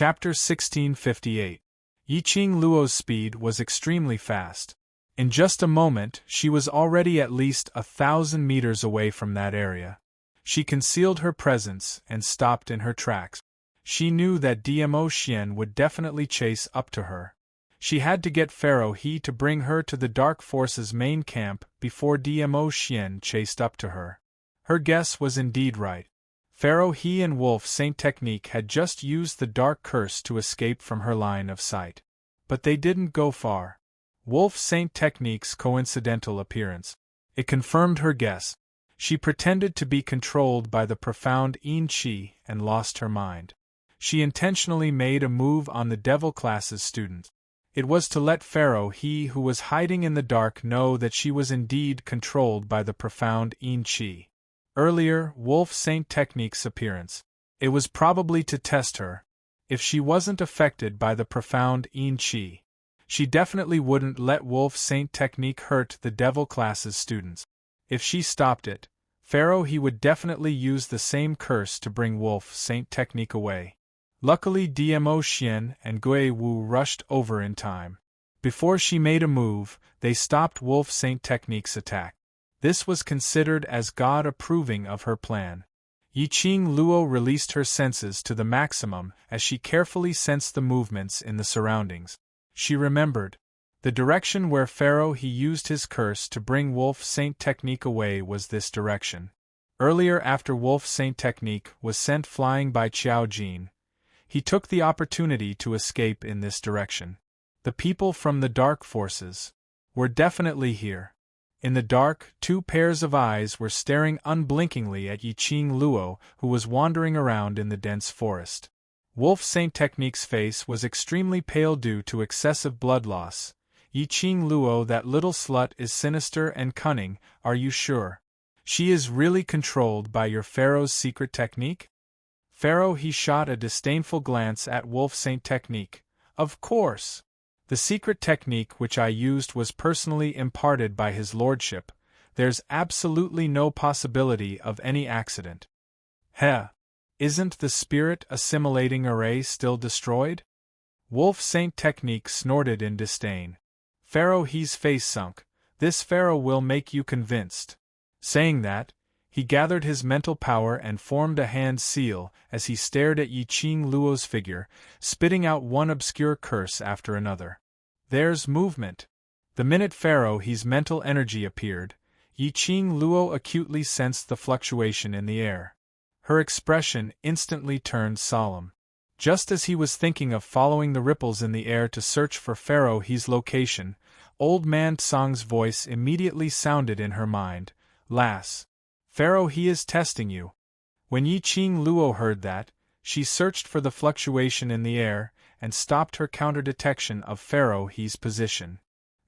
Chapter 1658. Yiqing Luo's speed was extremely fast. In just a moment, she was already at least 1,000 meters away from that area. She concealed her presence and stopped in her tracks. She knew that Dmo Xian would definitely chase up to her. She had to get Pharaoh He to bring her to the Dark Forces main camp before Dmo Xian chased up to her. Her guess was indeed right. Pharaoh He and Wolf Saint Technique had just used the Dark Curse to escape from her line of sight. But they didn't go far. Wolf Saint Technique's coincidental appearance. It confirmed her guess. She pretended to be controlled by the profound Yin Qi and lost her mind. She intentionally made a move on the Devil class's student. It was to let Pharaoh He who was hiding in the dark know that she was indeed controlled by the profound Yin Qi. Earlier, Wolf Saint Technique's appearance. It was probably to test her. If she wasn't affected by the profound Yin Qi, she definitely wouldn't let Wolf Saint Technique hurt the Devil class's students. If she stopped it, Pharaoh He would definitely use the same curse to bring Wolf Saint Technique away. Luckily Dmo Xian and Gui Wu rushed over in time. Before she made a move, they stopped Wolf Saint Technique's attack. This was considered as God approving of her plan. Yiqing Luo released her senses to the maximum as she carefully sensed the movements in the surroundings. She remembered. The direction where Pharaoh He used his curse to bring Wolf Saint Technique away was this direction. Earlier, after Wolf Saint Technique was sent flying by Qiao Jin, he took the opportunity to escape in this direction. The people from the Dark Forces were definitely here. In the dark, two pairs of eyes were staring unblinkingly at Yiqing Luo, who was wandering around in the dense forest. Wolf Saint Technique's face was extremely pale due to excessive blood loss. Yiqing Luo, that little slut is sinister and cunning, are you sure? She is really controlled by your Pharaoh's secret technique? Pharaoh He shot a disdainful glance at Wolf Saint Technique. Of course. The secret technique which I used was personally imparted by his lordship. There's absolutely no possibility of any accident. Heh! Isn't the spirit assimilating array still destroyed? Wolf Saint Technique snorted in disdain. Pharaoh He's face sunk. This Pharaoh will make you convinced. Saying that, he gathered his mental power and formed a hand seal as he stared at Yiqing Luo's figure, spitting out one obscure curse after another. There's movement. The minute Pharaoh He's mental energy appeared, Yiqing Luo acutely sensed the fluctuation in the air. Her expression instantly turned solemn. Just as he was thinking of following the ripples in the air to search for Pharaoh He's location, Old Man Tsang's voice immediately sounded in her mind. Lass, Pharaoh He is testing you. When Yiqing Luo heard that, she searched for the fluctuation in the air and stopped her counter-detection of Pharaoh He's position.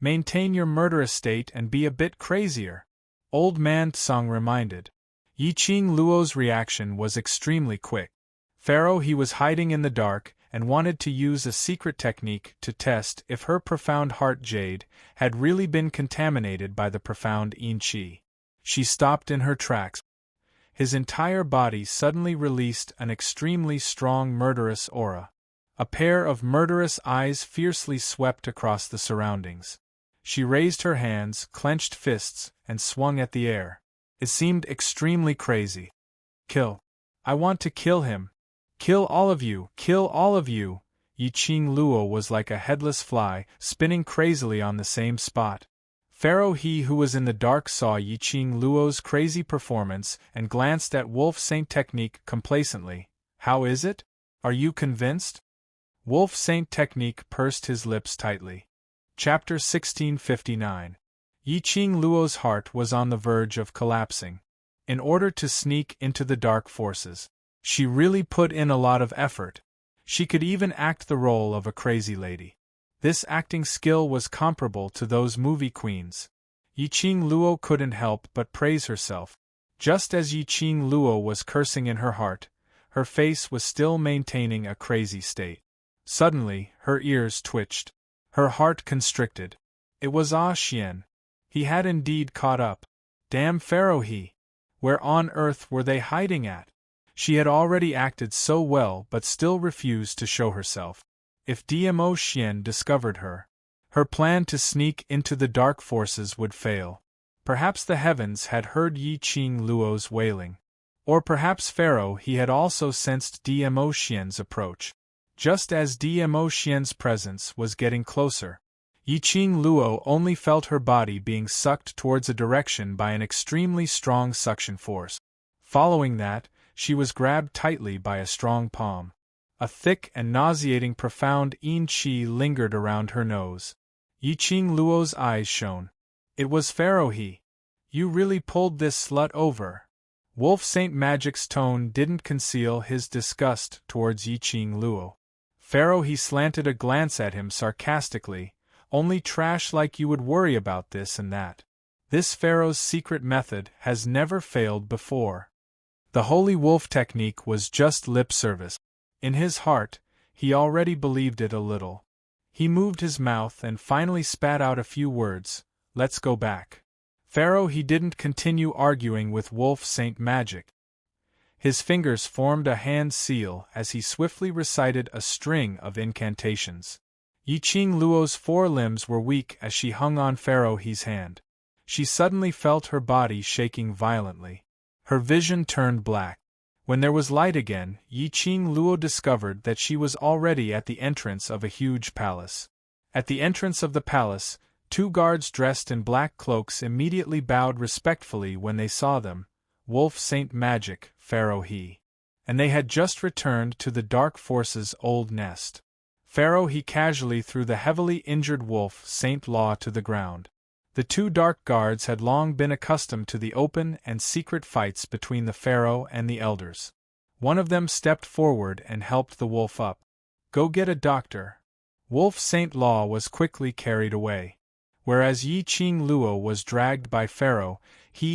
Maintain your murderous state and be a bit crazier, Old Man Tsang reminded. Yiqing Luo's reaction was extremely quick. Pharaoh He was hiding in the dark and wanted to use a secret technique to test if her profound heart jade had really been contaminated by the profound Yin Qi. She stopped in her tracks. His entire body suddenly released an extremely strong murderous aura. A pair of murderous eyes fiercely swept across the surroundings. She raised her hands, clenched fists, and swung at the air. It seemed extremely crazy. Kill. I want to kill him. Kill all of you, kill all of you. Yiqing Luo was like a headless fly, spinning crazily on the same spot. Pharaoh He who was in the dark saw Yiqing Luo's crazy performance and glanced at Wolf Saint Technique complacently. How is it? Are you convinced? Wolf Saint Technique pursed his lips tightly. Chapter 1659. Yiqing Luo's heart was on the verge of collapsing. In order to sneak into the Dark Forces, she really put in a lot of effort. She could even act the role of a crazy lady. This acting skill was comparable to those movie queens. Yiqing Luo couldn't help but praise herself. Just as Yiqing Luo was cursing in her heart, her face was still maintaining a crazy state. Suddenly, her ears twitched. Her heart constricted. It was Ah Xian. He had indeed caught up. Damn Pharaoh He! Where on earth were they hiding at? She had already acted so well but still refused to show herself. If Dmo Xian discovered her, her plan to sneak into the dark forces would fail. Perhaps the heavens had heard Yi Qing Luo's wailing. Or perhaps Pharaoh he had also sensed Dmo Xian's approach. Just as Dmo Xian's presence was getting closer, Yi Qing Luo only felt her body being sucked towards a direction by an extremely strong suction force. Following that, she was grabbed tightly by a strong palm. A thick and nauseating profound yin qi lingered around her nose. Yi Qing Luo's eyes shone. It was Pharaoh he. You really pulled this slut over. Wolf Saint Magic's tone didn't conceal his disgust towards Yi Qing Luo. Pharaoh he slanted a glance at him sarcastically. Only trash like you would worry about this and that. This Pharaoh's secret method has never failed before. The Holy Wolf technique was just lip service. In his heart, he already believed it a little. He moved his mouth and finally spat out a few words. Let's go back. Pharaoh he didn't continue arguing with Wolf Saint Magic. His fingers formed a hand seal as he swiftly recited a string of incantations. Yi Qing Luo's forelimbs were weak as she hung on Pharaoh he's hand. She suddenly felt her body shaking violently. Her vision turned black. When there was light again, Yi Qing Luo discovered that she was already at the entrance of a huge palace. At the entrance of the palace, 2 guards dressed in black cloaks immediately bowed respectfully when they saw them. Wolf Saint Magic, Pharaoh he. And they had just returned to the Dark Force's old nest. Pharaoh he casually threw the heavily injured Wolf Saint Law to the ground. The 2 dark guards had long been accustomed to the open and secret fights between the Pharaoh and the elders. One of them stepped forward and helped the wolf up. Go get a doctor. Wolf Saint Law was quickly carried away. Whereas Yi Qing Luo was dragged by Pharaoh,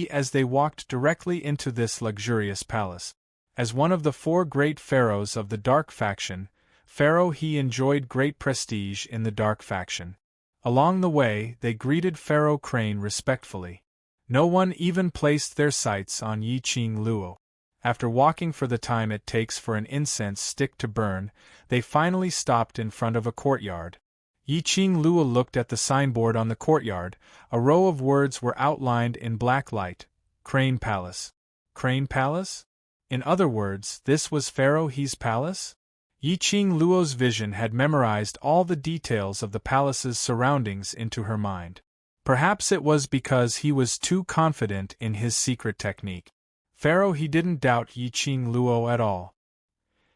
as they walked directly into this luxurious palace. As one of the 4 great pharaohs of the Dark faction, Pharaoh he enjoyed great prestige in the Dark faction. Along the way, they greeted Pharaoh Crane respectfully. No one even placed their sights on Yi Qing Luo. After walking for the time it takes for an incense stick to burn, they finally stopped in front of a courtyard. Yi Qing Luo looked at the signboard on the courtyard. A row of words were outlined in black light. Crane Palace. Crane Palace? In other words, this was Pharaoh he's palace? Yi Qing Luo's vision had memorized all the details of the palace's surroundings into her mind. Perhaps it was because he was too confident in his secret technique. Pharaoh he didn't doubt Yi Qing Luo at all.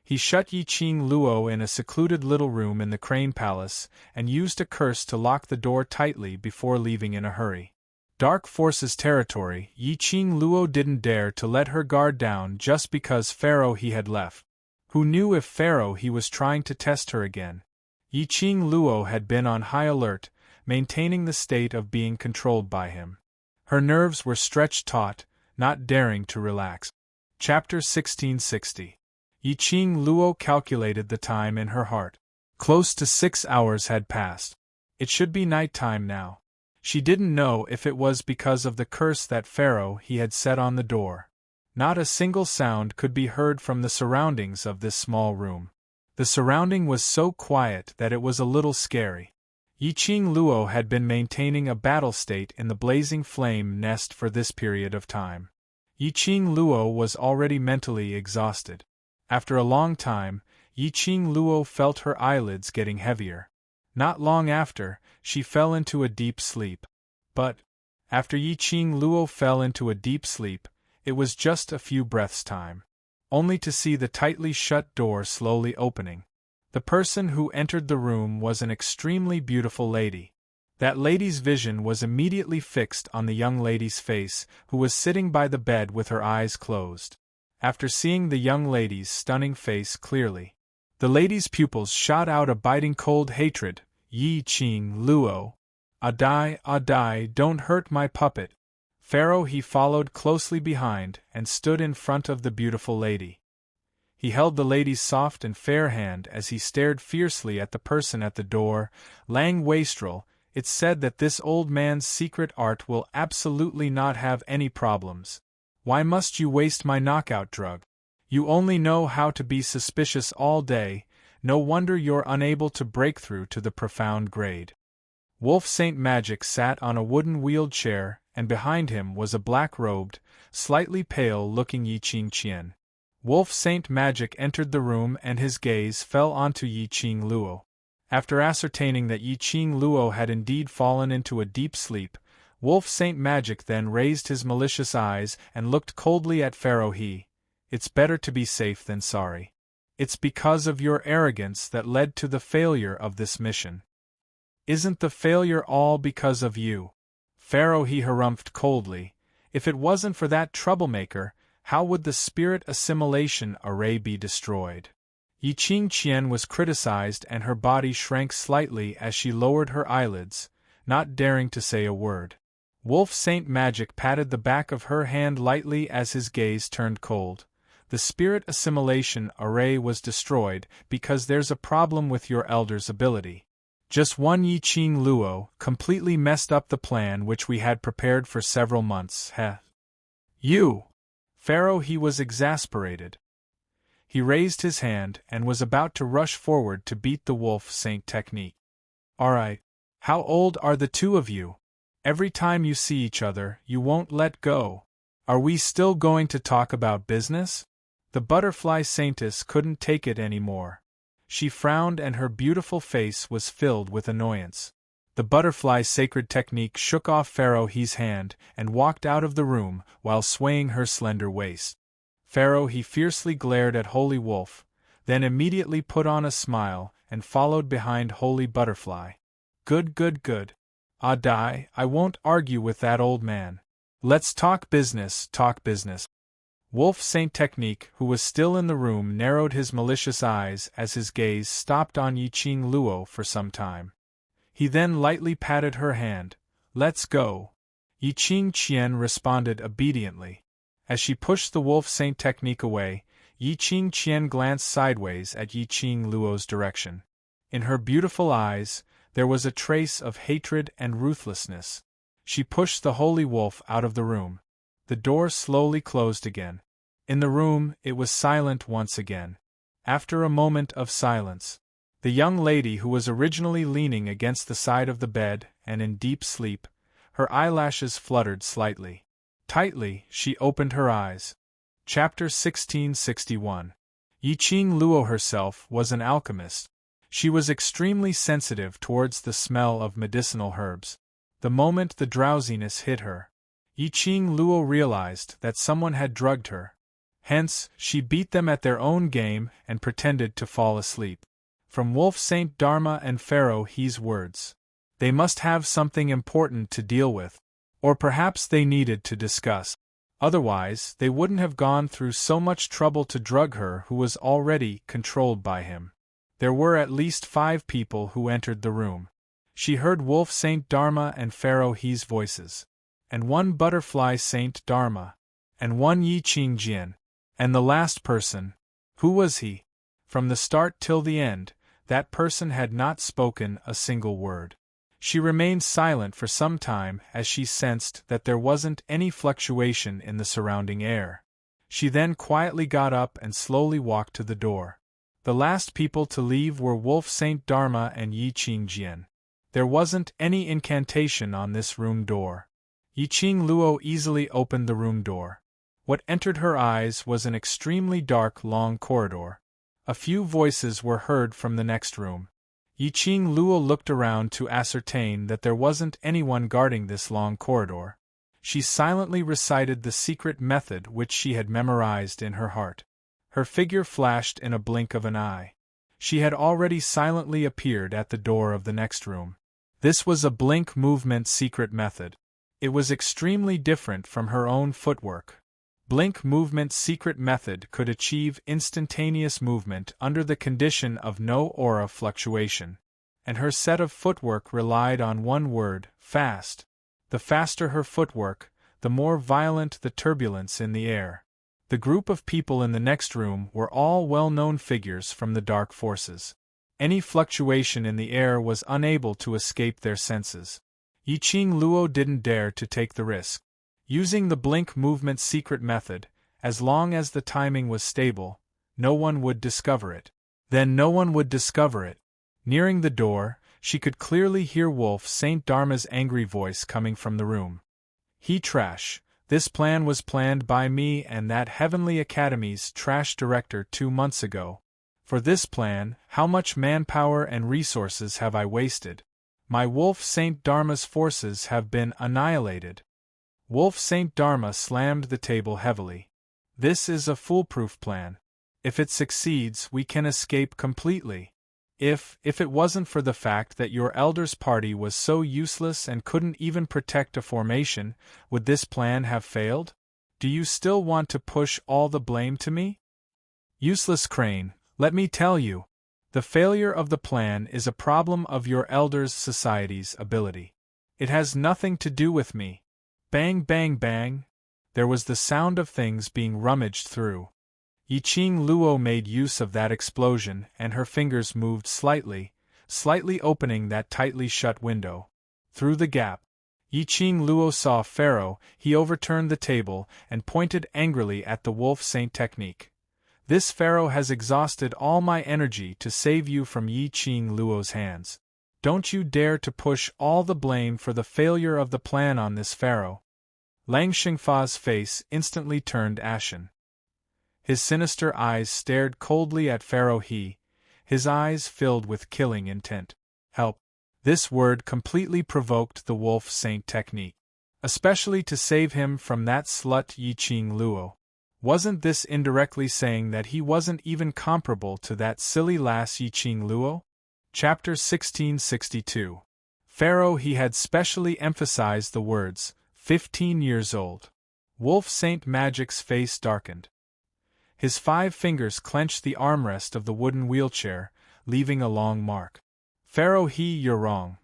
He shut Yi Qing Luo in a secluded little room in the Crane Palace and used a curse to lock the door tightly before leaving in a hurry. Dark Forces territory, Yi Qing Luo didn't dare to let her guard down just because Pharaoh he had left. Who knew if Pharaoh he was trying to test her again? Yi Qing Luo had been on high alert, maintaining the state of being controlled by him. Her nerves were stretched taut, not daring to relax. Chapter 1660. Yi Qing Luo calculated the time in her heart. Close to 6 hours had passed. It should be night time now. She didn't know if it was because of the curse that Pharaoh he had set on the door. Not a single sound could be heard from the surroundings of this small room. The surrounding was so quiet that it was a little scary. Yi Qing Luo had been maintaining a battle state in the blazing flame nest for this period of time. Yi Qing Luo was already mentally exhausted. After a long time, Yi Qing Luo felt her eyelids getting heavier. Not long after, she fell into a deep sleep. But, after Yi Qing Luo fell into a deep sleep, it was just a few breaths' time. Only to see the tightly shut door slowly opening. The person who entered the room was an extremely beautiful lady. That lady's vision was immediately fixed on the young lady's face, who was sitting by the bed with her eyes closed. After seeing the young lady's stunning face clearly, the lady's pupils shot out a biting cold hatred. Yi Qing Luo. Adai, don't hurt my puppet. Pharaoh he followed closely behind and stood in front of the beautiful lady. He held the lady's soft and fair hand as he stared fiercely at the person at the door. Lang Wastrel, it's said that this old man's secret art will absolutely not have any problems. Why must you waste my knockout drug? You only know how to be suspicious all day, no wonder you're unable to break through to the profound grade. Wolf Saint Magic sat on a wooden wheeled chair, and behind him was a black-robed, slightly pale-looking Yi Qing Qian. Wolf Saint Magic entered the room and his gaze fell onto Yi Qing Luo. After ascertaining that Yi Qing Luo had indeed fallen into a deep sleep, Wolf Saint Magic then raised his malicious eyes and looked coldly at Pharaoh He. It's better to be safe than sorry. It's because of your arrogance that led to the failure of this mission. Isn't the failure all because of you? Pharaoh He harumphed coldly. If it wasn't for that troublemaker, how would the spirit assimilation array be destroyed? Yi Qing Qian was criticized and her body shrank slightly as she lowered her eyelids, not daring to say a word. Wolf Saint Magic patted the back of her hand lightly as his gaze turned cold. The spirit assimilation array was destroyed because there's a problem with your elder's ability. Just one Yi Qing Luo completely messed up the plan which we had prepared for several months. Heh. You! Pharaoh He was exasperated. He raised his hand and was about to rush forward to beat the Wolf Saint technique. Alright. How old are the two of you? Every time you see each other, you won't let go. Are we still going to talk about business? The butterfly saintess couldn't take it anymore. She frowned and her beautiful face was filled with annoyance. The butterfly sacred technique shook off Pharaoh He's hand and walked out of the room while swaying her slender waist. Pharaoh He fiercely glared at Holy Wolf, then immediately put on a smile and followed behind Holy Butterfly. Good, good, good. Ah, die, I won't argue with that old man. Let's talk business, talk business. Wolf Saint Technique, who was still in the room, narrowed his malicious eyes as his gaze stopped on Yi Qing Luo for some time. He then lightly patted her hand. Let's go. Yi Qing Qian responded obediently. As she pushed the Wolf Saint Technique away, Yi Qing Qian glanced sideways at Yi Qing Luo's direction. In her beautiful eyes, there was a trace of hatred and ruthlessness. She pushed the holy wolf out of the room. The door slowly closed again. In the room, it was silent once again. After a moment of silence, the young lady who was originally leaning against the side of the bed and in deep sleep, her eyelashes fluttered slightly. Tightly, she opened her eyes. Chapter 1661. Yi Qing Luo herself was an alchemist. She was extremely sensitive towards the smell of medicinal herbs. The moment the drowsiness hit her, Yi Qing Luo realized that someone had drugged her. Hence, she beat them at their own game and pretended to fall asleep. From Wolf Saint Dharma and Pharaoh He's words. They must have something important to deal with. Or perhaps they needed to discuss. Otherwise, they wouldn't have gone through so much trouble to drug her who was already controlled by him. There were at least 5 people who entered the room. She heard Wolf Saint Dharma and Pharaoh He's voices. And one Butterfly Saint Dharma. And one Yi Qing Jian. And the last person. Who was he? From the start till the end, that person had not spoken a single word. She remained silent for some time as she sensed that there wasn't any fluctuation in the surrounding air. She then quietly got up and slowly walked to the door. The last people to leave were Wolf Saint Dharma and Yi Qing Jian. There wasn't any incantation on this room door. Yi Qing Luo easily opened the room door. What entered her eyes was an extremely dark, long corridor. A few voices were heard from the next room. Yi Qing Luo looked around to ascertain that there wasn't anyone guarding this long corridor. She silently recited the secret method which she had memorized in her heart. Her figure flashed in a blink of an eye. She had already silently appeared at the door of the next room. This was a blink movement secret method. It was extremely different from her own footwork. Blink movement secret method could achieve instantaneous movement under the condition of no aura fluctuation. And her set of footwork relied on one word, fast. The faster her footwork, the more violent the turbulence in the air. The group of people in the next room were all well-known figures from the dark forces. Any fluctuation in the air was unable to escape their senses. Yi Qing Luo didn't dare to take the risk. Using the blink movement secret method, As long as the timing was stable, no one would discover it. Then no one would discover it. Nearing the door, she could clearly hear Wolf Saint Dharma's angry voice coming from the room. He trash. This plan was planned by me and that Heavenly Academy's trash director 2 months ago. For this plan, how much manpower and resources have I wasted? My Wolf Saint Dharma's forces have been annihilated. Wolf Saint Dharma slammed the table heavily. This is a foolproof plan. If it succeeds, we can escape completely. If it wasn't for the fact that your elders' party was so useless and couldn't even protect a formation, would this plan have failed? Do you still want to push all the blame to me? Useless Crane, let me tell you. The failure of the plan is a problem of your elders' society's ability. It has nothing to do with me. Bang bang bang. There was the sound of things being rummaged through. Yiqing Luo made use of that explosion and her fingers moved slightly opening that tightly shut window. Through the gap, Yiqing Luo saw Pharaoh. He overturned the table and pointed angrily at the Wolf Saint technique. This Pharaoh has exhausted all my energy to save you from Yiqing Luo's hands. Don't you dare to push all the blame for the failure of the plan on this Pharaoh. Lang Xingfa's face instantly turned ashen. His sinister eyes stared coldly at Pharaoh He, his eyes filled with killing intent. Help! This word completely provoked the Wolf Saint technique. Especially to save him from that slut Yiqing Luo. Wasn't this indirectly saying that he wasn't even comparable to that silly lass Yiqing Luo? Chapter 1662. Pharaoh He had specially emphasized the words, 15 years old. Wolf Saint Magic's face darkened. His 5 fingers clenched the armrest of the wooden wheelchair, leaving a long mark. Pharaoh He, you're wrong.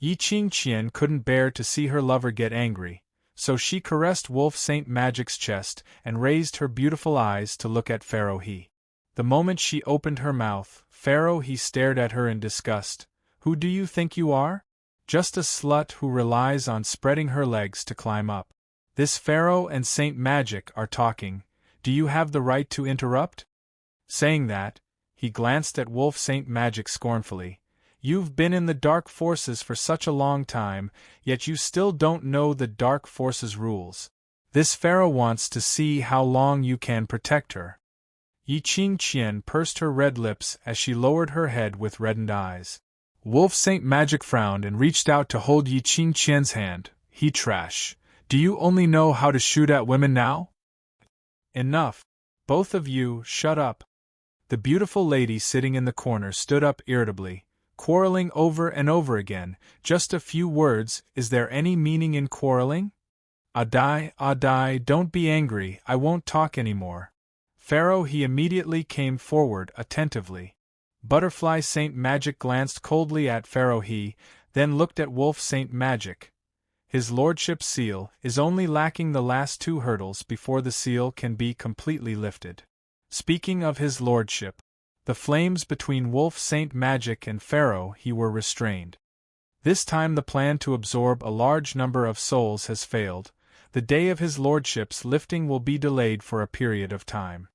Yiqing Qian couldn't bear to see her lover get angry, so she caressed Wolf Saint Magic's chest and raised her beautiful eyes to look at Pharaoh He. The moment she opened her mouth, Pharaoh He stared at her in disgust. Who do you think you are? Just a slut who relies on spreading her legs to climb up. This Pharaoh and Saint Magic are talking. Do you have the right to interrupt? Saying that, he glanced at Wolf Saint Magic scornfully. You've been in the Dark Forces for such a long time, yet you still don't know the Dark Forces rules. This Pharaoh wants to see how long you can protect her. Yiqing Qian pursed her red lips as she lowered her head with reddened eyes. Wolf Saint Magic frowned and reached out to hold Yiqing Qian's hand. He trash. Do you only know how to shoot at women now? Enough. Both of you, shut up. The beautiful lady sitting in the corner stood up irritably, quarreling over and over again. Just a few words, is there any meaning in quarreling? Adai, don't be angry, I won't talk anymore. Pharaoh He immediately came forward attentively. Butterfly Saint Magic glanced coldly at Pharaoh He, then looked at Wolf Saint Magic. His lordship's seal is only lacking the last 2 hurdles before the seal can be completely lifted. Speaking of his lordship, the flames between Wolf Saint Magic and Pharaoh He were restrained. This time the plan to absorb a large number of souls has failed. The day of his lordship's lifting will be delayed for a period of time.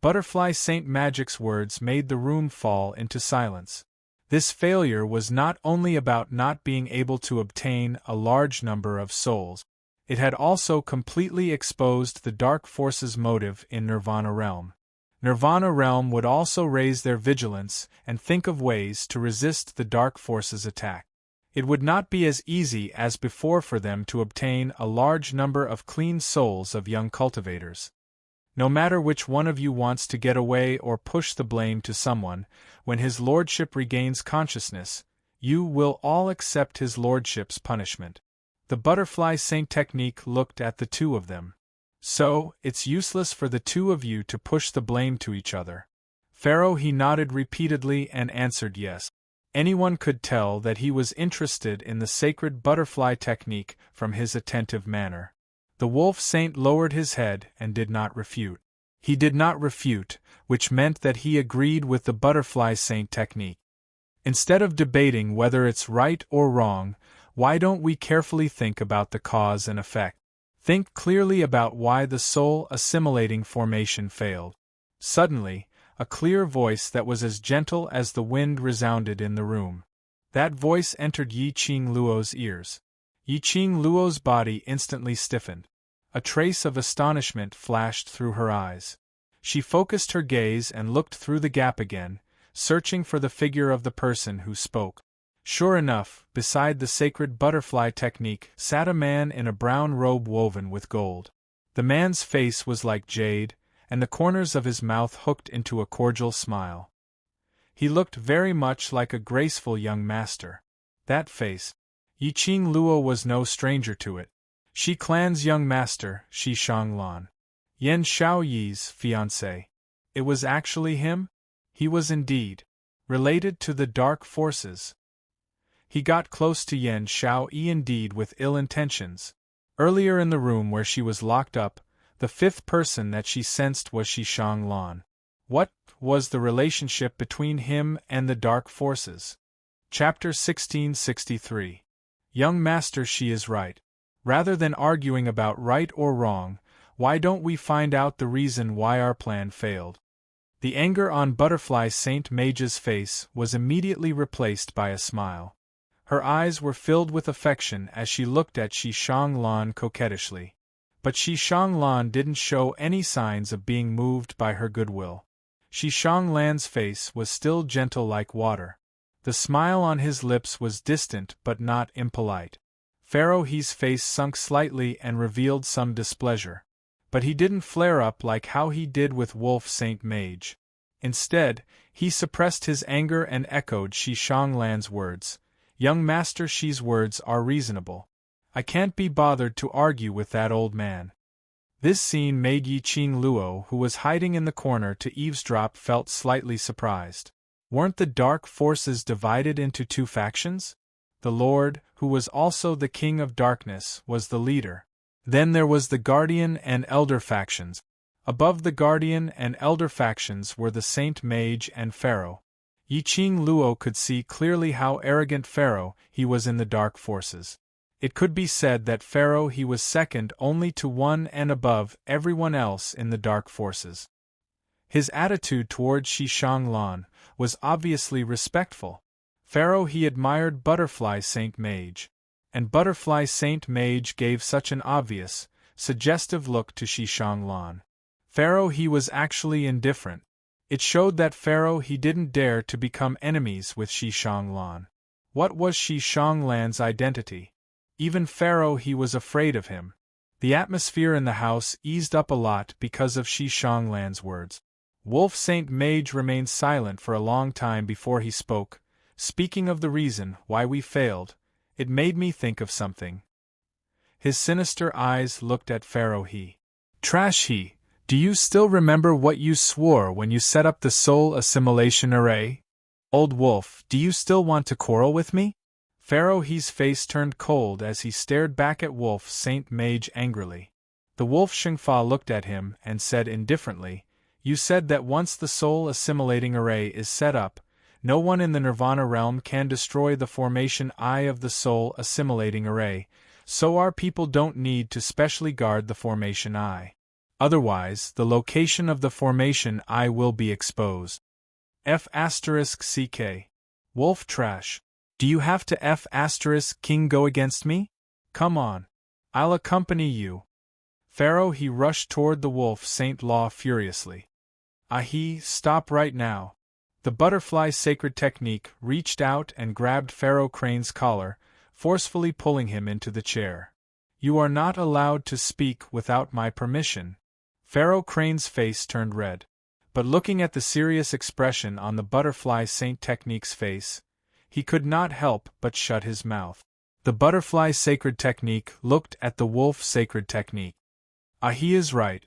Butterfly Saint Magic's words made the room fall into silence. This failure was not only about not being able to obtain a large number of souls, it had also completely exposed the Dark Forces' motive in Nirvana Realm. Nirvana Realm would also raise their vigilance and think of ways to resist the Dark Forces' attack. It would not be as easy as before for them to obtain a large number of clean souls of young cultivators. No matter which one of you wants to get away or push the blame to someone, when his lordship regains consciousness, you will all accept his lordship's punishment. The Butterfly Saint technique looked at the 2 of them. So, it's useless for the 2 of you to push the blame to each other. Pharaoh He nodded repeatedly and answered yes. Anyone could tell that he was interested in the sacred butterfly technique from his attentive manner. The Wolf Saint lowered his head and did not refute. He did not refute, which meant that he agreed with the Butterfly Saint technique. Instead of debating whether it's right or wrong, why don't we carefully think about the cause and effect? Think clearly about why the soul assimilating formation failed. Suddenly, a clear voice that was as gentle as the wind resounded in the room. That voice entered Yi Qing Luo's ears. Yi Qing Luo's body instantly stiffened. A trace of astonishment flashed through her eyes. She focused her gaze and looked through the gap again, searching for the figure of the person who spoke. Sure enough, beside the sacred butterfly technique sat a man in a brown robe woven with gold. The man's face was like jade, and the corners of his mouth hooked into a cordial smile. He looked very much like a graceful young master. That face. Yi Qing Luo was no stranger to it. Shi Clan's young master, Shi Shanglan. Yan Xiaoyi's fiancé. It was actually him? He was indeed related to the dark forces. He got close to Yan Xiaoyi indeed with ill intentions. Earlier in the room where she was locked up, the fifth person that she sensed was Shi Shanglan. What was the relationship between him and the dark forces? Chapter 1663. Young Master, she is right. Rather than arguing about right or wrong, why don't we find out the reason why our plan failed? The anger on Butterfly Saint Mage's face was immediately replaced by a smile. Her eyes were filled with affection as she looked at Shi Shanglan coquettishly. But Shi Shanglan didn't show any signs of being moved by her goodwill. Shi Shanglan's face was still gentle like water. The smile on his lips was distant but not impolite. Pharaoh He's face sunk slightly and revealed some displeasure. But he didn't flare up like how he did with Wolf Saint Mage. Instead, he suppressed his anger and echoed Shi Shanglan's words. Young Master, Shi's words are reasonable. I can't be bothered to argue with that old man. This scene made Yi Qing Luo, who was hiding in the corner to eavesdrop, felt slightly surprised. Weren't the dark forces divided into two factions? The Lord, who was also the King of Darkness, was the leader. Then there was the Guardian and Elder factions. Above the Guardian and Elder factions were the Saint Mage and Pharaoh. Yi Qing Luo could see clearly how arrogant Pharaoh He was in the dark forces. It could be said that Pharaoh He was second only to one and above everyone else in the dark forces. His attitude toward Shi Shanglan was obviously respectful. Pharaoh He admired Butterfly Saint Mage, and Butterfly Saint Mage gave such an obvious, suggestive look to Shi Shanglan. Pharaoh He was actually indifferent. It showed that Pharaoh He didn't dare to become enemies with Shi Shanglan. What was Shi Shanglan's identity? Even Pharaoh He was afraid of him. The atmosphere in the house eased up a lot because of Shi Shanglan's words. Wolf Saint Mage remained silent for a long time before he spoke. Speaking of the reason why we failed, it made me think of something. His sinister eyes looked at Pharaoh He. Trash He. Do you still remember what you swore when you set up the soul assimilation array? Old Wolf, do you still want to quarrel with me? Pharaoh He's face turned cold as he stared back at Wolf Saint Mage angrily. The Wolf Shengfa looked at him and said indifferently, You said that once the soul assimilating array is set up, no one in the Nirvana realm can destroy the formation Eye of the soul assimilating array, so our people don't need to specially guard the formation Eye. Otherwise, the location of the formation Eye will be exposed. F***CK. Wolf Trash. Do you have to F***King go against me? Come on. I'll accompany you. Pharaoh He rushed toward the Wolf Saint Law furiously. Ahi, stop right now. The butterfly sacred technique reached out and grabbed Pharaoh Crane's collar, forcefully pulling him into the chair. You are not allowed to speak without my permission. Pharaoh Crane's face turned red. But looking at the serious expression on the butterfly saint technique's face, he could not help but shut his mouth. The butterfly sacred technique looked at the wolf sacred technique. He is right.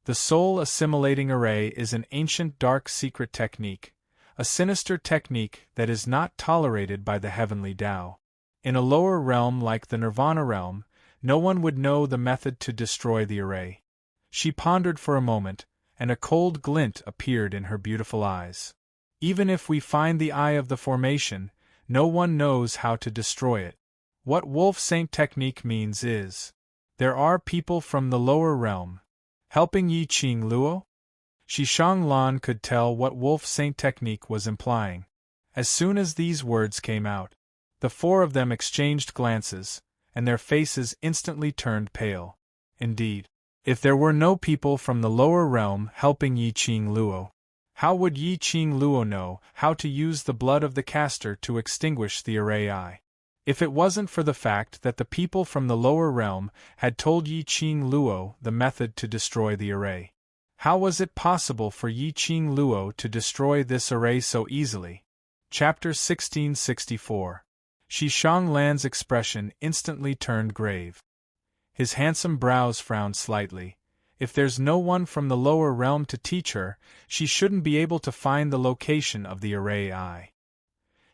The soul assimilating array is an ancient dark secret technique, a sinister technique that is not tolerated by the heavenly Tao. In a lower realm like the Nirvana realm, no one would know the method to destroy the array. She pondered for a moment, and a cold glint appeared in her beautiful eyes. Even if we find the eye of the formation, no one knows how to destroy it. What Wolf Saint technique means is, There are people from the lower realm helping Yi Qing Luo? Shishang Lan could tell what Wolf Saint technique was implying. As soon as these words came out, the four of them exchanged glances, and their faces instantly turned pale. Indeed, if there were no people from the lower realm helping Yi Qing Luo, how would Yi Qing Luo know how to use the blood of the caster to extinguish the array eye? If it wasn't for the fact that the people from the lower realm had told Yi Qing Luo the method to destroy the array, how was it possible for Yi Qing Luo to destroy this array so easily? Chapter 1664. Shishang Lan's expression instantly turned grave. His handsome brows frowned slightly. If there's no one from the lower realm to teach her, she shouldn't be able to find the location of the array eye.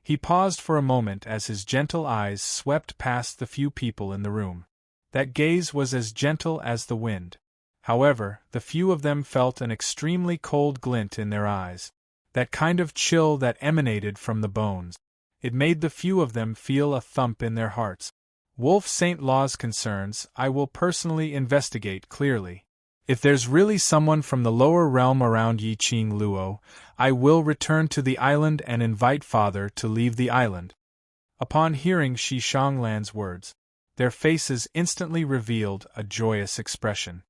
He paused for a moment as his gentle eyes swept past the few people in the room. That gaze was as gentle as the wind. However, the few of them felt an extremely cold glint in their eyes. That kind of chill that emanated from the bones. It made the few of them feel a thump in their hearts. Wolf Saint Law's concerns I will personally investigate clearly. If there's really someone from the lower realm around Yi Qing Luo, I will return to the island and invite Father to leave the island. Upon hearing Shishang Lan's words, their faces instantly revealed a joyous expression.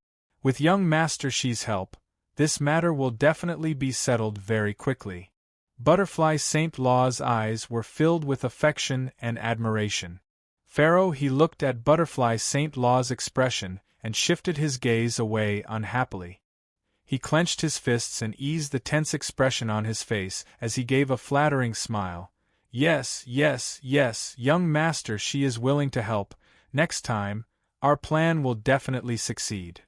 With young Master Shi's help, this matter will definitely be settled very quickly. Butterfly Saint Law's eyes were filled with affection and admiration. Pharaoh he looked at Butterfly Saint Law's expression and shifted his gaze away unhappily. He clenched his fists and eased the tense expression on his face as he gave a flattering smile. Yes, yes, yes, young Master Shi is willing to help. Next time, our plan will definitely succeed.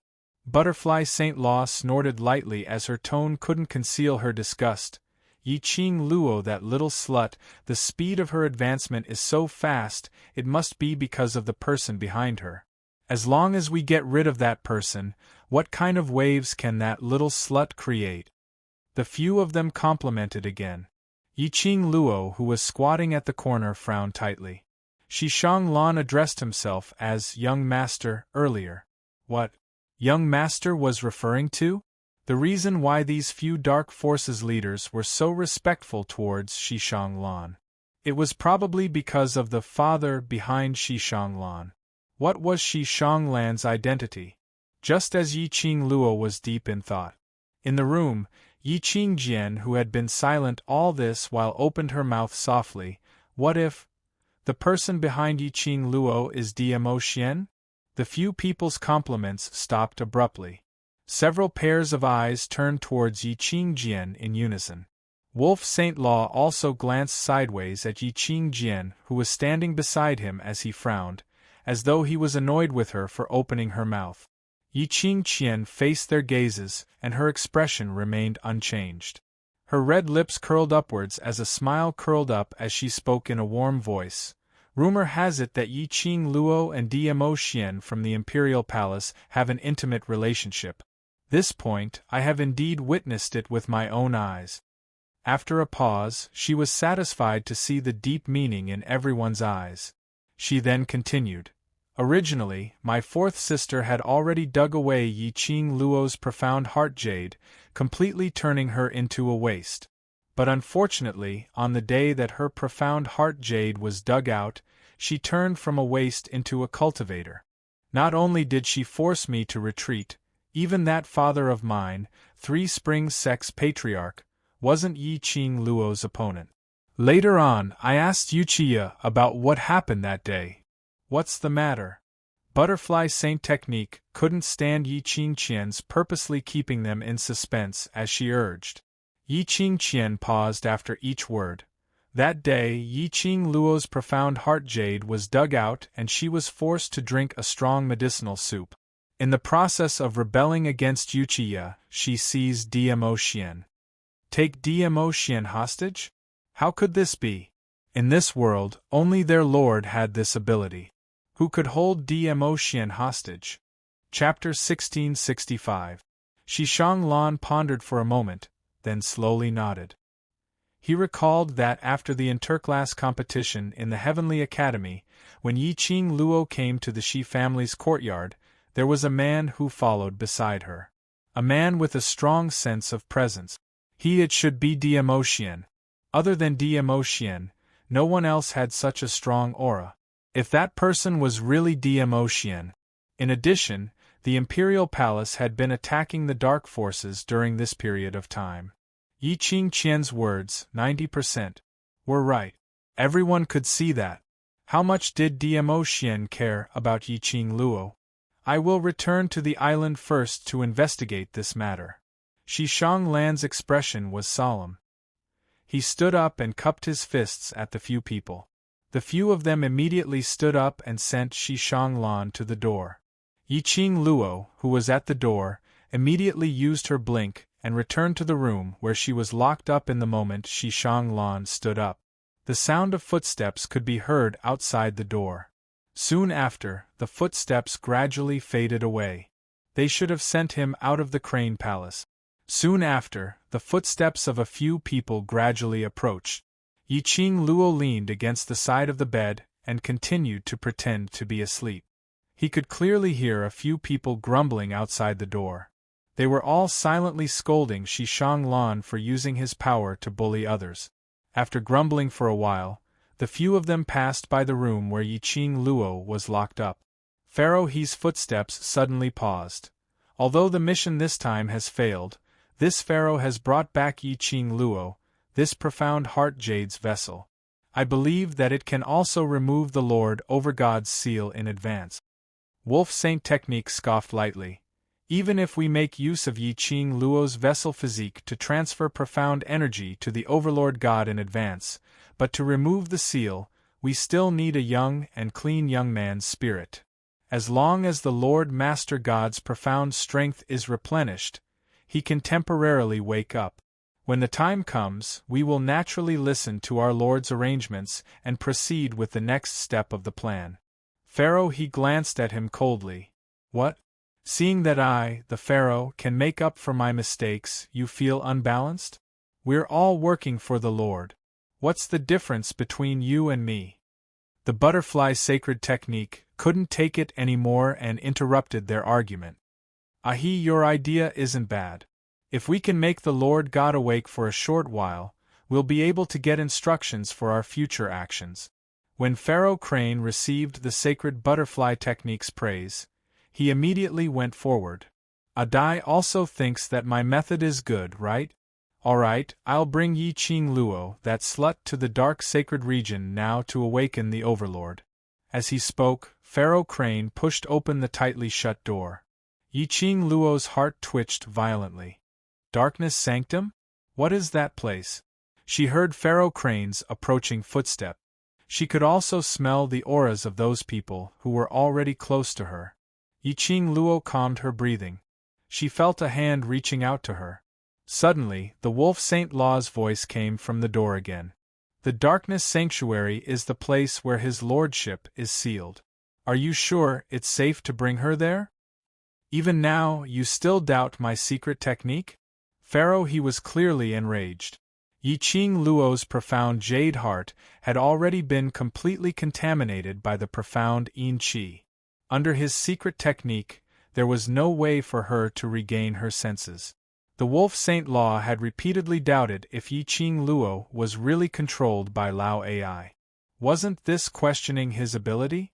Butterfly Saint Law snorted lightly as her tone couldn't conceal her disgust. Yi Qing Luo, that little slut, the speed of her advancement is so fast, it must be because of the person behind her. As long as we get rid of that person, what kind of waves can that little slut create? The few of them complimented again. Yi Qing Luo, who was squatting at the corner, frowned tightly. Shishang Lan addressed himself as young master earlier. What young master was referring to? The reason why these few dark forces leaders were so respectful towards Shishang Lan. It was probably because of the father behind Shishang Lan. What was Shishang Lan's identity? Just as Yi Qing Luo was deep in thought. In the room, Yi Qing Jian, who had been silent all this while, opened her mouth softly. What if the person behind Yi Qing Luo is Dmo Xian? The few people's compliments stopped abruptly. Several pairs of eyes turned towards Yi Qing Jian in unison. Wolf Saint Law also glanced sideways at Yi Qing Jian, who was standing beside him, as he frowned, as though he was annoyed with her for opening her mouth. Yi Qing Qian faced their gazes, and her expression remained unchanged. Her red lips curled upwards as a smile curled up as she spoke in a warm voice. Rumor has it that Yi Qing Luo and Dmo Xian from the Imperial Palace have an intimate relationship. This point, I have indeed witnessed it with my own eyes. After a pause, she was satisfied to see the deep meaning in everyone's eyes. She then continued. Originally, my fourth sister had already dug away Yi Qing Luo's profound heart jade, completely turning her into a waste. But unfortunately, on the day that her profound heart jade was dug out, she turned from a waste into a cultivator. Not only did she force me to retreat, even that father of mine, Three Springs Sect's patriarch, wasn't Yi Qing Luo's opponent. Later on, I asked Yuchiya about what happened that day. What's the matter? Butterfly Saint Technique couldn't stand Yi Qing Qian's purposely keeping them in suspense, as she urged. Yi Qing Qian paused after each word. That day, Yi Qing Luo's profound heart jade was dug out and she was forced to drink a strong medicinal soup. In the process of rebelling against Yuchiya, she seized Dmo Xian. Take Dmo Xian hostage? How could this be? In this world, only their lord had this ability. Who could hold Dmo Xian hostage? Chapter 1665. Shishang Lan pondered for a moment, then slowly nodded. He recalled that after the interclass competition in the Heavenly Academy, when Yi Qing Luo came to the Shi family's courtyard, there was a man who followed beside her. A man with a strong sense of presence. It should be Diamotian. Other than Diamotian, no one else had such a strong aura. If that person was really Diamotian. In addition, the Imperial Palace had been attacking the dark forces during this period of time. Yi Qingqian's words, 90%, were right. Everyone could see that. How much did Diamotian care about Yi Qingluo? I will return to the island first to investigate this matter. Shi Shanglan's expression was solemn. He stood up and cupped his fists at the few people. The few of them immediately stood up and sent Shi Shanglan to the door. Yi Qingluo, who was at the door, immediately used her blink and returned to the room where she was locked up in the moment Shi Shanglan stood up. The sound of footsteps could be heard outside the door. Soon after, the footsteps gradually faded away. They should have sent him out of the Crane Palace. Soon after, the footsteps of a few people gradually approached. Yi Qingluo leaned against the side of the bed and continued to pretend to be asleep. He could clearly hear a few people grumbling outside the door. They were all silently scolding Shi Shanglan for using his power to bully others. After grumbling for a while, the few of them passed by the room where Yi Qingluo was locked up. Pharaoh He's footsteps suddenly paused. Although the mission this time has failed, this Pharaoh has brought back Yi Qingluo, this profound heart jade's vessel. I believe that it can also remove the Lord Overgod's seal in advance. Wolf Saint Technique scoffed lightly. Even if we make use of Yi Qingluo's vessel physique to transfer profound energy to the Overlord God in advance, but to remove the seal, we still need a young and clean young man's spirit. As long as the Lord Master God's profound strength is replenished, he can temporarily wake up. When the time comes, we will naturally listen to our Lord's arrangements and proceed with the next step of the plan. Pharaoh He glanced at him coldly. What? Seeing that I, the Pharaoh, can make up for my mistakes, you feel unbalanced? We're all working for the Lord. What's the difference between you and me? The butterfly sacred technique couldn't take it anymore and interrupted their argument. Ahi, your idea isn't bad. If we can make the Lord God awake for a short while, we'll be able to get instructions for our future actions. When Pharaoh Crane received the sacred butterfly technique's praise, he immediately went forward. Adai also thinks that my method is good, right? Alright, I'll bring Yi Qingluo, that slut, to the dark sacred region now to awaken the Overlord. As he spoke, Pharaoh Crane pushed open the tightly shut door. Yi Qingluo's heart twitched violently. Darkness Sanctum? What is that place? She heard Pharaoh Crane's approaching footstep. She could also smell the auras of those people who were already close to her. Yi Qingluo calmed her breathing. She felt a hand reaching out to her. Suddenly, the Wolf Saint Law's voice came from the door again. The Darkness Sanctuary is the place where his lordship is sealed. Are you sure it's safe to bring her there? Even now, you still doubt my secret technique? Pharaoh He was clearly enraged. Yi Qingluo's profound jade heart had already been completely contaminated by the profound Yin Qi. Under his secret technique, there was no way for her to regain her senses. The Wolf Saint Law had repeatedly doubted if Yi Qingluo was really controlled by Lao AI. Wasn't this questioning his ability?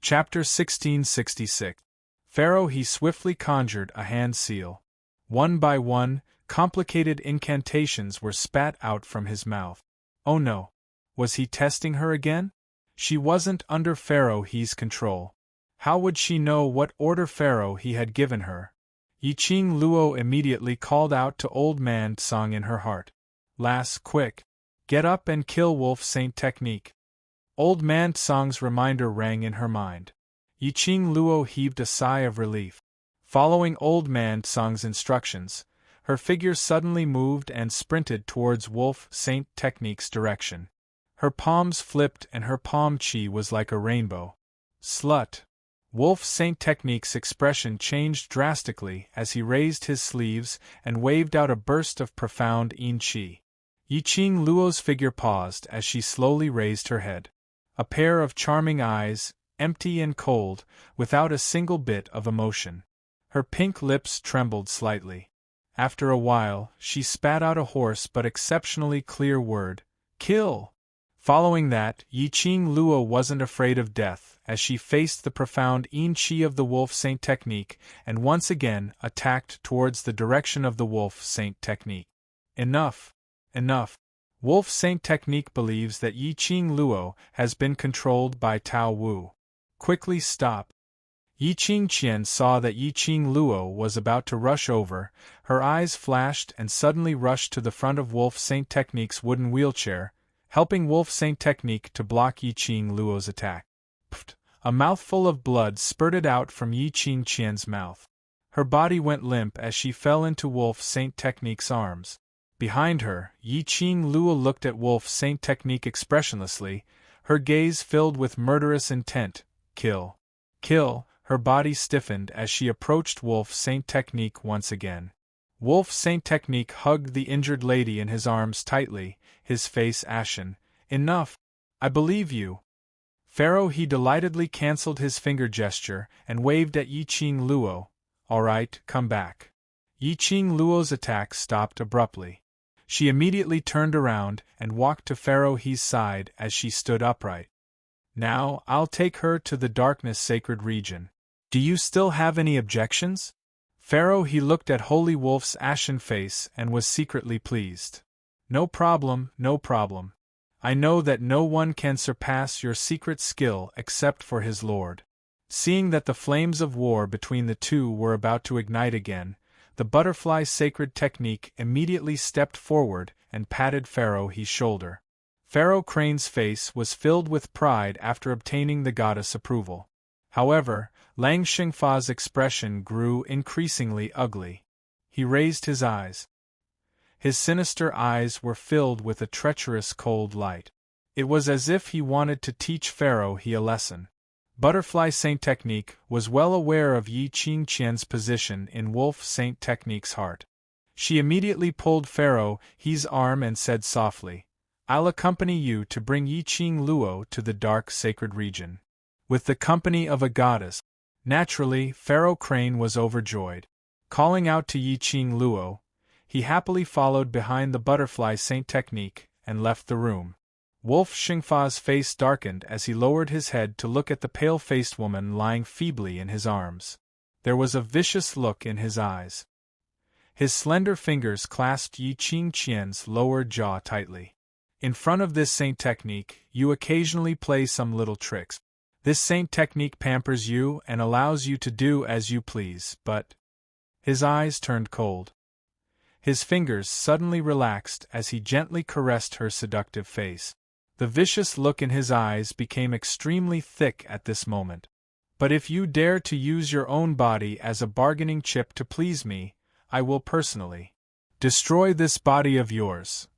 Chapter 1666. Pharaoh He swiftly conjured a hand seal. One by one, complicated incantations were spat out from his mouth. Oh no! Was he testing her again? She wasn't under Pharaoh He's control. How would she know what order Pharaoh He had given her? Yi Qingluo immediately called out to Old Man Tsang in her heart. Lass, quick! Get up and kill Wolf Saint Technique. Old Man Tsang's reminder rang in her mind. Yi Qingluo heaved a sigh of relief. Following Old Man Tsang's instructions, her figure suddenly moved and sprinted towards Wolf Saint Technique's direction. Her palms flipped and her palm chi was like a rainbow. Slut! Wolf Saint Technique's expression changed drastically as he raised his sleeves and waved out a burst of profound Yin Qi. Yi Qingluo's figure paused as she slowly raised her head. A pair of charming eyes, empty and cold, without a single bit of emotion. Her pink lips trembled slightly. After a while, she spat out a hoarse but exceptionally clear word, "Kill!" Following that, Yiqing Luo wasn't afraid of death, as she faced the profound Yin Qi of the Wolf Saint technique and once again attacked towards the direction of the Wolf Saint technique. Enough! Enough! Wolf Saint technique believes that Yiqing Luo has been controlled by Tao Wu. Quickly stop! Yiqing Qian saw that Yiqing Luo was about to rush over, her eyes flashed and suddenly rushed to the front of Wolf Saint technique's wooden wheelchair, helping Wolf Saint technique to block Yiqing Luo's attack. Pfft! A mouthful of blood spurted out from Yiqing Qian's mouth. Her body went limp as she fell into Wolf Saint technique's arms. Behind her, Yiqing Luo looked at Wolf Saint technique expressionlessly, her gaze filled with murderous intent. Kill! Kill! Her body stiffened as she approached Wolf Saint technique once again. Wolf Saint technique hugged the injured lady in his arms tightly, his face ashen. Enough! I believe you! Pharaoh he delightedly cancelled his finger gesture and waved at Yiqing Luo. All right, come back. Yiqing Luo's attack stopped abruptly. She immediately turned around and walked to Pharaoh he's side as she stood upright. Now, I'll take her to the darkness sacred region. Do you still have any objections? Pharaoh he looked at Holy Wolf's ashen face and was secretly pleased. No problem, no problem. I know that no one can surpass your secret skill except for his lord. Seeing that the flames of war between the two were about to ignite again, the butterfly sacred technique immediately stepped forward and patted Pharaoh he's shoulder. Pharaoh Crane's face was filled with pride after obtaining the goddess' approval. However, Lang Xingfa's expression grew increasingly ugly. He raised his eyes. His sinister eyes were filled with a treacherous cold light. It was as if he wanted to teach Pharaoh he a lesson. Butterfly Saint Technique was well aware of Yiqing Qian's position in Wolf Saint Technique's heart. She immediately pulled Pharaoh he's arm and said softly, I'll accompany you to bring Yiqing Luo to the dark sacred region. With the company of a goddess. Naturally, Pharaoh Crane was overjoyed. Calling out to Yiqing Luo, he happily followed behind the Butterfly Saint Technique and left the room. Wolf Xingfa's face darkened as he lowered his head to look at the pale-faced woman lying feebly in his arms. There was a vicious look in his eyes. His slender fingers clasped Yiqing Qian's lower jaw tightly. In front of this Saint Technique, you occasionally play some little tricks. This Saint Technique pampers you and allows you to do as you please, but... His eyes turned cold. His fingers suddenly relaxed as he gently caressed her seductive face. The vicious look in his eyes became extremely thick at this moment. But if you dare to use your own body as a bargaining chip to please me, I will personally destroy this body of yours.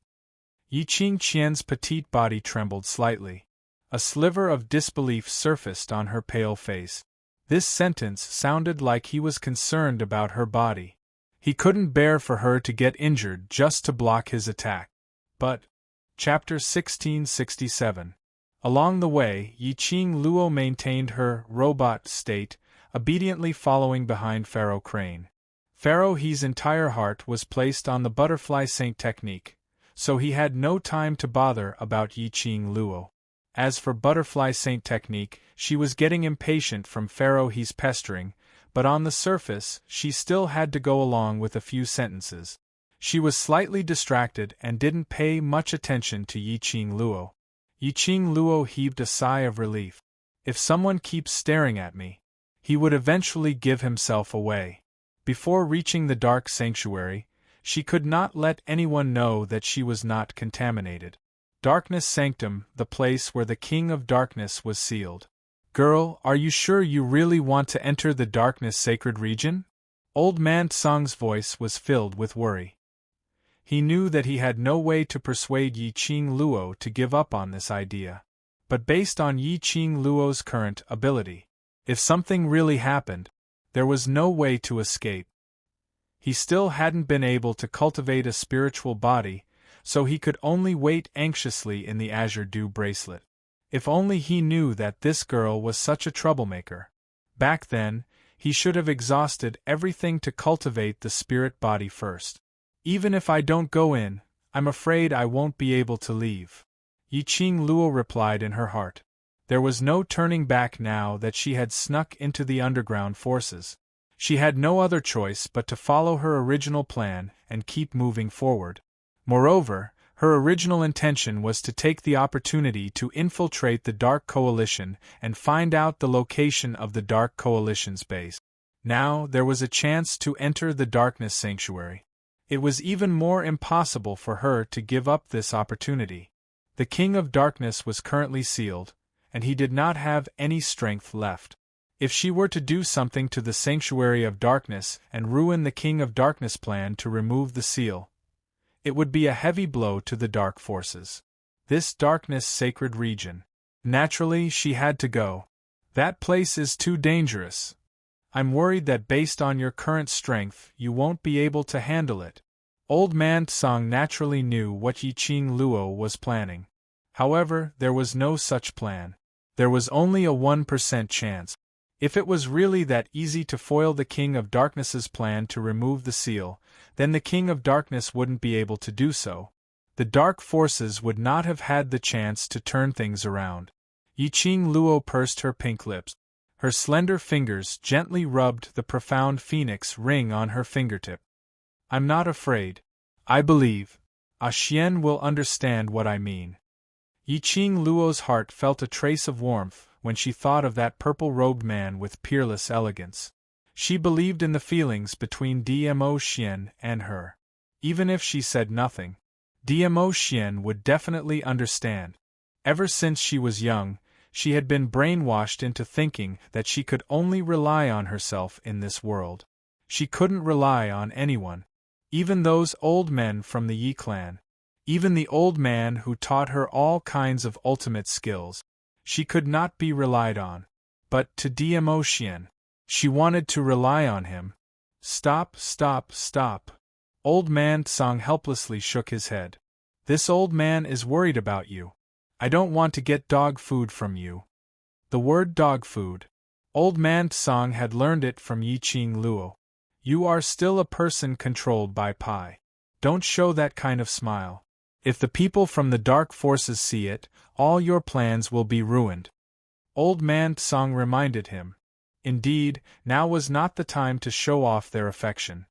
Yiqing Qian's petite body trembled slightly. A sliver of disbelief surfaced on her pale face. This sentence sounded like he was concerned about her body. He couldn't bear for her to get injured just to block his attack. But... Chapter 1667. Along the way, Yiqing Luo maintained her robot state, obediently following behind Pharaoh Crane. Pharaoh He's entire heart was placed on the Butterfly Saint Technique, so he had no time to bother about Yiqing Luo. As for Butterfly Saint Technique, she was getting impatient from Pharaoh He's pestering, but on the surface, she still had to go along with a few sentences. She was slightly distracted and didn't pay much attention to Yiqing Luo. Yiqing Luo heaved a sigh of relief. If someone keeps staring at me, he would eventually give himself away. Before reaching the dark sanctuary, she could not let anyone know that she was not contaminated. Darkness Sanctum, the place where the King of Darkness was sealed. Girl, are you sure you really want to enter the darkness sacred region? Old Man Tsang's voice was filled with worry. He knew that he had no way to persuade Yiqing Luo to give up on this idea. But based on Yiqing Luo's current ability, if something really happened, there was no way to escape. He still hadn't been able to cultivate a spiritual body, so he could only wait anxiously in the Azure Dew bracelet. If only he knew that this girl was such a troublemaker. Back then, he should have exhausted everything to cultivate the spirit body first. Even if I don't go in, I'm afraid I won't be able to leave. Yiqing Luo replied in her heart. There was no turning back now that she had snuck into the underground forces. She had no other choice but to follow her original plan and keep moving forward. Moreover, her original intention was to take the opportunity to infiltrate the Dark Coalition and find out the location of the Dark Coalition's base. Now there was a chance to enter the Darkness Sanctuary. It was even more impossible for her to give up this opportunity. The King of Darkness was currently sealed, and he did not have any strength left. If she were to do something to the Sanctuary of Darkness and ruin the King of Darkness' plan to remove the seal, it would be a heavy blow to the dark forces. This darkness sacred region. Naturally, she had to go. That place is too dangerous. I'm worried that based on your current strength, you won't be able to handle it. Old Man Tsang naturally knew what Yiqing Luo was planning. However, there was no such plan. There was only a 1% chance. If it was really that easy to foil the King of Darkness's plan to remove the seal, then the King of Darkness wouldn't be able to do so. The dark forces would not have had the chance to turn things around. Yiqing Luo pursed her pink lips. Her slender fingers gently rubbed the profound phoenix ring on her fingertip. I'm not afraid. I believe. Xian will understand what I mean. Yiqing Luo's heart felt a trace of warmth when she thought of that purple-robed man with peerless elegance. She believed in the feelings between Dmo Xian and her. Even if she said nothing, Dmo Xian would definitely understand. Ever since she was young, she had been brainwashed into thinking that she could only rely on herself in this world. She couldn't rely on anyone. Even those old men from the Yi clan. Even the old man who taught her all kinds of ultimate skills. She could not be relied on. But to Dmo Xian, she wanted to rely on him. Stop, stop, stop. Old Man Tsang helplessly shook his head. This old man is worried about you. I don't want to get dog food from you. The word dog food. Old Man Tsang had learned it from Yiqing Luo. You are still a person controlled by Pi. Don't show that kind of smile. If the people from the dark forces see it, all your plans will be ruined. Old Man Tsang reminded him. Indeed, now was not the time to show off their affection.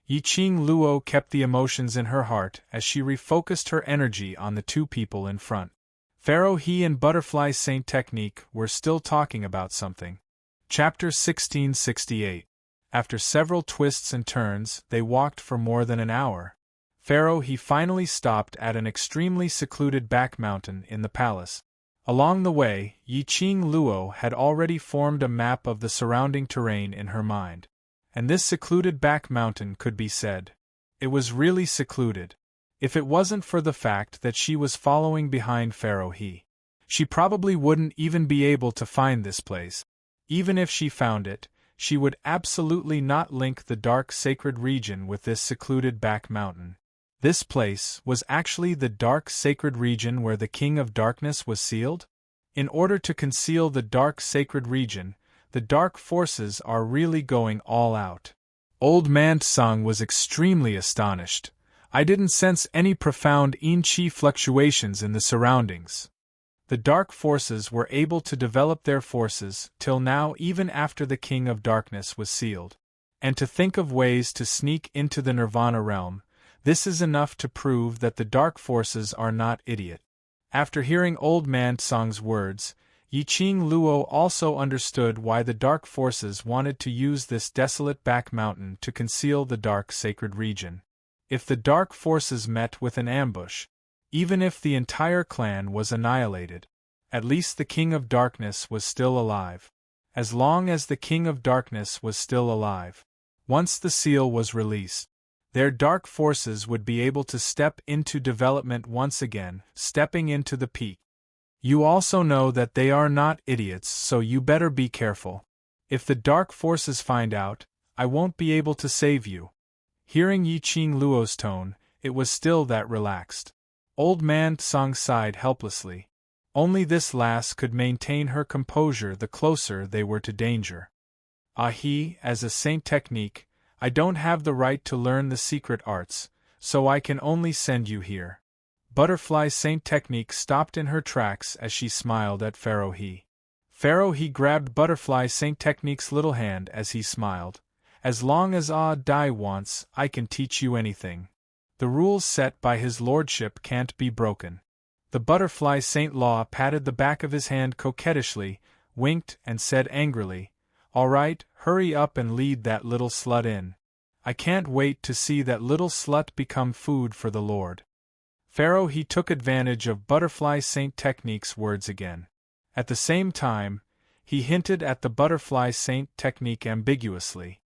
Yiqing Luo kept the emotions in her heart as she refocused her energy on the two people in front. Pharaoh He and Butterfly Saint Technique were still talking about something. Chapter 1668. After several twists and turns, they walked for more than an hour. Pharaoh He finally stopped at an extremely secluded back mountain in the palace. Along the way, Yiqing Luo had already formed a map of the surrounding terrain in her mind. And this secluded back mountain could be said. It was really secluded. If it wasn't for the fact that she was following behind Pharaoh He, she probably wouldn't even be able to find this place. Even if she found it, she would absolutely not link the dark sacred region with this secluded back mountain. This place was actually the dark sacred region where the King of Darkness was sealed? In order to conceal the dark sacred region, the dark forces are really going all out. Old Man Tsang was extremely astonished. I didn't sense any profound yin-chi fluctuations in the surroundings. The dark forces were able to develop their forces till now even after the King of Darkness was sealed. And to think of ways to sneak into the Nirvana realm, this is enough to prove that the dark forces are not idiot. After hearing Old Man Tsang's words, Yiqing Luo also understood why the dark forces wanted to use this desolate back mountain to conceal the dark sacred region. If the dark forces met with an ambush, even if the entire clan was annihilated, at least the King of Darkness was still alive. As long as the King of Darkness was still alive, once the seal was released, their dark forces would be able to step into development once again, stepping into the peak. You also know that they are not idiots, so you better be careful. If the dark forces find out, I won't be able to save you. Hearing Yiqing Luo's tone, it was still that relaxed. Old Man Tsang sighed helplessly. Only this lass could maintain her composure the closer they were to danger. As a saint technique, I don't have the right to learn the secret arts, so I can only send you here. Butterfly Saint Technique stopped in her tracks as she smiled at Pharaoh He. Pharaoh He grabbed Butterfly Saint Technique's little hand as he smiled. As long as Dai wants, I can teach you anything. The rules set by his lordship can't be broken. The Butterfly Saint Law patted the back of his hand coquettishly, winked, and said angrily, "All right, hurry up and lead that little slut in. I can't wait to see that little slut become food for the Lord." Pharaoh He took advantage of Butterfly Saint Technique's words again. At the same time, he hinted at the Butterfly Saint Technique ambiguously.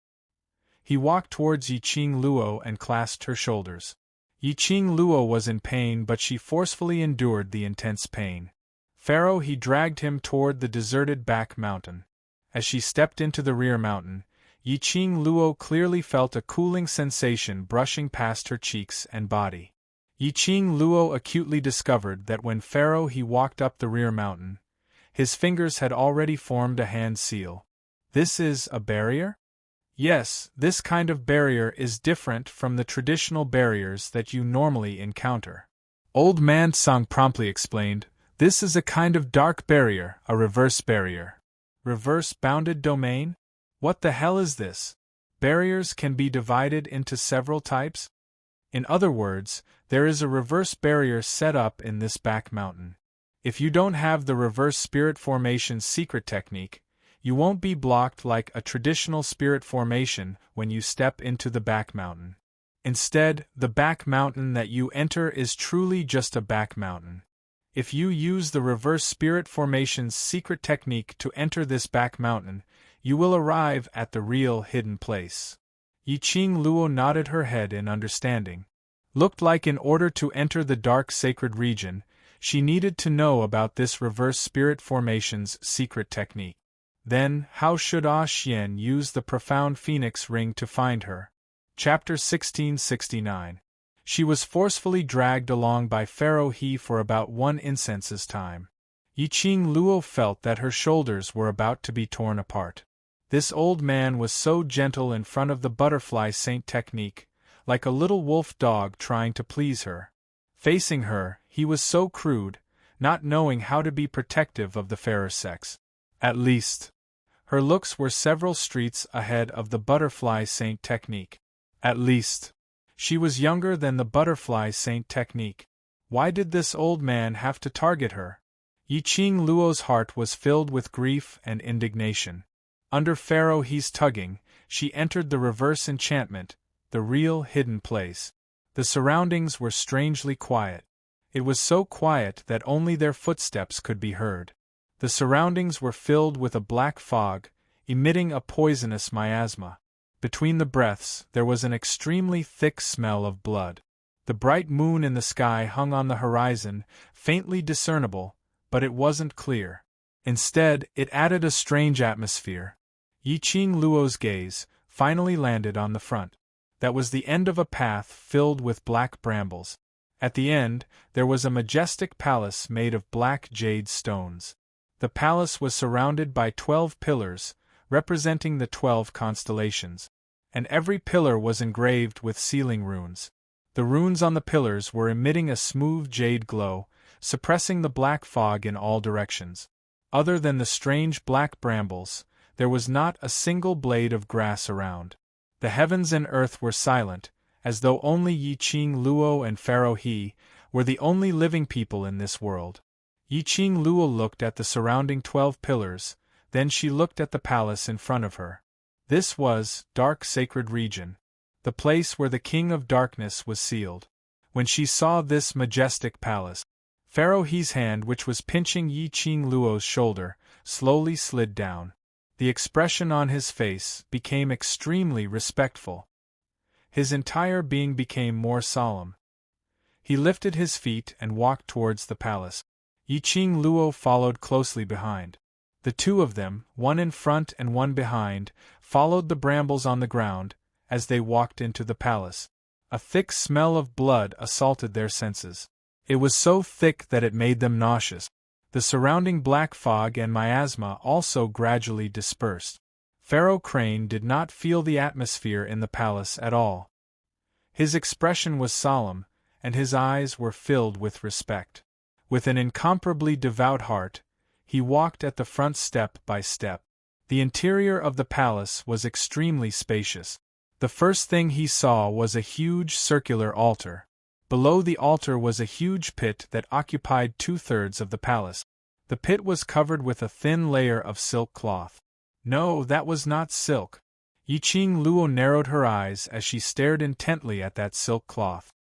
He walked towards Yiqing Luo and clasped her shoulders. Yiqing Luo was in pain, but she forcefully endured the intense pain. Pharaoh He dragged him toward the deserted back mountain. As she stepped into the rear mountain, Yiqing Luo clearly felt a cooling sensation brushing past her cheeks and body. Yiqing Luo acutely discovered that when Pharaoh He walked up the rear mountain, his fingers had already formed a hand seal. This is a barrier? Yes, this kind of barrier is different from the traditional barriers that you normally encounter. Old Man Song promptly explained, "This is a kind of dark barrier, a reverse barrier." Reverse bounded domain? What the hell is this? Barriers can be divided into several types? In other words, there is a reverse barrier set up in this back mountain. If you don't have the reverse spirit formation secret technique, you won't be blocked like a traditional spirit formation when you step into the back mountain. Instead, the back mountain that you enter is truly just a back mountain. If you use the reverse spirit formation's secret technique to enter this back mountain, you will arrive at the real hidden place. Yiqing Luo nodded her head in understanding. Looked like in order to enter the dark sacred region, she needed to know about this reverse spirit formation's secret technique. Then, how should Xian use the profound phoenix ring to find her? Chapter 1669. She was forcefully dragged along by Pharaoh He for about 1 incense's time. Yiqing Luo felt that her shoulders were about to be torn apart. This old man was so gentle in front of the Butterfly Saint Technique, like a little wolf dog trying to please her. Facing her, he was so crude, not knowing how to be protective of the fairer sex. At least, her looks were several streets ahead of the Butterfly Saint Technique. At least, she was younger than the Butterfly Saint Technique. Why did this old man have to target her? Yiqing Luo's heart was filled with grief and indignation. Under Pharaoh He's tugging, she entered the reverse enchantment, the real hidden place. The surroundings were strangely quiet. It was so quiet that only their footsteps could be heard. The surroundings were filled with a black fog, emitting a poisonous miasma. Between the breaths, there was an extremely thick smell of blood. The bright moon in the sky hung on the horizon, faintly discernible, but it wasn't clear. Instead, it added a strange atmosphere. Yiqing Luo's gaze finally landed on the front. That was the end of a path filled with black brambles. At the end, there was a majestic palace made of black jade stones. The palace was surrounded by 12 pillars, representing the 12 constellations. And every pillar was engraved with sealing runes. The runes on the pillars were emitting a smooth jade glow, suppressing the black fog in all directions. Other than the strange black brambles, there was not a single blade of grass around. The heavens and earth were silent, as though only Yiqing Luo and Pharaoh He were the only living people in this world. Yiqing Luo looked at the surrounding 12 pillars, then she looked at the palace in front of her. This was dark sacred region, the place where the King of Darkness was sealed. When she saw this majestic palace, Pharaoh He's hand, which was pinching Yiqing Luo's shoulder, slowly slid down. The expression on his face became extremely respectful. His entire being became more solemn. He lifted his feet and walked towards the palace. Yiqing Luo followed closely behind. The two of them, one in front and one behind, followed the brambles on the ground as they walked into the palace. A thick smell of blood assaulted their senses. It was so thick that it made them nauseous. The surrounding black fog and miasma also gradually dispersed. Pharaoh Crane did not feel the atmosphere in the palace at all. His expression was solemn, and his eyes were filled with respect. With an incomparably devout heart, he walked at the front step by step. The interior of the palace was extremely spacious. The first thing he saw was a huge circular altar. Below the altar was a huge pit that occupied 2/3 of the palace. The pit was covered with a thin layer of silk cloth. No, that was not silk. Yiqing Luo narrowed her eyes as she stared intently at that silk cloth.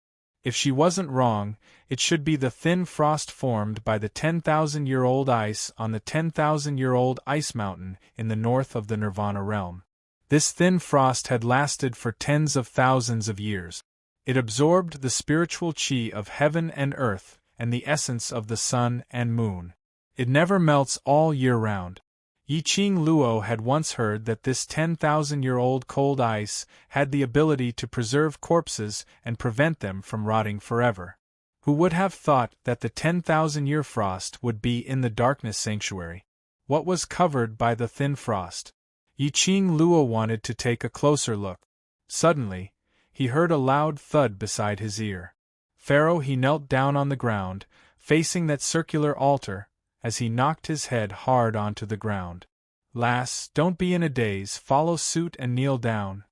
If she wasn't wrong, it should be the thin frost formed by the 10,000-year-old ice on the 10,000-year-old ice mountain in the north of the Nirvana realm. This thin frost had lasted for tens of thousands of years. It absorbed the spiritual chi of heaven and earth and the essence of the sun and moon. It never melts all year round. Yiqing Luo had once heard that this 10,000-year-old cold ice had the ability to preserve corpses and prevent them from rotting forever. Who would have thought that the 10,000-year frost would be in the darkness sanctuary? What was covered by the thin frost? Yiqing Luo wanted to take a closer look. Suddenly, he heard a loud thud beside his ear. Pharaoh he knelt down on the ground, facing that circular altar, as he knocked his head hard onto the ground. Lass, don't be in a daze, follow suit and kneel down.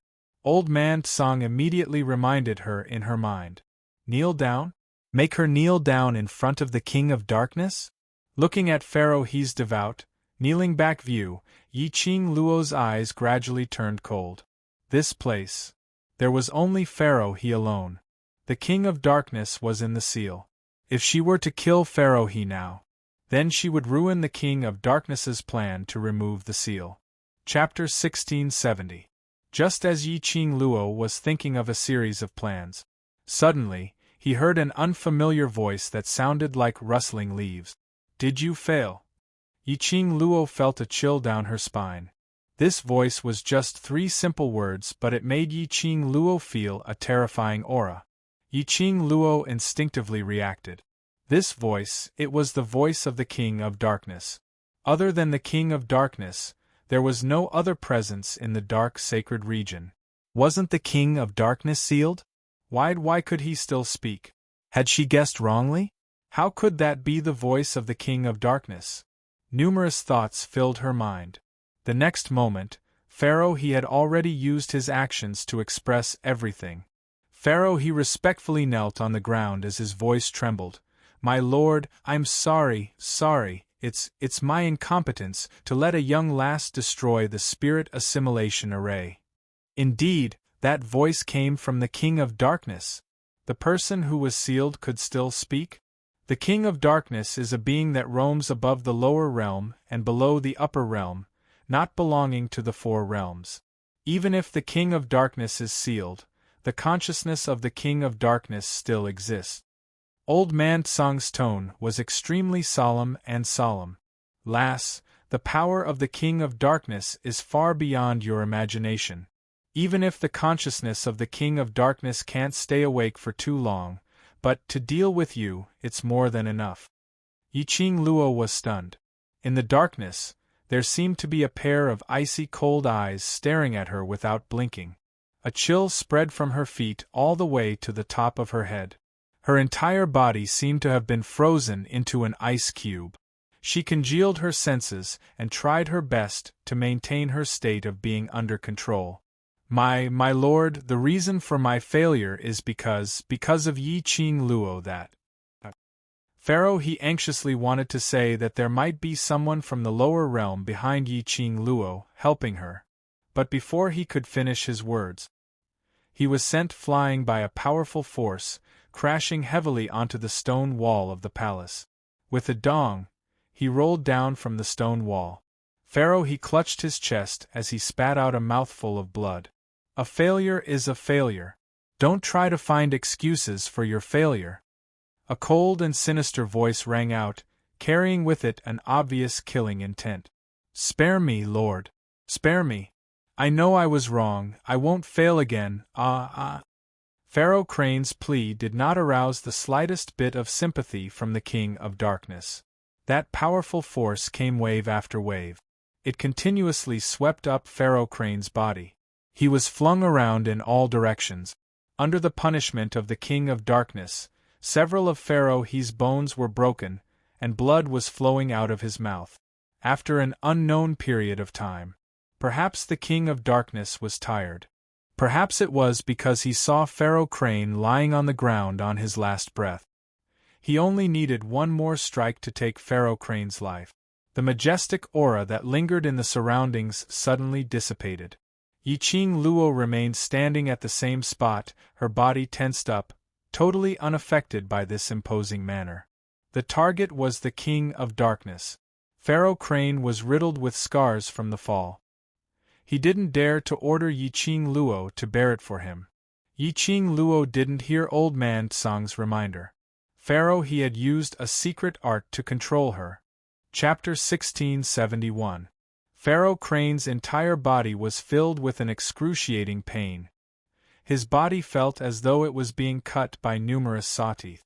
Old man Tsang immediately reminded her in her mind. Kneel down? Make her kneel down in front of the King of Darkness? Looking at Pharaoh he's devout, kneeling back view, Yiqing Luo's eyes gradually turned cold. This place. There was only Pharaoh he alone. The King of Darkness was in the seal. If she were to kill Pharaoh he now, then she would ruin the King of Darkness's plan to remove the seal. Chapter 1670. Just as Yiqing Luo was thinking of a series of plans, suddenly, he heard an unfamiliar voice that sounded like rustling leaves. Did you fail? Yiqing Luo felt a chill down her spine. This voice was just 3 simple words, but it made Yiqing Luo feel a terrifying aura. Yiqing Luo instinctively reacted. This voice, it was the voice of the King of Darkness. Other than the King of Darkness, there was no other presence in the dark sacred region. Wasn't the King of Darkness sealed? Why could he still speak? Had she guessed wrongly? How could that be the voice of the King of Darkness? Numerous thoughts filled her mind. The next moment, Pharaoh he had already used his actions to express everything. Pharaoh he respectfully knelt on the ground as his voice trembled. My lord, I'm sorry, it's my incompetence to let a young lass destroy the spirit assimilation array. Indeed, that voice came from the King of Darkness. The person who was sealed could still speak? The King of Darkness is a being that roams above the lower realm and below the upper realm, not belonging to the 4 realms. Even if the King of Darkness is sealed, the consciousness of the King of Darkness still exists. Old man Tsang's tone was extremely solemn and solemn. Lass, the power of the King of Darkness is far beyond your imagination. Even if the consciousness of the King of Darkness can't stay awake for too long, but to deal with you, it's more than enough. Yiqing Luo was stunned. In the darkness, there seemed to be a pair of icy cold eyes staring at her without blinking. A chill spread from her feet all the way to the top of her head. Her entire body seemed to have been frozen into an ice cube. She congealed her senses and tried her best to maintain her state of being under control. My lord, the reason for my failure is because of Yiqing Luo that. Pharaoh he anxiously wanted to say that there might be someone from the lower realm behind Yiqing Luo, helping her. But before he could finish his words, he was sent flying by a powerful force, crashing heavily onto the stone wall of the palace. With a dong, he rolled down from the stone wall. Pharaoh he clutched his chest as he spat out a mouthful of blood. A failure is a failure. Don't try to find excuses for your failure. A cold and sinister voice rang out, carrying with it an obvious killing intent. Spare me, Lord. Spare me. I know I was wrong, I won't fail again, Pharaoh Crane's plea did not arouse the slightest bit of sympathy from the King of Darkness. That powerful force came wave after wave. It continuously swept up Pharaoh Crane's body. He was flung around in all directions. Under the punishment of the King of Darkness, several of Pharaoh He's bones were broken, and blood was flowing out of his mouth. After an unknown period of time. Perhaps the King of Darkness was tired. Perhaps it was because he saw Pharaoh Crane lying on the ground on his last breath. He only needed one more strike to take Pharaoh Crane's life. The majestic aura that lingered in the surroundings suddenly dissipated. Yiqing Luo remained standing at the same spot, her body tensed up, totally unaffected by this imposing manner. The target was the King of Darkness. Pharaoh Crane was riddled with scars from the fall. He didn't dare to order Yiqing Luo to bear it for him. Yiqing Luo didn't hear Old Man Tsang's reminder. Pharaoh He had used a secret art to control her. Chapter 1671. Pharaoh Crane's entire body was filled with an excruciating pain. His body felt as though it was being cut by numerous sawteeth.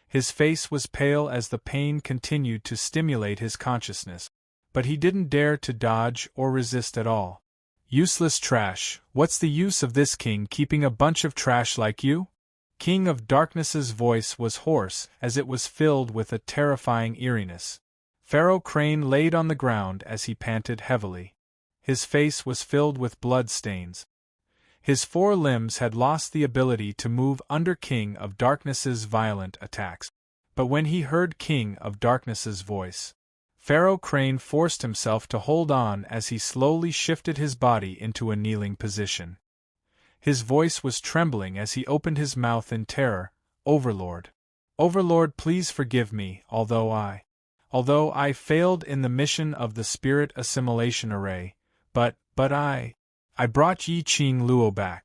His face was pale as the pain continued to stimulate his consciousness, but he didn't dare to dodge or resist at all. Useless trash, what's the use of this king keeping a bunch of trash like you? King of Darkness's voice was hoarse as it was filled with a terrifying eeriness. Pharaoh Crane laid on the ground as he panted heavily. His face was filled with blood stains. His four limbs had lost the ability to move under King of Darkness's violent attacks. But when he heard King of Darkness's voice, Pharaoh Crane forced himself to hold on as he slowly shifted his body into a kneeling position. His voice was trembling as he opened his mouth in terror. Overlord. Overlord, please forgive me, although I failed in the mission of the Spirit Assimilation Array, but I brought Yiqing Luo back.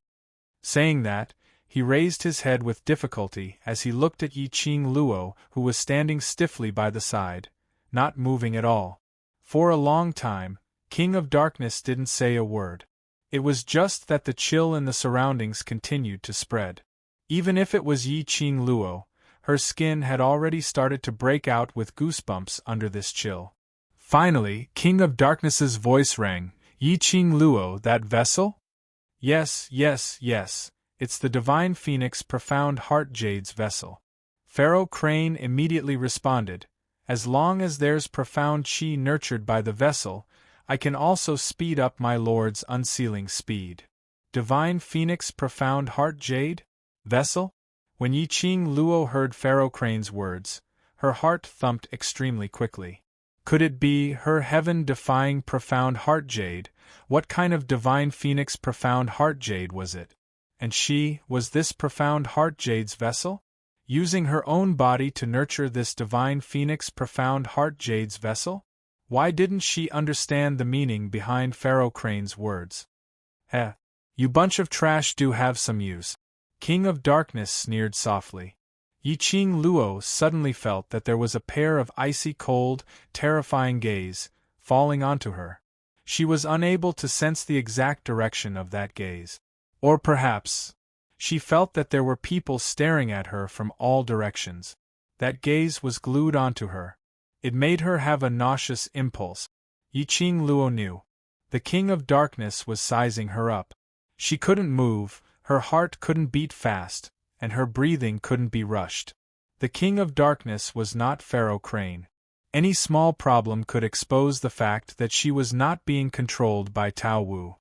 Saying that, he raised his head with difficulty as he looked at Yiqing Luo, who was standing stiffly by the side, not moving at all. For a long time, King of Darkness didn't say a word. It was just that the chill in the surroundings continued to spread. Even if it was Yiqing Luo, her skin had already started to break out with goosebumps under this chill. Finally, King of Darkness's voice rang. Yiqing Luo, that vessel? Yes, it's the Divine Phoenix Profound Heart Jade's vessel. Pharaoh Crane immediately responded, as long as there's profound chi nurtured by the vessel, I can also speed up my lord's unsealing speed. Divine Phoenix Profound Heart Jade? Vessel? When Yiqing Luo heard Pharaoh Crane's words, her heart thumped extremely quickly. Could it be her heaven-defying Profound Heart Jade? What kind of Divine Phoenix Profound Heart Jade was it? And was this Profound Heart Jade's vessel? Using her own body to nurture this Divine Phoenix Profound Heart Jade's vessel? Why didn't she understand the meaning behind Pharaoh Crane's words? You bunch of trash do have some use. King of Darkness sneered softly. Yiqing Luo suddenly felt that there was a pair of icy cold, terrifying gaze falling onto her. She was unable to sense the exact direction of that gaze. Or perhaps, she felt that there were people staring at her from all directions. That gaze was glued onto her. It made her have a nauseous impulse. Yiqing Luo knew. The King of Darkness was sizing her up. She couldn't move, her heart couldn't beat fast, and her breathing couldn't be rushed. The King of Darkness was not Pharaoh Crane. Any small problem could expose the fact that she was not being controlled by Tao Wu.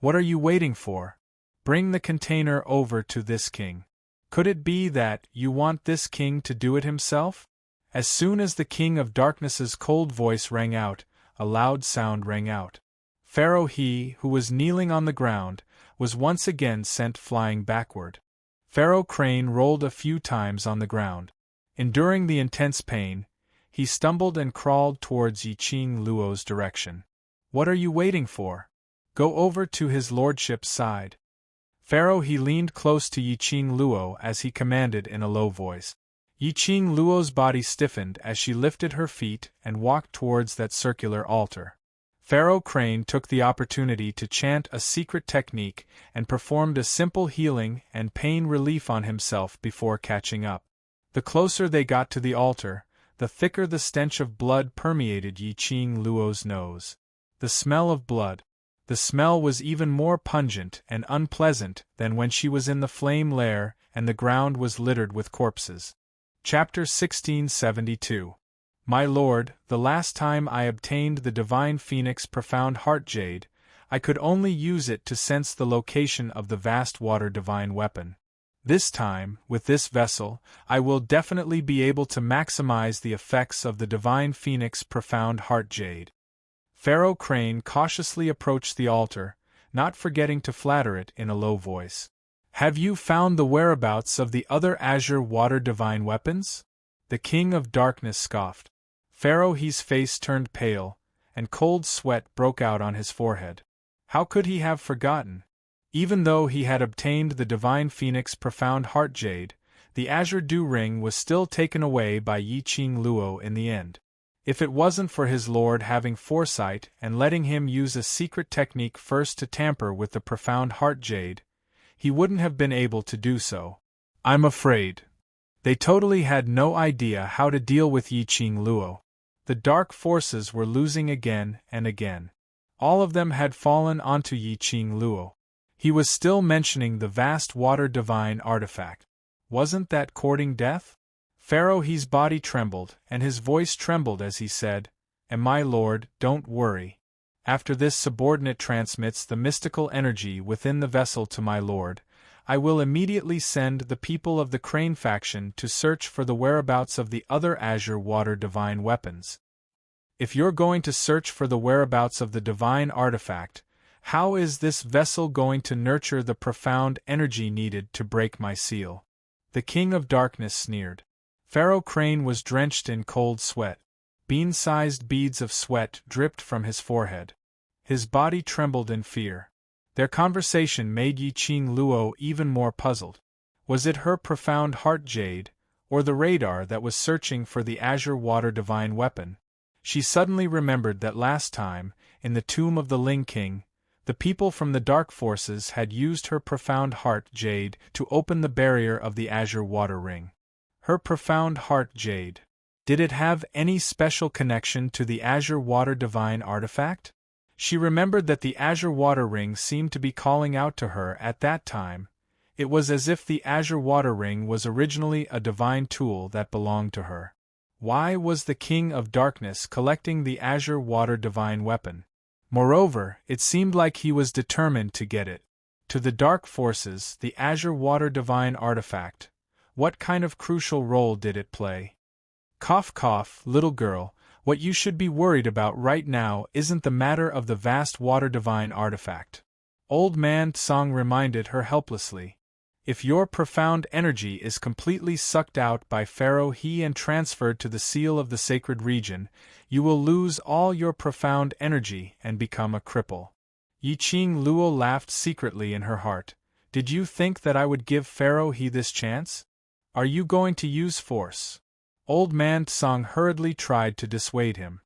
What are you waiting for? Bring the container over to this king. Could it be that you want this king to do it himself? As soon as the King of Darkness's cold voice rang out, a loud sound rang out. Pharaoh He, who was kneeling on the ground, was once again sent flying backward. Pharaoh Crane rolled a few times on the ground. Enduring the intense pain, he stumbled and crawled towards Yiqing Luo's direction. What are you waiting for? Go over to his lordship's side. Pharaoh He leaned close to Yiqing Luo as he commanded in a low voice. Yiqing Luo's body stiffened as she lifted her feet and walked towards that circular altar. Pharaoh Crane took the opportunity to chant a secret technique and performed a simple healing and pain relief on himself before catching up. The closer they got to the altar, the thicker the stench of blood permeated Yi-Ching Luo's nose. The smell of blood. The smell was even more pungent and unpleasant than when she was in the flame lair and the ground was littered with corpses. Chapter 1672. My lord, the last time I obtained the divine phoenix profound heart jade, I could only use it to sense the location of the vast water divine weapon. This time, with this vessel, I will definitely be able to maximize the effects of the divine phoenix profound heart jade. Pharaoh Crane cautiously approached the altar, not forgetting to flatter it in a low voice. Have you found the whereabouts of the other azure water divine weapons? The King of Darkness scoffed. Pharaoh He's face turned pale, and cold sweat broke out on his forehead. How could he have forgotten? Even though he had obtained the divine phoenix profound heart jade, the azure dew ring was still taken away by Yi-Ching Luo in the end. If it wasn't for his lord having foresight and letting him use a secret technique first to tamper with the profound heart jade, he wouldn't have been able to do so. I'm afraid. They totally had no idea how to deal with Yi-Ching Luo. The dark forces were losing again and again. All of them had fallen onto Yi-Ching Luo. He was still mentioning the vast water divine artifact. Wasn't that courting death? Pharaoh He's body trembled, and his voice trembled as he said, "And my lord, don't worry. After this subordinate transmits the mystical energy within the vessel to my lord, I will immediately send the people of the Crane faction to search for the whereabouts of the other azure water divine weapons. If you're going to search for the whereabouts of the divine artifact, how is this vessel going to nurture the profound energy needed to break my seal?" The King of Darkness sneered. Pharaoh Crane was drenched in cold sweat. Bean-sized beads of sweat dripped from his forehead. His body trembled in fear. Their conversation made Yi-Ching Luo even more puzzled. Was it her profound heart jade, or the radar that was searching for the azure water divine weapon? She suddenly remembered that last time, in the tomb of the Ling King, the people from the dark forces had used her profound heart jade to open the barrier of the azure water ring. Her profound heart jade. Did it have any special connection to the azure water divine artifact? She remembered that the azure water ring seemed to be calling out to her at that time. It was as if the azure water ring was originally a divine tool that belonged to her. Why was the King of Darkness collecting the azure water divine weapon? Moreover, it seemed like he was determined to get it. To the dark forces, the azure water divine artifact. What kind of crucial role did it play? Cough cough, little girl, what you should be worried about right now isn't the matter of the vast water divine artifact. Old man Tsang reminded her helplessly. If your profound energy is completely sucked out by Pharaoh He and transferred to the seal of the sacred region, you will lose all your profound energy and become a cripple. Yi-Ching Luo laughed secretly in her heart. Did you think that I would give Pharaoh He this chance? Are you going to use force? Old man Tsang hurriedly tried to dissuade him.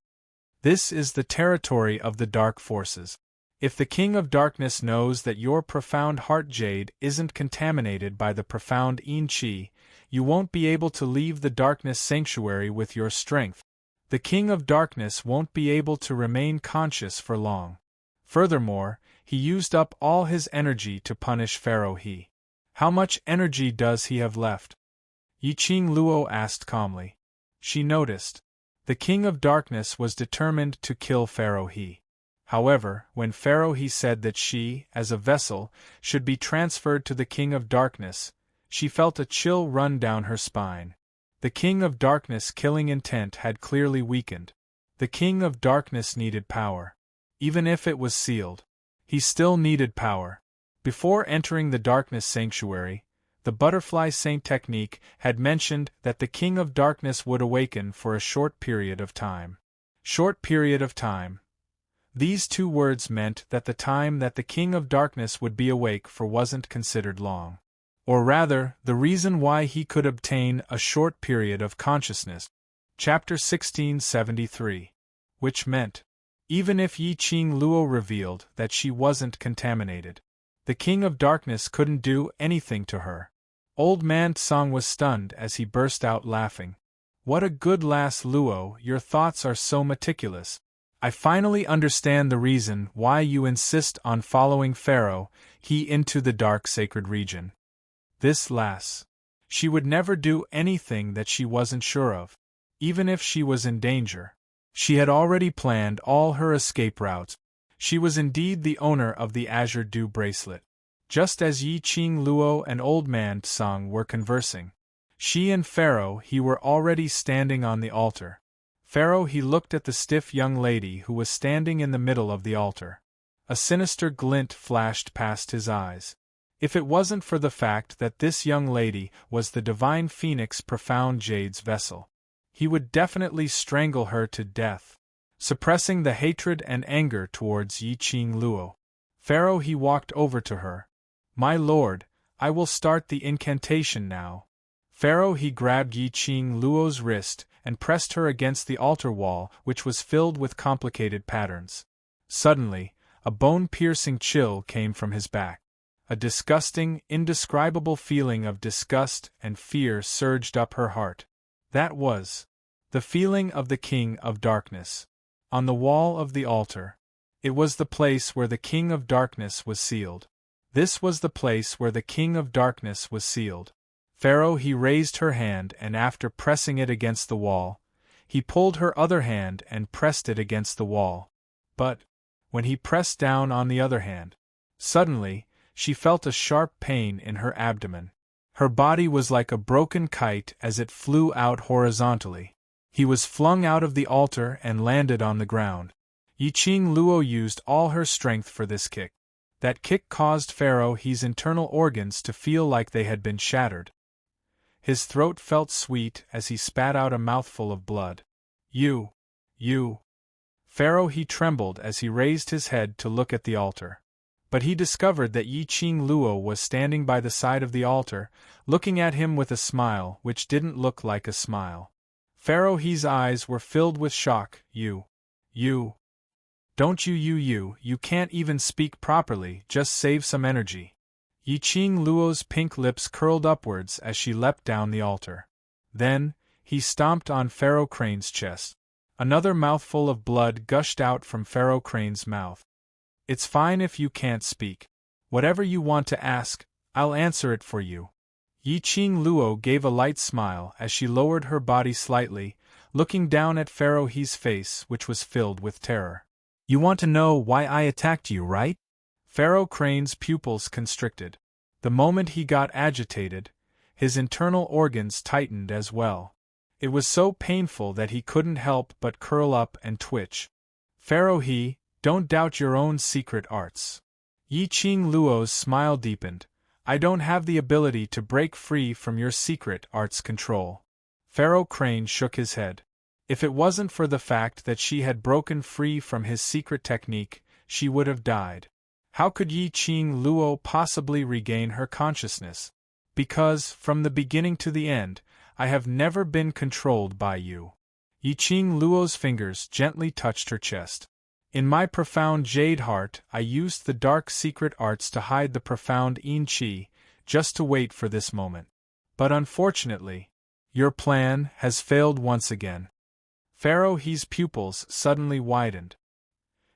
This is the territory of the dark forces. If the King of Darkness knows that your profound heart jade isn't contaminated by the profound Yin Qi, you won't be able to leave the darkness sanctuary with your strength. The King of Darkness won't be able to remain conscious for long. Furthermore, he used up all his energy to punish Pharaoh He. How much energy does he have left? Yi-Ching Luo asked calmly. She noticed. The King of Darkness was determined to kill Pharaoh He. However, when Pharaoh He said that she, as a vessel, should be transferred to the King of Darkness, she felt a chill run down her spine. The King of Darkness' killing intent had clearly weakened. The King of Darkness needed power. Even if it was sealed, he still needed power. Before entering the Darkness Sanctuary, the Butterfly Saint technique had mentioned that the King of Darkness would awaken for a short period of time. Short period of time. These two words meant that the time that the King of Darkness would be awake for wasn't considered long. Or rather, the reason why he could obtain a short period of consciousness. Chapter 1673. Which meant, even if Yi-Ching Luo revealed that she wasn't contaminated, the King of Darkness couldn't do anything to her. Old man Tsang was stunned as he burst out laughing. What a good lass, Luo, your thoughts are so meticulous. I finally understand the reason why you insist on following Pharaoh, he into the dark sacred region. This lass. She would never do anything that she wasn't sure of. Even if she was in danger. She had already planned all her escape routes. She was indeed the owner of the Azure Dew bracelet. Just as Yi Qing Luo and Old Man Tsang were conversing, she and Pharaoh he were already standing on the altar. Pharaoh he looked at the stiff young lady who was standing in the middle of the altar. A sinister glint flashed past his eyes. If it wasn't for the fact that this young lady was the divine phoenix profound jade's vessel, he would definitely strangle her to death. Suppressing the hatred and anger towards Yi Qing Luo, Pharaoh he walked over to her. My lord, I will start the incantation now. Pharaoh he grabbed Yi Qing Luo's wrist and pressed her against the altar wall, which was filled with complicated patterns. Suddenly, a bone-piercing chill came from his back. A disgusting, indescribable feeling of disgust and fear surged up her heart. That was the feeling of the King of Darkness. On the wall of the altar. It was the place where the King of Darkness was sealed. This was the place where the King of Darkness was sealed. Pharaoh he raised her hand and after pressing it against the wall, he pulled her other hand and pressed it against the wall. But, when he pressed down on the other hand, suddenly, she felt a sharp pain in her abdomen. Her body was like a broken kite as it flew out horizontally. He was flung out of the altar and landed on the ground. Yi Qing Luo used all her strength for this kick. That kick caused Pharaoh he's internal organs to feel like they had been shattered. His throat felt sweet as he spat out a mouthful of blood. You. Pharaoh he trembled as he raised his head to look at the altar. But he discovered that Yi Qing Luo was standing by the side of the altar, looking at him with a smile which didn't look like a smile. Pharaoh he's eyes were filled with shock. You. Don't you can't even speak properly, just save some energy. Yi Qing Luo's pink lips curled upwards as she leapt down the altar. Then, he stomped on Pharaoh Crane's chest. Another mouthful of blood gushed out from Pharaoh Crane's mouth. It's fine if you can't speak. Whatever you want to ask, I'll answer it for you. Yi Qing Luo gave a light smile as she lowered her body slightly, looking down at Pharaoh he's face which was filled with terror. You want to know why I attacked you, right? Pharaoh Crane's pupils constricted. The moment he got agitated, his internal organs tightened as well. It was so painful that he couldn't help but curl up and twitch. Pharaoh don't doubt your own secret arts. Yi Qing Luo's smile deepened. I don't have the ability to break free from your secret arts control. Pharaoh Crane shook his head. If it wasn't for the fact that she had broken free from his secret technique, she would have died. How could Yi Qing Luo possibly regain her consciousness? Because, from the beginning to the end, I have never been controlled by you. Yi Qing Luo's fingers gently touched her chest. In my profound jade heart, I used the dark secret arts to hide the profound Yin Qi, just to wait for this moment. But unfortunately, your plan has failed once again. Pharaoh he's pupils suddenly widened.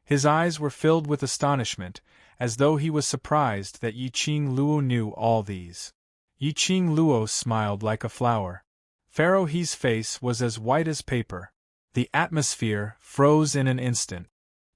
His eyes were filled with astonishment, as though he was surprised that Yi Qing Luo knew all these. Yi Qing Luo smiled like a flower. Pharaoh he's face was as white as paper. The atmosphere froze in an instant.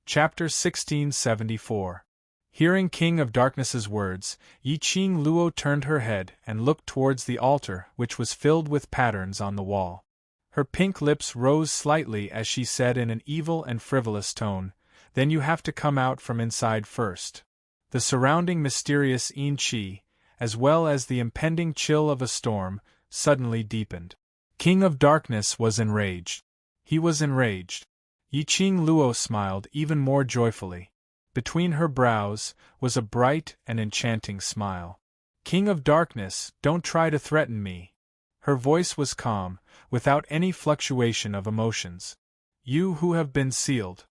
Chapter 1674. Hearing King of Darkness's words, Yi Qing Luo turned her head and looked towards the altar which was filled with patterns on the wall. Her pink lips rose slightly as she said in an evil and frivolous tone, "Then you have to come out from inside first." The surrounding mysterious Yin Qi, as well as the impending chill of a storm, suddenly deepened. King of Darkness was enraged. He was enraged. Yi Qing Luo smiled even more joyfully. Between her brows was a bright and enchanting smile. King of Darkness, don't try to threaten me. Her voice was calm, without any fluctuation of emotions. You who have been sealed.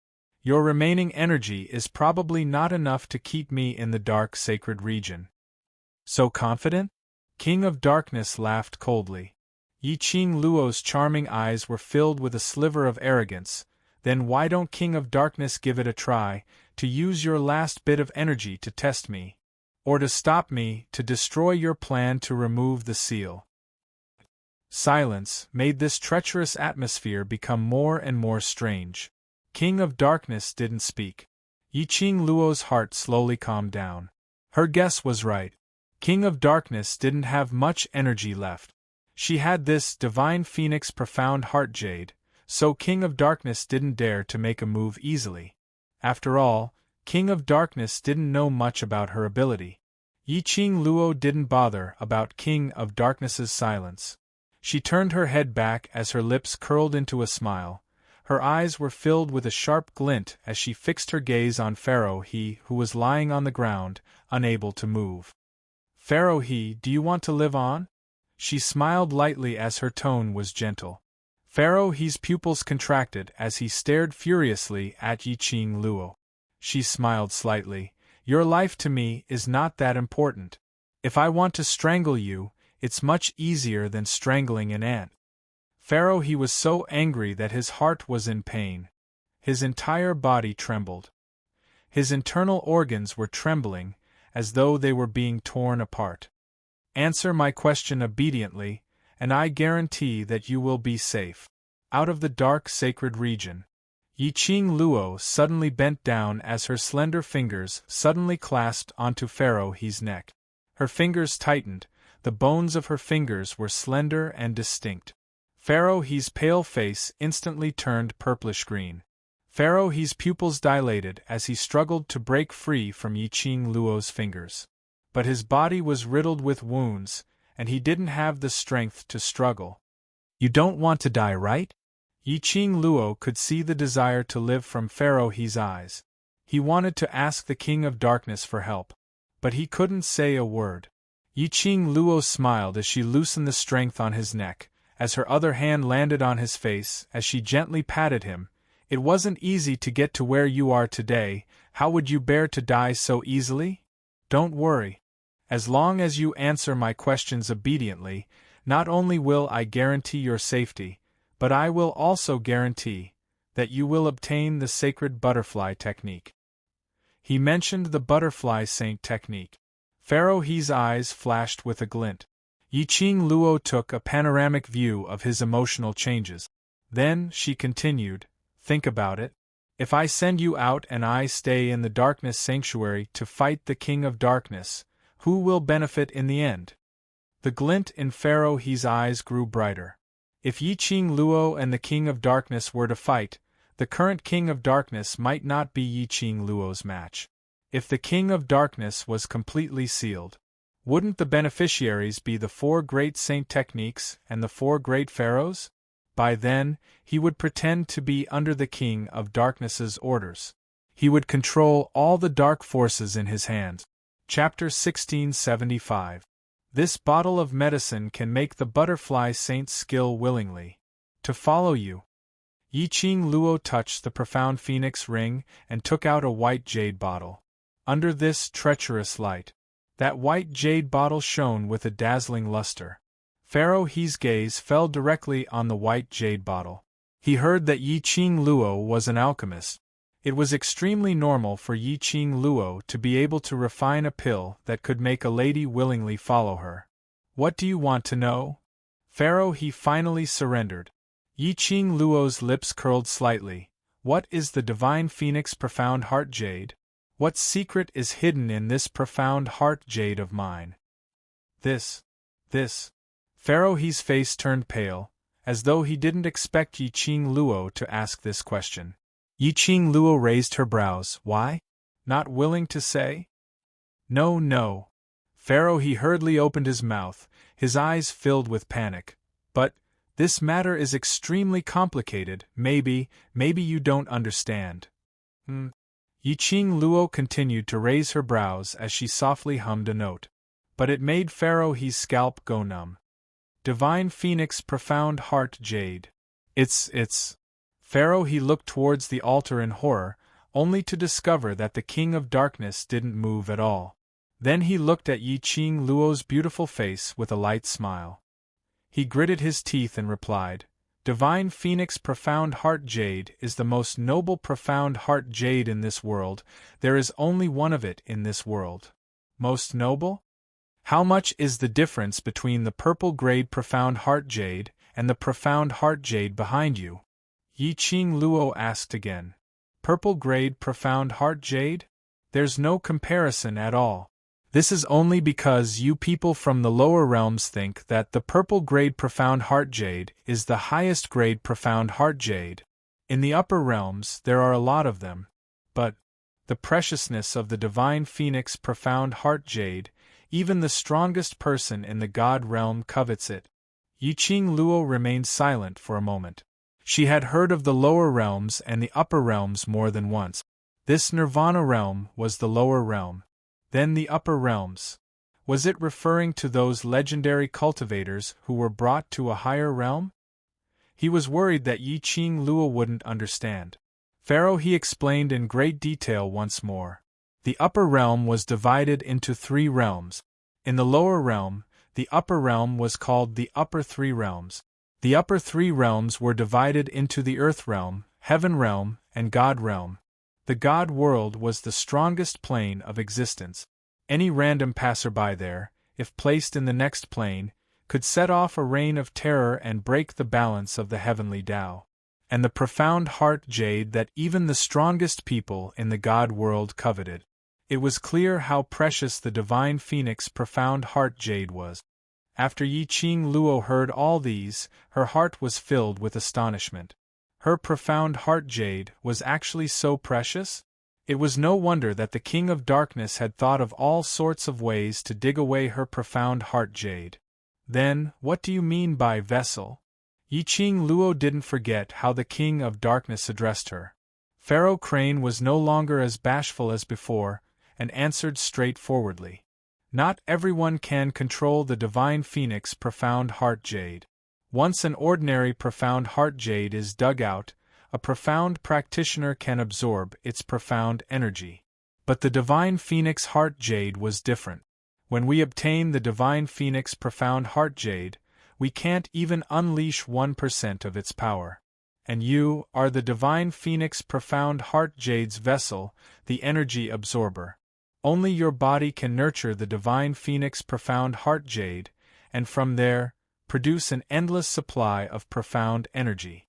Your remaining energy is probably not enough to keep me in the dark sacred region. So confident? King of Darkness laughed coldly. Yi Qing Luo's charming eyes were filled with a sliver of arrogance. Then why don't King of Darkness give it a try, to use your last bit of energy to test me? Or to stop me, to destroy your plan to remove the seal? Silence made this treacherous atmosphere become more and more strange. King of Darkness didn't speak. Yi Qing Luo's heart slowly calmed down. Her guess was right. King of Darkness didn't have much energy left. She had this divine phoenix profound heart jade, so King of Darkness didn't dare to make a move easily. After all, King of Darkness didn't know much about her ability. Yi Qing Luo didn't bother about King of Darkness's silence. She turned her head back as her lips curled into a smile. Her eyes were filled with a sharp glint as she fixed her gaze on Pharaoh He, who was lying on the ground, unable to move. Pharaoh He, do you want to live on? She smiled lightly as her tone was gentle. Pharaoh He's pupils contracted as he stared furiously at Yi Qing Luo. She smiled slightly. Your life to me is not that important. If I want to strangle you, it's much easier than strangling an ant. Pharaoh He was so angry that his heart was in pain. His entire body trembled. His internal organs were trembling, as though they were being torn apart. Answer my question obediently, and I guarantee that you will be safe. Out of the dark sacred region. Yi Qing Luo suddenly bent down as her slender fingers suddenly clasped onto Pharaoh He's neck. Her fingers tightened, the bones of her fingers were slender and distinct. Pharaoh He's pale face instantly turned purplish-green. Pharaoh He's pupils dilated as he struggled to break free from Yi Qing Luo's fingers. But his body was riddled with wounds, and he didn't have the strength to struggle. You don't want to die, right? Yi Qing Luo could see the desire to live from Pharaoh He's eyes. He wanted to ask the King of Darkness for help, but he couldn't say a word. Yi Qing Luo smiled as she loosened the strength on his neck, as her other hand landed on his face as she gently patted him. It wasn't easy to get to where you are today. How would you bear to die so easily? Don't worry. As long as you answer my questions obediently, not only will I guarantee your safety, but I will also guarantee that you will obtain the sacred butterfly technique. He mentioned the butterfly saint technique. Pharaoh He's eyes flashed with a glint. Yi Qing Luo took a panoramic view of his emotional changes. Then, she continued, think about it. If I send you out and I stay in the darkness sanctuary to fight the King of Darkness, who will benefit in the end? The glint in Pharaoh He's eyes grew brighter. If Yi Qing Luo and the King of Darkness were to fight, the current King of Darkness might not be Yi Qing Luo's match. If the King of Darkness was completely sealed, wouldn't the beneficiaries be the 4 great saint techniques and the 4 great pharaohs? By then, he would pretend to be under the King of Darkness's orders. He would control all the dark forces in his hands. Chapter 1675. This bottle of medicine can make the butterfly saint skill willingly to follow you. Yi Qing Luo touched the profound phoenix ring and took out a white jade bottle. Under this treacherous light, that white jade bottle shone with a dazzling luster. Pharaoh He's gaze fell directly on the white jade bottle. He heard that Yi Qing Luo was an alchemist. It was extremely normal for Yi Qing Luo to be able to refine a pill that could make a lady willingly follow her. What do you want to know? Pharaoh He finally surrendered. Yi Qing Luo's lips curled slightly. What is the divine phoenix profound heart jade? What secret is hidden in this profound heart jade of mine? This. Pharaoh He's face turned pale, as though he didn't expect Yi Qing Luo to ask this question. Yi Qing Luo raised her brows. Why? Not willing to say? No. Pharaoh He hurriedly opened his mouth, his eyes filled with panic. But, this matter is extremely complicated. Maybe you don't understand. Yi Qing Luo continued to raise her brows as she softly hummed a note. But it made Pharaoh He's scalp go numb. Divine Phoenix Profound Heart Jade. It's. Pharaoh He looked towards the altar in horror, only to discover that the King of Darkness didn't move at all. Then he looked at Yi Qing Luo's beautiful face with a light smile. He gritted his teeth and replied, Divine Phoenix Profound Heart Jade is the most noble profound heart jade in this world. There is only one of it in this world. Most noble? How much is the difference between the purple grade profound heart jade and the profound heart jade behind you? Yi Qing Luo asked again. Purple grade profound heart jade? There's no comparison at all. This is only because you people from the lower realms think that the purple grade profound heart jade is the highest grade profound heart jade. In the upper realms there are a lot of them. But the preciousness of the divine phoenix profound heart jade, even the strongest person in the god realm covets it. Yi Qing Luo remained silent for a moment. She had heard of the lower realms and the upper realms more than once. This nirvana realm was the lower realm. Then the upper realms. Was it referring to those legendary cultivators who were brought to a higher realm? He was worried that Yi Qing Luo wouldn't understand. Pharaoh, he explained in great detail once more. The upper realm was divided into 3 realms. In the lower realm, the upper realm was called the upper 3 realms. The upper 3 realms were divided into the earth realm, heaven realm, and god realm. The god world was the strongest plane of existence. Any random passerby there, if placed in the next plane, could set off a reign of terror and break the balance of the heavenly Tao. And the profound heart jade that even the strongest people in the god world coveted. It was clear how precious the divine phoenix profound heart jade was. After Yi Qing Luo heard all these, her heart was filled with astonishment. Her profound heart jade was actually so precious? It was no wonder that the King of Darkness had thought of all sorts of ways to dig away her profound heart jade. Then, what do you mean by vessel? Yi Qing Luo didn't forget how the King of Darkness addressed her. Pharaoh Crane was no longer as bashful as before, and answered straightforwardly. Not everyone can control the divine phoenix profound heart jade. Once an ordinary profound heart jade is dug out, a profound practitioner can absorb its profound energy. But the divine phoenix heart jade was different. When we obtain the divine phoenix profound heart jade, we can't even unleash 1% of its power. And you are the divine phoenix profound heart jade's vessel, the energy absorber. Only your body can nurture the divine phoenix profound heart jade, and from there, produce an endless supply of profound energy.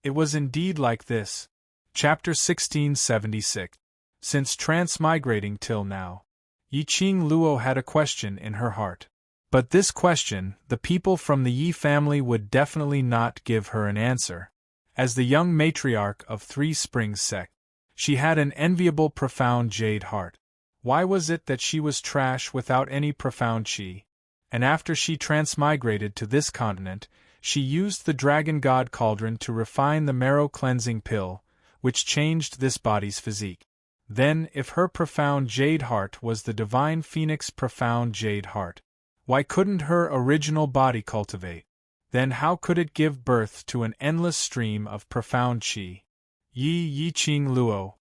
It was indeed like this. Chapter 1676. Since transmigrating till now, Yi Qing Luo had a question in her heart. But this question, the people from the Yi family would definitely not give her an answer. As the young matriarch of 3 Springs sect, she had an enviable profound jade heart. Why was it that she was trash without any profound chi? And after she transmigrated to this continent, she used the dragon god cauldron to refine the marrow cleansing pill, which changed this body's physique. Then, if her profound jade heart was the divine phoenix profound jade heart, why couldn't her original body cultivate? Then how could it give birth to an endless stream of profound chi? Yi Qing Luo.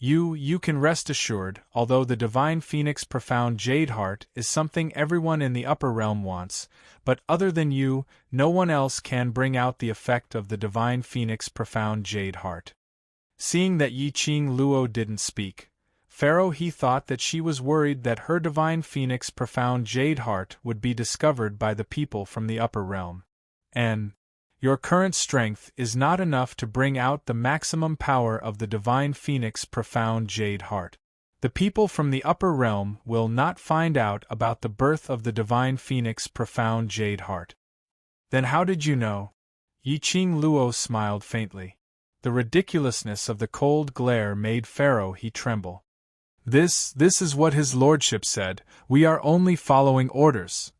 You can rest assured, although the divine phoenix profound jade heart is something everyone in the upper realm wants, but other than you, no one else can bring out the effect of the divine phoenix profound jade heart. Seeing that Yi Qing Luo didn't speak, Pharaoh he thought that she was worried that her divine phoenix profound jade heart would be discovered by the people from the upper realm. And your current strength is not enough to bring out the maximum power of the divine phoenix profound jade heart. The people from the upper realm will not find out about the birth of the divine phoenix profound jade heart. Then how did you know? Yi Qing Luo smiled faintly. The ridiculousness of the cold glare made Pharaoh he tremble. This is what his lordship said, we are only following orders.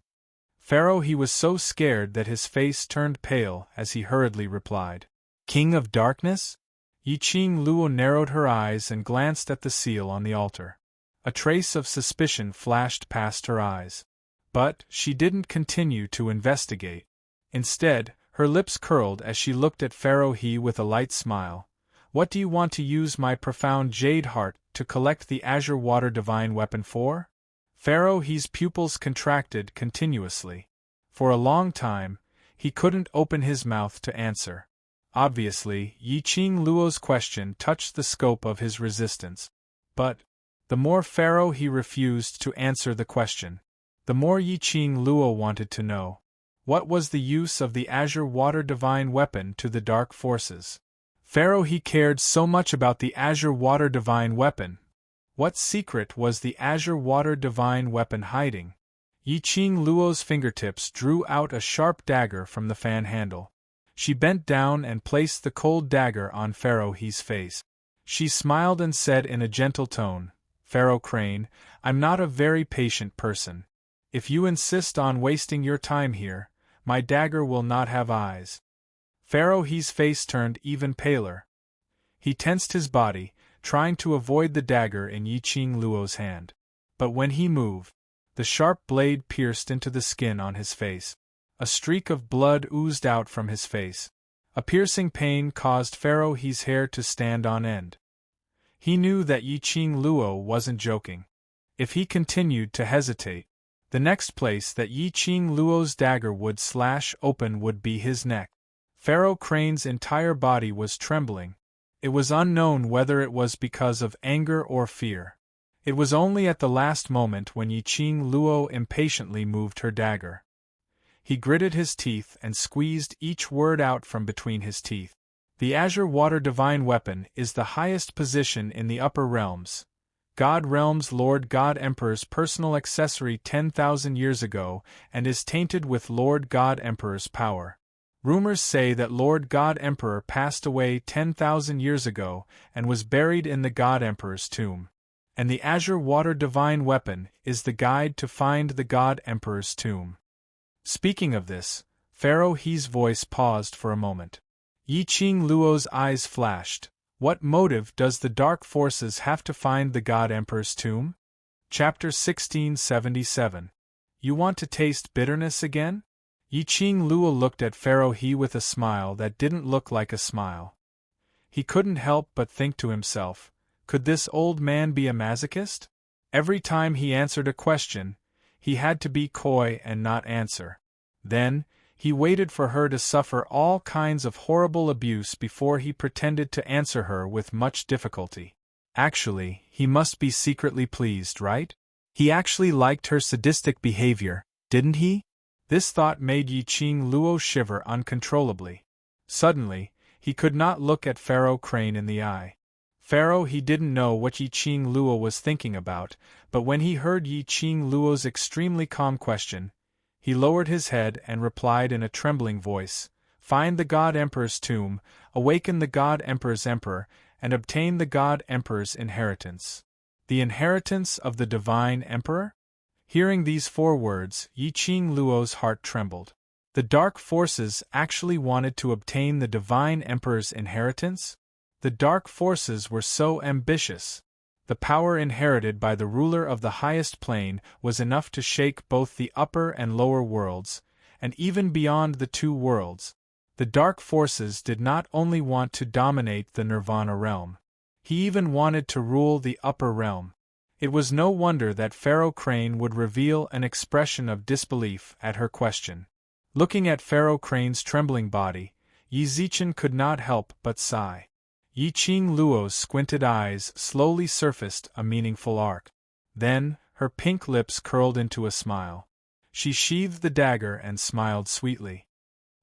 Pharaoh he was so scared that his face turned pale as he hurriedly replied. King of Darkness? Yi Qing Luo narrowed her eyes and glanced at the seal on the altar. A trace of suspicion flashed past her eyes. But she didn't continue to investigate. Instead, her lips curled as she looked at Pharaoh he with a light smile. What do you want to use my profound jade heart to collect the azure water divine weapon for? Pharaoh he's pupils contracted continuously. For a long time, He couldn't open his mouth to answer. Obviously, Yi-Ching Luo's question touched the scope of his resistance. But the more Pharaoh he refused to answer the question, the more Yi-Ching Luo wanted to know. What was the use of the azure water divine weapon to the dark forces? Pharaoh he cared so much about the azure water divine weapon. What secret was the azure water divine weapon hiding? Yi-Ching Luo's fingertips drew out a sharp dagger from the fan handle. She bent down and placed the cold dagger on Pharaoh he's face. She smiled and said in a gentle tone, "Pharaoh Crane, I'm not a very patient person. If you insist on wasting your time here, my dagger will not have eyes." Pharaoh he's face turned even paler. He tensed his body, trying to avoid the dagger in Yi-Ching Luo's hand. But when he moved, the sharp blade pierced into the skin on his face. A streak of blood oozed out from his face. A piercing pain caused Pharaoh he's hair to stand on end. He knew that Yi-Ching Luo wasn't joking. If he continued to hesitate, the next place that Yi-Ching Luo's dagger would slash open would be his neck. Pharaoh Crane's entire body was trembling. It was unknown whether it was because of anger or fear. It was only at the last moment when Yi-Ching Luo impatiently moved her dagger. He gritted his teeth and squeezed each word out from between his teeth. The azure water divine weapon is the highest position in the upper realms. God Realm's Lord God Emperor's personal accessory 10,000 years ago and is tainted with Lord God Emperor's power. Rumors say that Lord God Emperor passed away 10,000 years ago and was buried in the God Emperor's tomb. And the azure water divine weapon is the guide to find the God Emperor's tomb. Speaking of this, Pharaoh he's voice paused for a moment. Yi-Ching Luo's eyes flashed. What motive does the dark forces have to find the God Emperor's tomb? Chapter 1677. You want to taste bitterness again? Yi-Ching Luo looked at Pharaoh he with a smile that didn't look like a smile. He couldn't help but think to himself, could this old man be a masochist? Every time he answered a question, he had to be coy and not answer. Then, he waited for her to suffer all kinds of horrible abuse before he pretended to answer her with much difficulty. Actually, he must be secretly pleased, right? He actually liked her sadistic behavior, didn't he? This thought made Yi-Ching Luo shiver uncontrollably. Suddenly, he could not look at Pharaoh Crane in the eye. Pharaoh he didn't know what Yi-Ching Luo was thinking about, but when he heard Yi-Ching Luo's extremely calm question, he lowered his head and replied in a trembling voice, "Find the God Emperor's tomb, awaken the God Emperor's emperor, and obtain the God Emperor's inheritance." The inheritance of the divine emperor? Hearing these 4 words, Yi-Ching Luo's heart trembled. The dark forces actually wanted to obtain the divine emperor's inheritance? The dark forces were so ambitious. The power inherited by the ruler of the highest plane was enough to shake both the upper and lower worlds, and even beyond the 2 worlds. The dark forces did not only want to dominate the Nirvana realm. He even wanted to rule the upper realm. It was no wonder that Pharaoh Crane would reveal an expression of disbelief at her question. Looking at Pharaoh Crane's trembling body, Yi Zichen could not help but sigh. Yi-Ching Luo's squinted eyes slowly surfaced a meaningful arc. Then, her pink lips curled into a smile. She sheathed the dagger and smiled sweetly.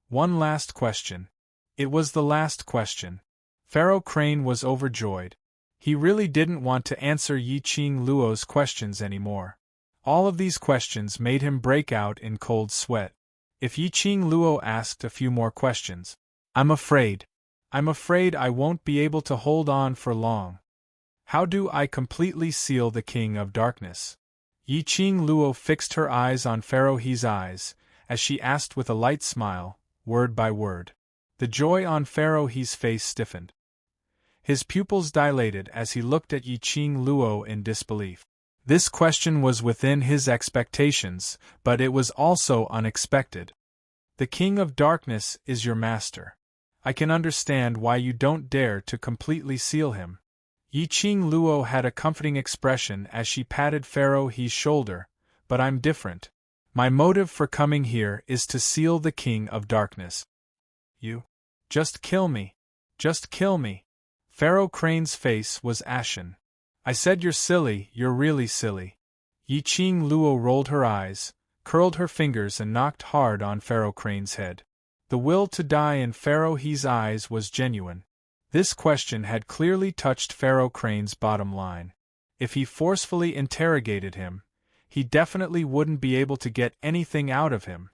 One last question. It was the last question. Pharaoh Crane was overjoyed. He really didn't want to answer Yi-Ching Luo's questions anymore. All of these questions made him break out in cold sweat. If Yi-Ching Luo asked a few more questions, I'm afraid I won't be able to hold on for long. How do I completely seal the King of Darkness? Yi-Ching Luo fixed her eyes on Pharaoh He's eyes, as she asked with a light smile, word by word. The joy on Pharaoh He's face stiffened. His pupils dilated as he looked at Yi-Ching Luo in disbelief. This question was within his expectations, but it was also unexpected. The King of Darkness is your master. I can understand why you don't dare to completely seal him. Yi-Ching Luo had a comforting expression as she patted Pharaoh He's shoulder, but I'm different. My motive for coming here is to seal the King of Darkness. You? Just kill me. Just kill me. Pharaoh Crane's face was ashen. I said you're silly, you're really silly. Yi Ching Luo rolled her eyes, curled her fingers and knocked hard on Pharaoh Crane's head. The will to die in Pharaoh He's eyes was genuine. This question had clearly touched Pharaoh Crane's bottom line. If he forcefully interrogated him, he definitely wouldn't be able to get anything out of him.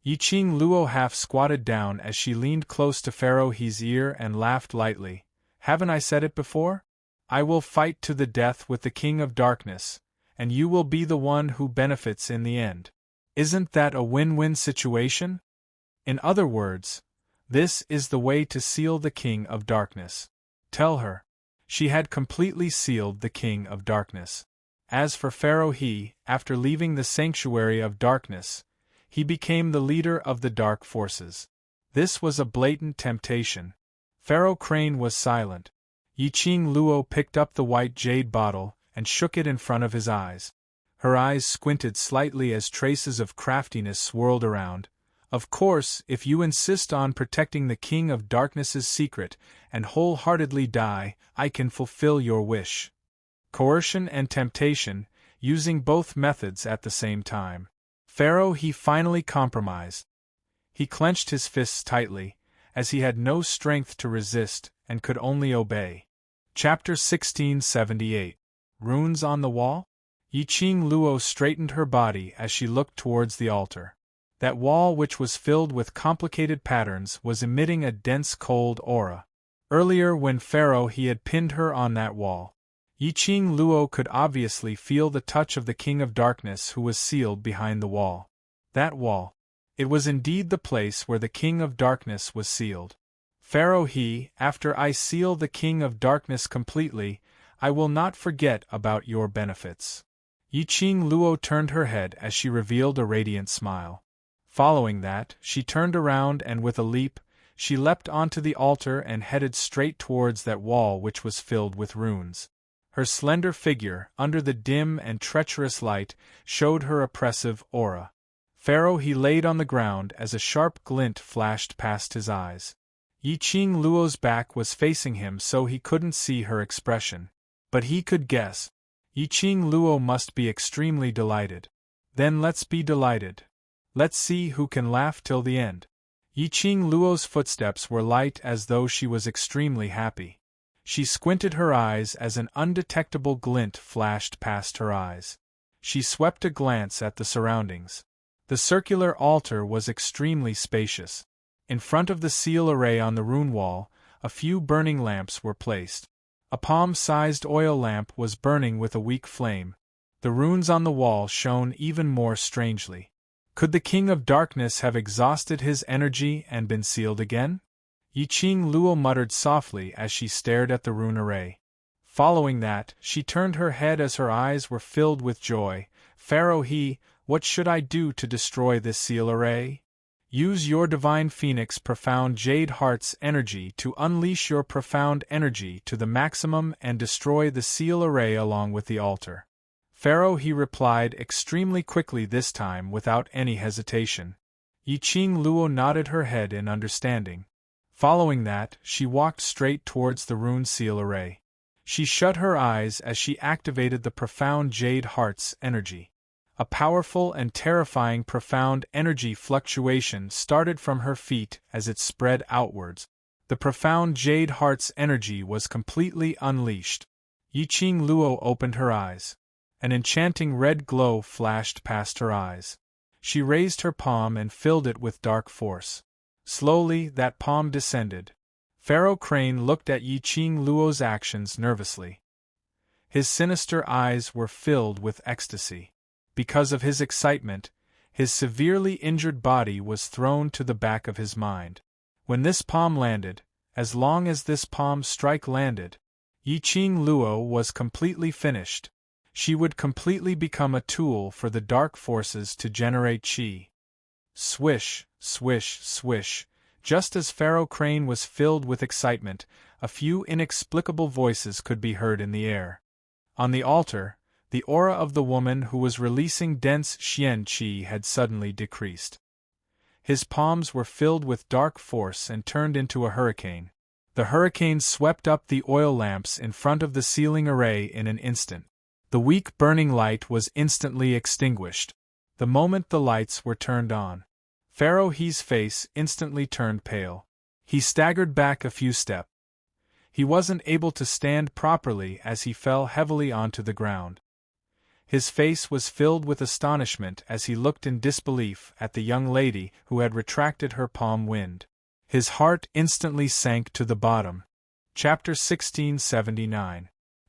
Yi Ching Luo half squatted down as she leaned close to Pharaoh He's ear and laughed lightly. Haven't I said it before? I will fight to the death with the King of Darkness, and you will be the one who benefits in the end. Isn't that a win-win situation? In other words, this is the way to seal the King of Darkness. Tell her. She had completely sealed the King of Darkness. As for Pharaoh He, after leaving the Sanctuary of Darkness, he became the leader of the dark forces. This was a blatant temptation. Pharaoh Crane was silent. Yi Ching Luo picked up the white jade bottle and shook it in front of his eyes. Her eyes squinted slightly as traces of craftiness swirled around. Of course, if you insist on protecting the King of Darkness's secret and wholeheartedly die, I can fulfill your wish. Coercion and temptation, using both methods at the same time. Pharaoh He finally compromised. He clenched his fists tightly, as he had no strength to resist and could only obey. Chapter 1678. Runes on the Wall? Yi Ching Luo straightened her body as she looked towards the altar. That wall, which was filled with complicated patterns, was emitting a dense cold aura. Earlier, when Pharaoh He had pinned her on that wall, Yi Ching Luo could obviously feel the touch of the King of Darkness who was sealed behind the wall. That wall. It was indeed the place where the King of Darkness was sealed. Pharaoh He, after I seal the King of Darkness completely, I will not forget about your benefits. Yi Ching Luo turned her head as she revealed a radiant smile. Following that, she turned around and with a leap, she leapt onto the altar and headed straight towards that wall which was filled with runes. Her slender figure, under the dim and treacherous light, showed her oppressive aura. Pharaoh He laid on the ground as a sharp glint flashed past his eyes. Yi Ching Luo's back was facing him so he couldn't see her expression. But he could guess. Yi Ching Luo must be extremely delighted. Then let's be delighted. Let's see who can laugh till the end. Yi Ching Luo's footsteps were light as though she was extremely happy. She squinted her eyes as an undetectable glint flashed past her eyes. She swept a glance at the surroundings. The circular altar was extremely spacious. In front of the seal array on the rune wall, a few burning lamps were placed. A palm-sized oil lamp was burning with a weak flame. The runes on the wall shone even more strangely. Could the King of Darkness have exhausted his energy and been sealed again? Yi Ching Luo muttered softly as she stared at the rune array. Following that, she turned her head as her eyes were filled with joy. Pharaoh He, what should I do to destroy this seal array? Use your Divine Phoenix Profound Jade Heart's energy to unleash your profound energy to the maximum and destroy the seal array along with the altar. Pharaoh He replied extremely quickly this time without any hesitation. Yi Ching Luo nodded her head in understanding. Following that, she walked straight towards the rune seal array. She shut her eyes as she activated the Profound Jade Heart's energy. A powerful and terrifying profound energy fluctuation started from her feet as it spread outwards. The Profound Jade Heart's energy was completely unleashed. Yi Ching Luo opened her eyes. An enchanting red glow flashed past her eyes. She raised her palm and filled it with dark force. Slowly, that palm descended. Pharaoh Crane looked at Yi Ching Luo's actions nervously. His sinister eyes were filled with ecstasy. Because of his excitement, his severely injured body was thrown to the back of his mind. When this palm landed, as long as this palm strike landed, Yi Ching Luo was completely finished. She would completely become a tool for the dark forces to generate qi. Swish, swish, swish. Just as Pharaoh Crane was filled with excitement, a few inexplicable voices could be heard in the air. On the altar, The aura of the woman who was releasing dense Xian Qi had suddenly decreased. His palms were filled with dark force and turned into a hurricane. The hurricane swept up the oil lamps in front of the ceiling array in an instant. The weak burning light was instantly extinguished. The moment the lights were turned on, Pharaoh He's face instantly turned pale. He staggered back a few steps. He wasn't able to stand properly as he fell heavily onto the ground. His face was filled with astonishment as he looked in disbelief at the young lady who had retracted her palm wind. His heart instantly sank to the bottom. Chapter 1679.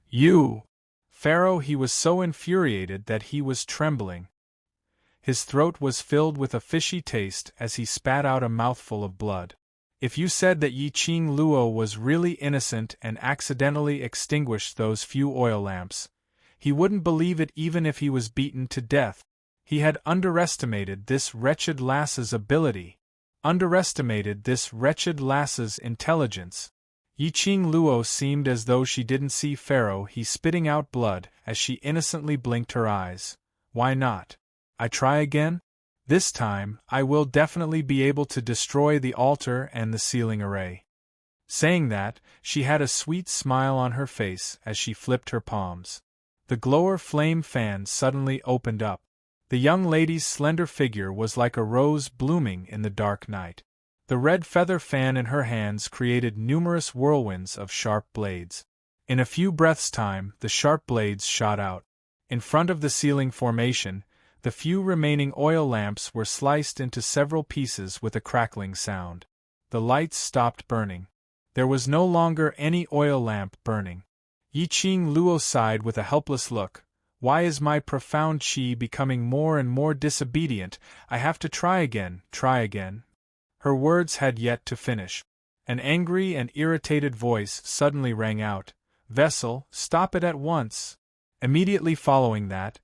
You! Pharaoh He was so infuriated that he was trembling. His throat was filled with a fishy taste as he spat out a mouthful of blood. If you said that Yi Qing Luo was really innocent and accidentally extinguished those few oil lamps, he wouldn't believe it even if he was beaten to death. He had underestimated this wretched lass's ability, underestimated this wretched lass's intelligence. Yi Qing Luo seemed as though she didn't see Pharaoh He spitting out blood as she innocently blinked her eyes. Why not? I try again? This time, I will definitely be able to destroy the altar and the ceiling array. Saying that, she had a sweet smile on her face as she flipped her palms. The glower flame fan suddenly opened up. The young lady's slender figure was like a rose blooming in the dark night. The red feather fan in her hands created numerous whirlwinds of sharp blades. In a few breaths' time, the sharp blades shot out. In front of the ceiling formation, the few remaining oil lamps were sliced into several pieces with a crackling sound. The lights stopped burning. There was no longer any oil lamp burning. Yi Qing Luo sighed with a helpless look. Why is my profound qi becoming more and more disobedient? I have to try again, try again. Her words had yet to finish. An angry and irritated voice suddenly rang out. Vessel, stop it at once. Immediately following that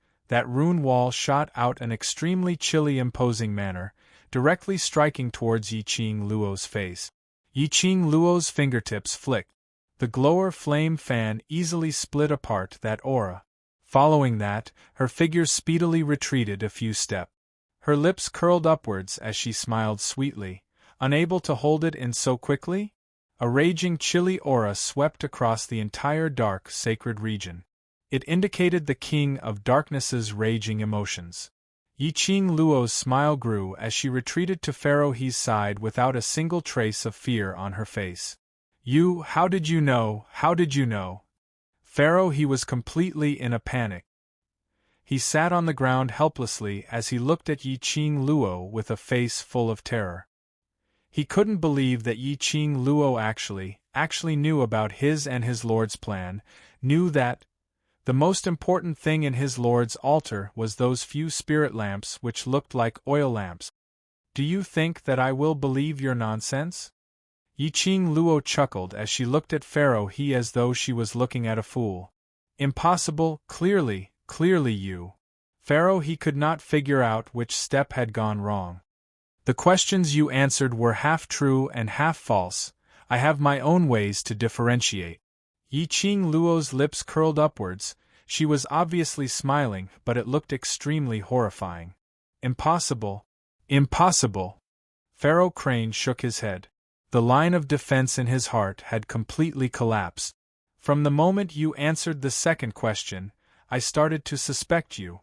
rune wall shot out an extremely chilly imposing manner, directly striking towards Yi Qing Luo's face. Yi Qing Luo's fingertips flicked. The glower flame fan easily split apart that aura. Following that, her figure speedily retreated a few steps. Her lips curled upwards as she smiled sweetly, unable to hold it in so quickly. A raging chilly aura swept across the entire dark sacred region. It indicated the King of Darkness's raging emotions. Yi Qing Luo's smile grew as she retreated to Pharaoh He's side without a single trace of fear on her face. You, how did you know, how did you know? Pharaoh He was completely in a panic. He sat on the ground helplessly as he looked at Yi Qing Luo with a face full of terror. He couldn't believe that Yi Qing Luo actually knew about his and his lord's plan, knew that the most important thing in his lord's altar was those few spirit lamps which looked like oil lamps. Do you think that I will believe your nonsense? Yi Qing Luo chuckled as she looked at Pharaoh He as though she was looking at a fool. Impossible, clearly you. Pharaoh He could not figure out which step had gone wrong. The questions you answered were half true and half false. I have my own ways to differentiate. Yi Qing Luo's lips curled upwards. She was obviously smiling, but it looked extremely horrifying. Impossible. Impossible. Pharaoh Crane shook his head. The line of defense in his heart had completely collapsed. From the moment you answered the second question, I started to suspect you.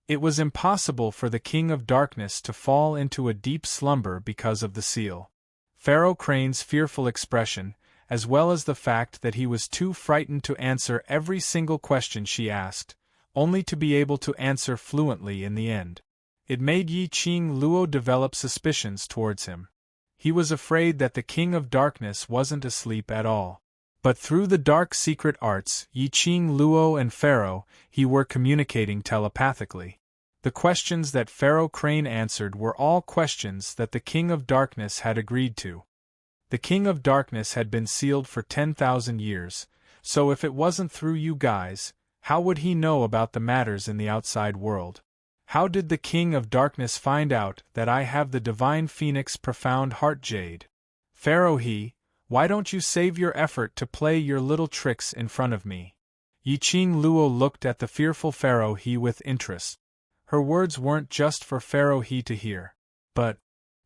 It was impossible for the King of Darkness to fall into a deep slumber because of the seal. Pharaoh Crane's fearful expression, as well as the fact that he was too frightened to answer every single question she asked, only to be able to answer fluently in the end. It made Yi Qing Luo develop suspicions towards him. He was afraid that the King of Darkness wasn't asleep at all. But through the dark secret arts, Yi Qing Luo and Pharaoh He were communicating telepathically. The questions that Pharaoh Crane answered were all questions that the King of Darkness had agreed to. The King of Darkness had been sealed for 10,000 years, so if it wasn't through you guys, how would he know about the matters in the outside world? How did the King of Darkness find out that I have the Divine Phoenix Profound Heart Jade? Pharaoh He, why don't you save your effort to play your little tricks in front of me? Yiqing Luo looked at the fearful Pharaoh He with interest. Her words weren't just for Pharaoh He to hear. But,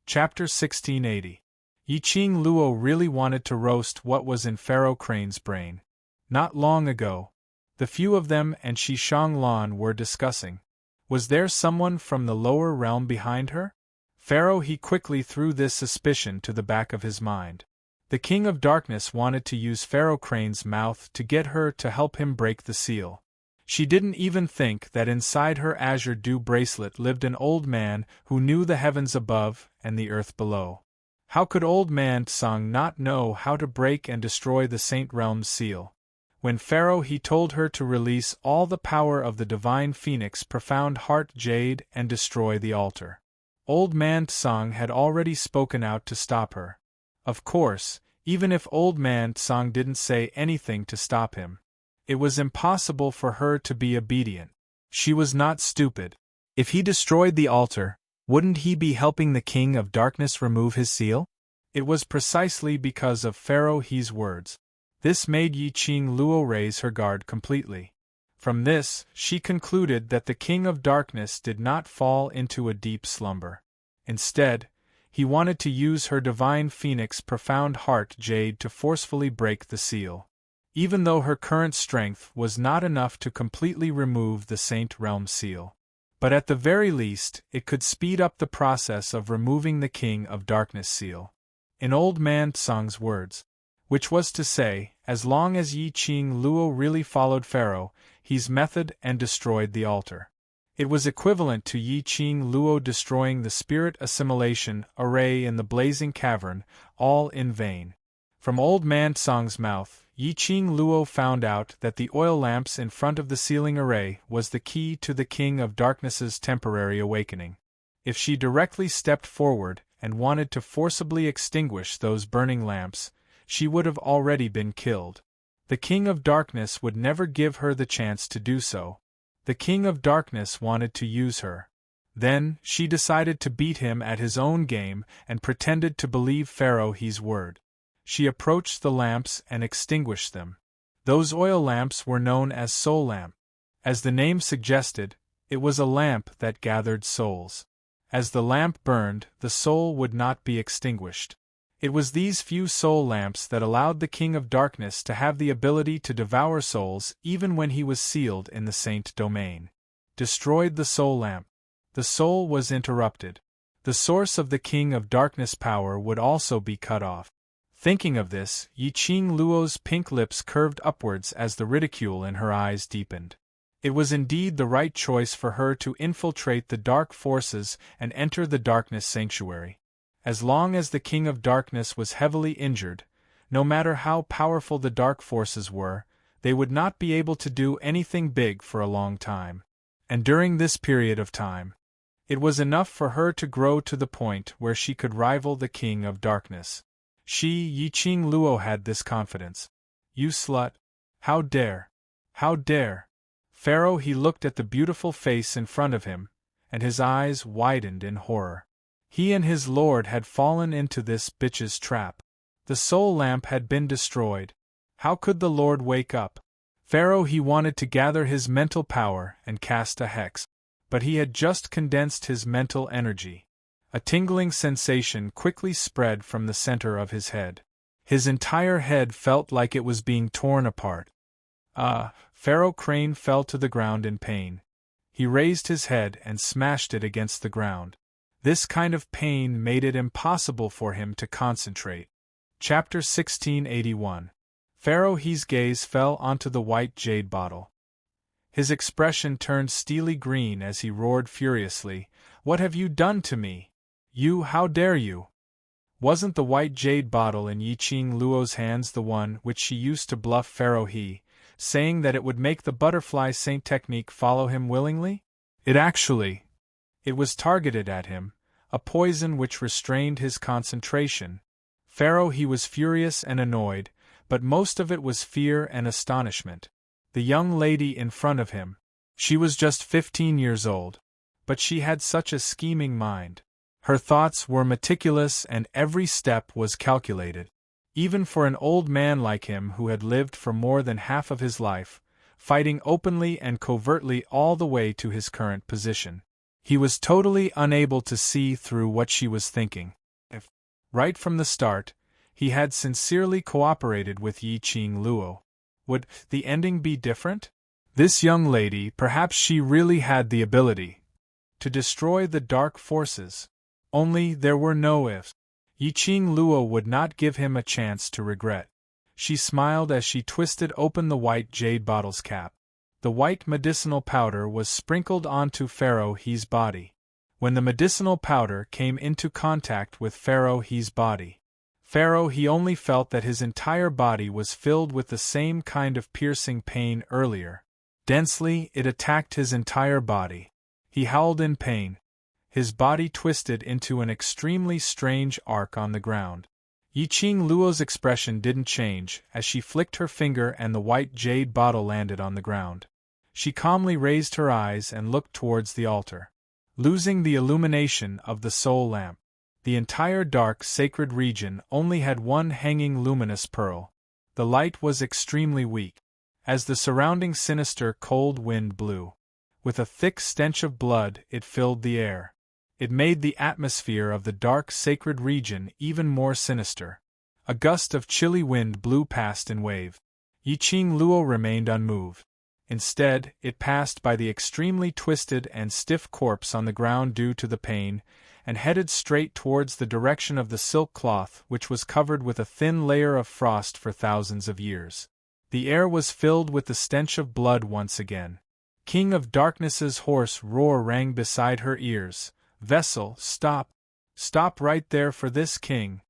Chapter 1680. Yiqing Luo really wanted to roast what was in Pharaoh Crane's brain. Not long ago, the few of them and Shi Shanglan were discussing. Was there someone from the lower realm behind her? Pharaoh He quickly threw this suspicion to the back of his mind. The King of Darkness wanted to use Pharaoh Crane's mouth to get her to help him break the seal. She didn't even think that inside her azure dew bracelet lived an old man who knew the heavens above and the earth below. How could old man Tsang not know how to break and destroy the Saint Realm's seal? When Pharaoh He told her to release all the power of the divine phoenix profound heart jade and destroy the altar. Old man Tsang had already spoken out to stop her. Of course, even if old man Tsang didn't say anything to stop him, it was impossible for her to be obedient. She was not stupid. If he destroyed the altar, wouldn't he be helping the King of Darkness remove his seal? It was precisely because of Pharaoh He's words. This made Yiqing Luo raise her guard completely. From this, she concluded that the King of Darkness did not fall into a deep slumber. Instead, he wanted to use her divine phoenix profound heart jade to forcefully break the seal. Even though her current strength was not enough to completely remove the Saint Realm seal. But at the very least, it could speed up the process of removing the King of Darkness seal. In old man Tsang's words. Which was to say, as long as Yiqing Luo really followed Pharaoh He's method and destroyed the altar. It was equivalent to Yiqing Luo destroying the spirit assimilation array in the blazing cavern, all in vain. From old man Tsang's mouth, Yiqing Luo found out that the oil lamps in front of the sealing array was the key to the King of Darkness's temporary awakening. If she directly stepped forward and wanted to forcibly extinguish those burning lamps, she would have already been killed. The King of Darkness would never give her the chance to do so. The King of Darkness wanted to use her. Then, she decided to beat him at his own game and pretended to believe Pharaoh He's word. She approached the lamps and extinguished them. Those oil lamps were known as soul lamp. As the name suggested, it was a lamp that gathered souls. As the lamp burned, the soul would not be extinguished. It was these few soul lamps that allowed the King of Darkness to have the ability to devour souls even when he was sealed in the Saint domain. Destroyed the soul lamp. The soul was interrupted. The source of the King of Darkness power would also be cut off. Thinking of this, Yiqing Luo's pink lips curved upwards as the ridicule in her eyes deepened. It was indeed the right choice for her to infiltrate the dark forces and enter the Darkness Sanctuary. As long as the King of Darkness was heavily injured, no matter how powerful the dark forces were, they would not be able to do anything big for a long time. And during this period of time, it was enough for her to grow to the point where she could rival the King of Darkness. She, Yiqing Luo, had this confidence. You slut! How dare! How dare! Pharaoh He looked at the beautiful face in front of him, and his eyes widened in horror. He and his lord had fallen into this bitch's trap. The soul lamp had been destroyed. How could the lord wake up? Pharaoh He wanted to gather his mental power and cast a hex, but he had just condensed his mental energy. A tingling sensation quickly spread from the center of his head. His entire head felt like it was being torn apart. Pharaoh Crane fell to the ground in pain. He raised his head and smashed it against the ground. This kind of pain made it impossible for him to concentrate. Chapter 1681. Pharaoh He's gaze fell onto the white jade bottle. His expression turned steely green as he roared furiously, "What have you done to me? You, how dare you?" Wasn't the white jade bottle in Yiqing Luo's hands the one which she used to bluff Pharaoh He, saying that it would make the butterfly saint technique follow him willingly? It was targeted at him, a poison which restrained his concentration. Pharaoh He was furious and annoyed, but most of it was fear and astonishment. The young lady in front of him. She was just 15 years old, but she had such a scheming mind. Her thoughts were meticulous and every step was calculated. Even for an old man like him who had lived for more than half of his life, fighting openly and covertly all the way to his current position. He was totally unable to see through what she was thinking. If, right from the start, he had sincerely cooperated with Yi-Ching Luo, would the ending be different? This young lady, perhaps she really had the ability to destroy the dark forces. Only there were no ifs. Yi-Ching Luo would not give him a chance to regret. She smiled as she twisted open the white jade bottle's cap. The white medicinal powder was sprinkled onto Pharaoh He's body. When the medicinal powder came into contact with Pharaoh He's body, Pharaoh He only felt that his entire body was filled with the same kind of piercing pain earlier. Densely, it attacked his entire body. He howled in pain. His body twisted into an extremely strange arc on the ground. Yi-Ching Luo's expression didn't change as she flicked her finger and the white jade bottle landed on the ground. She calmly raised her eyes and looked towards the altar. Losing the illumination of the soul lamp, the entire dark sacred region only had one hanging luminous pearl. The light was extremely weak. As the surrounding sinister cold wind blew, with a thick stench of blood, it filled the air. It made the atmosphere of the dark sacred region even more sinister. A gust of chilly wind blew past in wave. Yi-Ching Luo remained unmoved. Instead, it passed by the extremely twisted and stiff corpse on the ground due to the pain, and headed straight towards the direction of the silk cloth which was covered with a thin layer of frost for thousands of years. The air was filled with the stench of blood once again. King of Darkness's hoarse roar rang beside her ears. "Vessel, stop! Stop right there for this king!"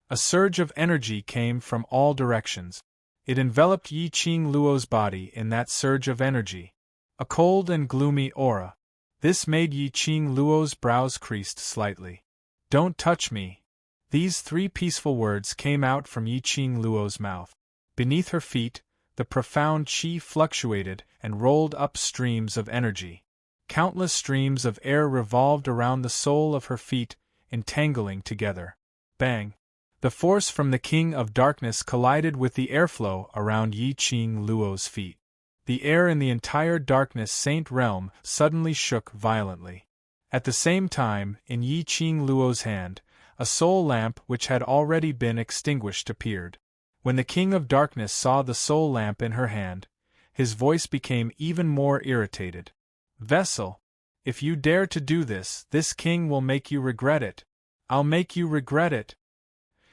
A surge of energy came from all directions. It enveloped Yi-Ching Luo's body in that surge of energy. A cold and gloomy aura. This made Yi-Ching Luo's brows creased slightly. "Don't touch me." These three peaceful words came out from Yi-Ching Luo's mouth. Beneath her feet, the profound qi fluctuated and rolled up streams of energy. Countless streams of air revolved around the sole of her feet, entangling together. Bang! The force from the King of Darkness collided with the airflow around Yi-Ching Luo's feet. The air in the entire Darkness Saint realm suddenly shook violently. At the same time, in Yi-Ching Luo's hand, a soul lamp which had already been extinguished appeared. When the King of Darkness saw the soul lamp in her hand, his voice became even more irritated. "Vessel, if you dare to do this, this king will make you regret it. I'll make you regret it."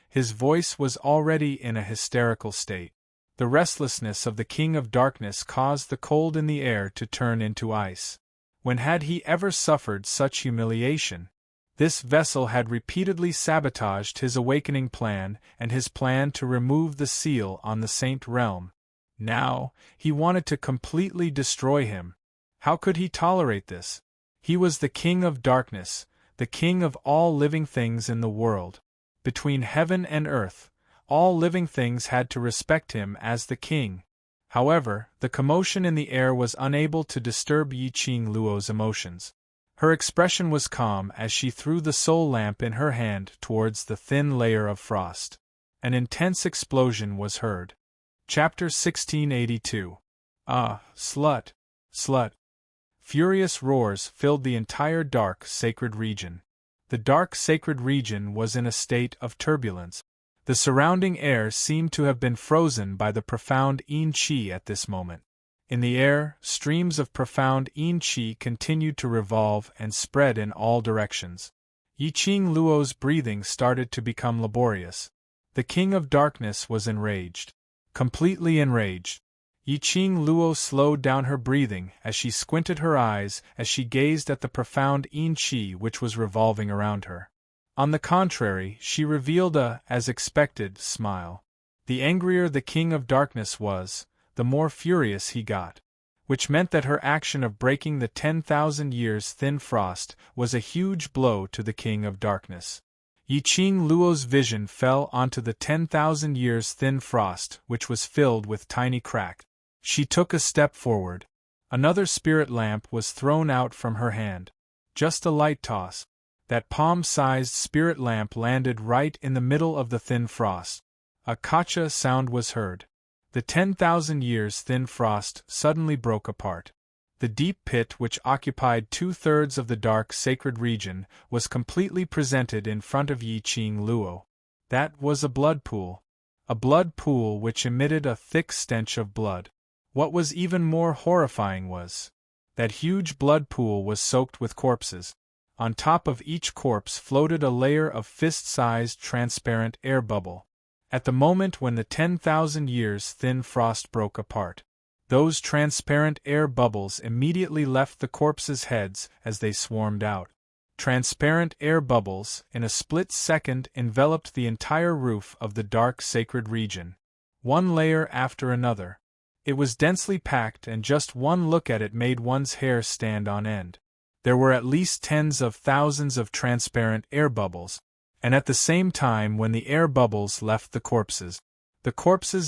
His voice was already in a hysterical state. The restlessness of the King of Darkness caused the cold in the air to turn into ice. When had he ever suffered such humiliation? This vessel had repeatedly sabotaged his awakening plan and his plan to remove the seal on the Saint realm. Now, he wanted to completely destroy him. How could he tolerate this? He was the King of Darkness, the king of all living things in the world. Between heaven and earth, all living things had to respect him as the king. However, the commotion in the air was unable to disturb Yi-Ching Luo's emotions. Her expression was calm as she threw the soul lamp in her hand towards the thin layer of frost. An intense explosion was heard. Chapter 1682. "Ah, slut! Slut!" Furious roars filled the entire dark sacred region. The dark sacred region was in a state of turbulence. The surrounding air seemed to have been frozen by the profound yin qi at this moment. In the air, streams of profound yin qi continued to revolve and spread in all directions. Yi-Ching Luo's breathing started to become laborious. The King of Darkness was enraged. Completely enraged. Yi-Ching Luo slowed down her breathing as she squinted her eyes as she gazed at the profound yin qi which was revolving around her. On the contrary, she revealed a, as expected, smile. The angrier the King of Darkness was, the more furious he got. Which meant that her action of breaking the 10,000 years thin frost was a huge blow to the King of Darkness. Yi-Ching Luo's vision fell onto the 10,000 years thin frost which was filled with tiny cracks. She took a step forward. Another spirit lamp was thrown out from her hand. Just a light toss. That palm-sized spirit lamp landed right in the middle of the thin frost. A "kacha" sound was heard. The 10,000 years thin frost suddenly broke apart. The deep pit which occupied 2/3 of the dark sacred region was completely presented in front of Yi Qing Luo. That was a blood pool. A blood pool which emitted a thick stench of blood. What was even more horrifying was that huge blood pool was soaked with corpses. On top of each corpse floated a layer of fist-sized transparent air bubble. At the moment when the 10,000 years thin frost broke apart, those transparent air bubbles immediately left the corpses' heads as they swarmed out. Transparent air bubbles, in a split second, enveloped the entire roof of the dark sacred region. One layer after another. It was densely packed, and just one look at it made one's hair stand on end. There were at least tens of thousands of transparent air bubbles, and at the same time when the air bubbles left the corpses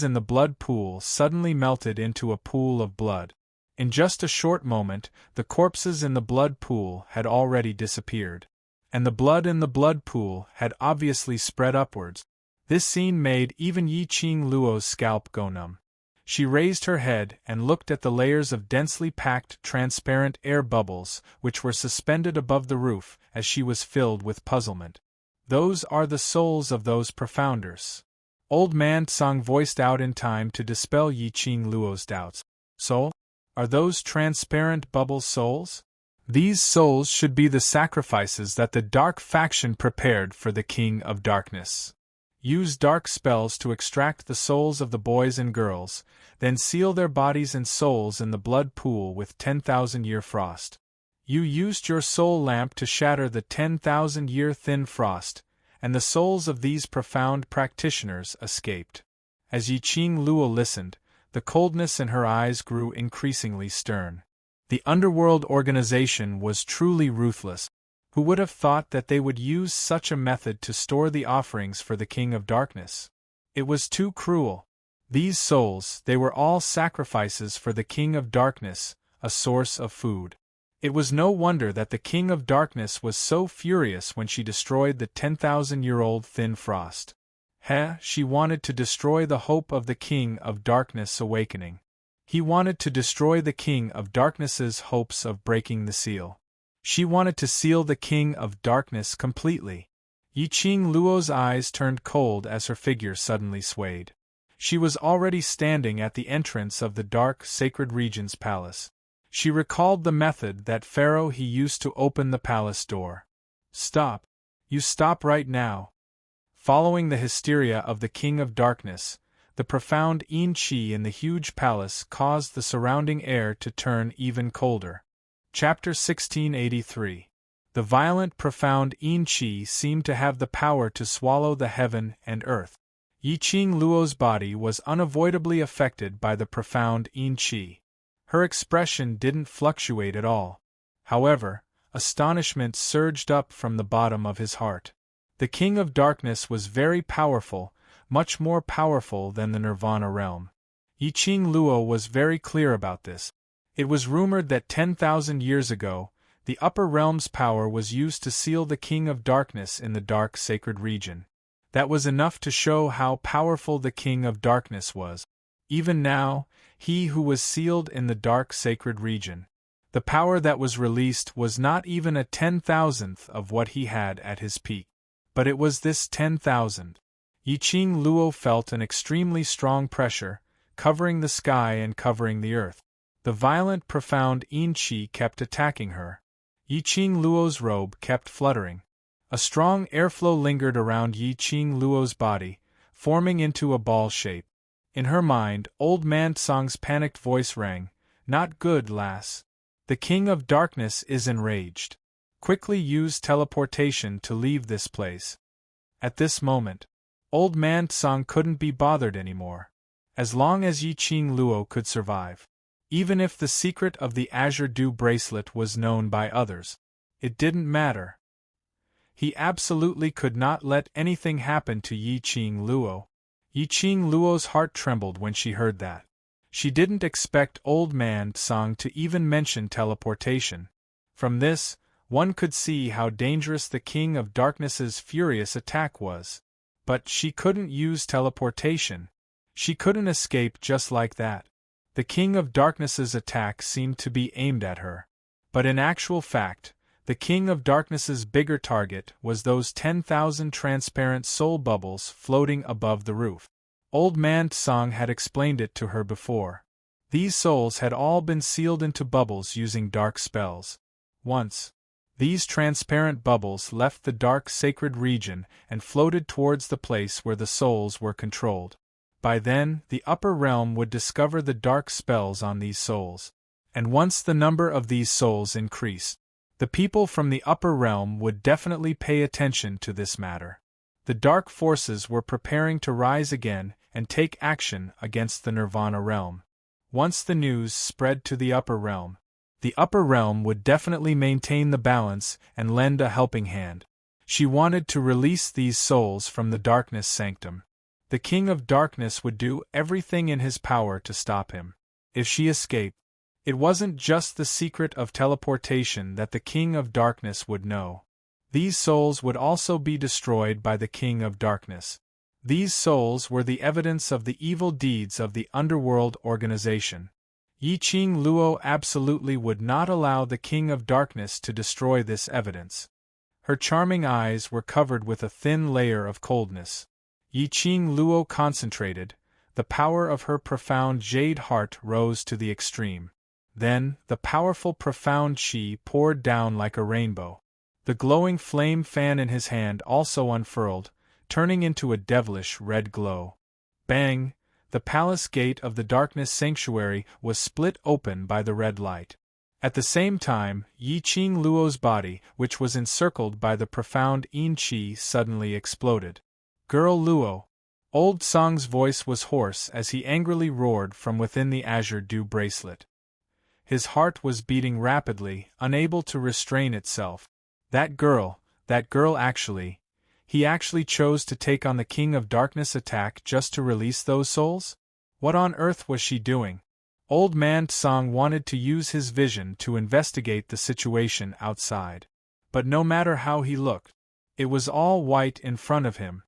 in the blood pool suddenly melted into a pool of blood. In just a short moment, the corpses in the blood pool had already disappeared, and the blood in the blood pool had obviously spread upwards. This scene made even Yi Qing Luo's scalp go numb. She raised her head and looked at the layers of densely packed, transparent air bubbles which were suspended above the roof as she was filled with puzzlement. Those are the souls of those profounders. Old Man Tsang voiced out in time to dispel Yi Qing Luo's doubts. Soul? Are those transparent bubbles souls? These souls should be the sacrifices that the dark faction prepared for the King of Darkness. Use dark spells to extract the souls of the boys and girls, then seal their bodies and souls in the blood pool with 10,000-year frost. You used your soul lamp to shatter the 10,000-year thin frost, and the souls of these profound practitioners escaped. As Yi Qing Luo listened, the coldness in her eyes grew increasingly stern. The underworld organization was truly ruthless. Who would have thought that they would use such a method to store the offerings for the King of Darkness? It was too cruel. These souls, they were all sacrifices for the King of Darkness, a source of food. It was no wonder that the King of Darkness was so furious when she destroyed the 10,000-year-old thin frost. She wanted to destroy the hope of the King of Darkness awakening. He wanted to destroy the King of Darkness's hopes of breaking the seal. She wanted to seal the King of Darkness completely. Yi Qing Luo's eyes turned cold as her figure suddenly swayed. She was already standing at the entrance of the dark sacred region's palace. She recalled the method that Pharaoh he used to open the palace door. Stop. You stop right now. Following the hysteria of the King of Darkness, the profound yin qi in the huge palace caused the surrounding air to turn even colder. Chapter 1683. The violent profound yin qi seemed to have the power to swallow the heaven and earth. Yi Qing Luo's body was unavoidably affected by the profound yin qi. Her expression didn't fluctuate at all. However, astonishment surged up from the bottom of his heart. The King of Darkness was very powerful, much more powerful than the Nirvana realm. Yi Qing Luo was very clear about this. It was rumored that 10,000 years ago, the upper realm's power was used to seal the King of Darkness in the dark sacred region. That was enough to show how powerful the King of Darkness was. Even now, he who was sealed in the dark sacred region, the power that was released was not even a 10,000th of what he had at his peak. But it was this 10,000. Yi Qing Luo felt an extremely strong pressure, covering the sky and covering the earth. The violent, profound yin qi kept attacking her. Yi Qing Luo's robe kept fluttering. A strong airflow lingered around Yi Qing Luo's body, forming into a ball shape. In her mind, Old Man Tsang's panicked voice rang, "Not good, lass. The King of Darkness is enraged. Quickly use teleportation to leave this place." At this moment, Old Man Tsang couldn't be bothered anymore. As long as Yi Qing Luo could survive. Even if the secret of the Azure Dew bracelet was known by others, it didn't matter. He absolutely could not let anything happen to Yi Qing Luo. Yi Qing Luo's heart trembled when she heard that. She didn't expect Old Man Tsang to even mention teleportation. From this, one could see how dangerous the King of Darkness's furious attack was. But she couldn't use teleportation. She couldn't escape just like that. The King of Darkness's attack seemed to be aimed at her. But in actual fact, the King of Darkness's bigger target was those 10,000 transparent soul bubbles floating above the roof. Old Man Tsang had explained it to her before. These souls had all been sealed into bubbles using dark spells. Once, these transparent bubbles left the dark sacred region and floated towards the place where the souls were controlled. By then, the upper realm would discover the dark spells on these souls. And once the number of these souls increased, the people from the upper realm would definitely pay attention to this matter. The dark forces were preparing to rise again and take action against the Nirvana realm. Once the news spread to the upper realm would definitely maintain the balance and lend a helping hand. She wanted to release these souls from the darkness sanctum. The King of Darkness would do everything in his power to stop him. If she escaped, it wasn't just the secret of teleportation that the King of Darkness would know. These souls would also be destroyed by the King of Darkness. These souls were the evidence of the evil deeds of the underworld organization. Yiqing Luo absolutely would not allow the King of Darkness to destroy this evidence. Her charming eyes were covered with a thin layer of coldness. Yiqing Luo concentrated. The power of her profound jade heart rose to the extreme. Then, the powerful profound qi poured down like a rainbow. The glowing flame fan in his hand also unfurled, turning into a devilish red glow. Bang! The palace gate of the darkness sanctuary was split open by the red light. At the same time, Yiqing Luo's body, which was encircled by the profound yin qi, suddenly exploded. Girl Luo! Old Song's voice was hoarse as he angrily roared from within the azure dew bracelet. His heart was beating rapidly, unable to restrain itself. That girl actually. He actually chose to take on the King of Darkness attack just to release those souls? What on earth was she doing? Old Man Tsang wanted to use his vision to investigate the situation outside. But no matter how he looked, it was all white in front of him.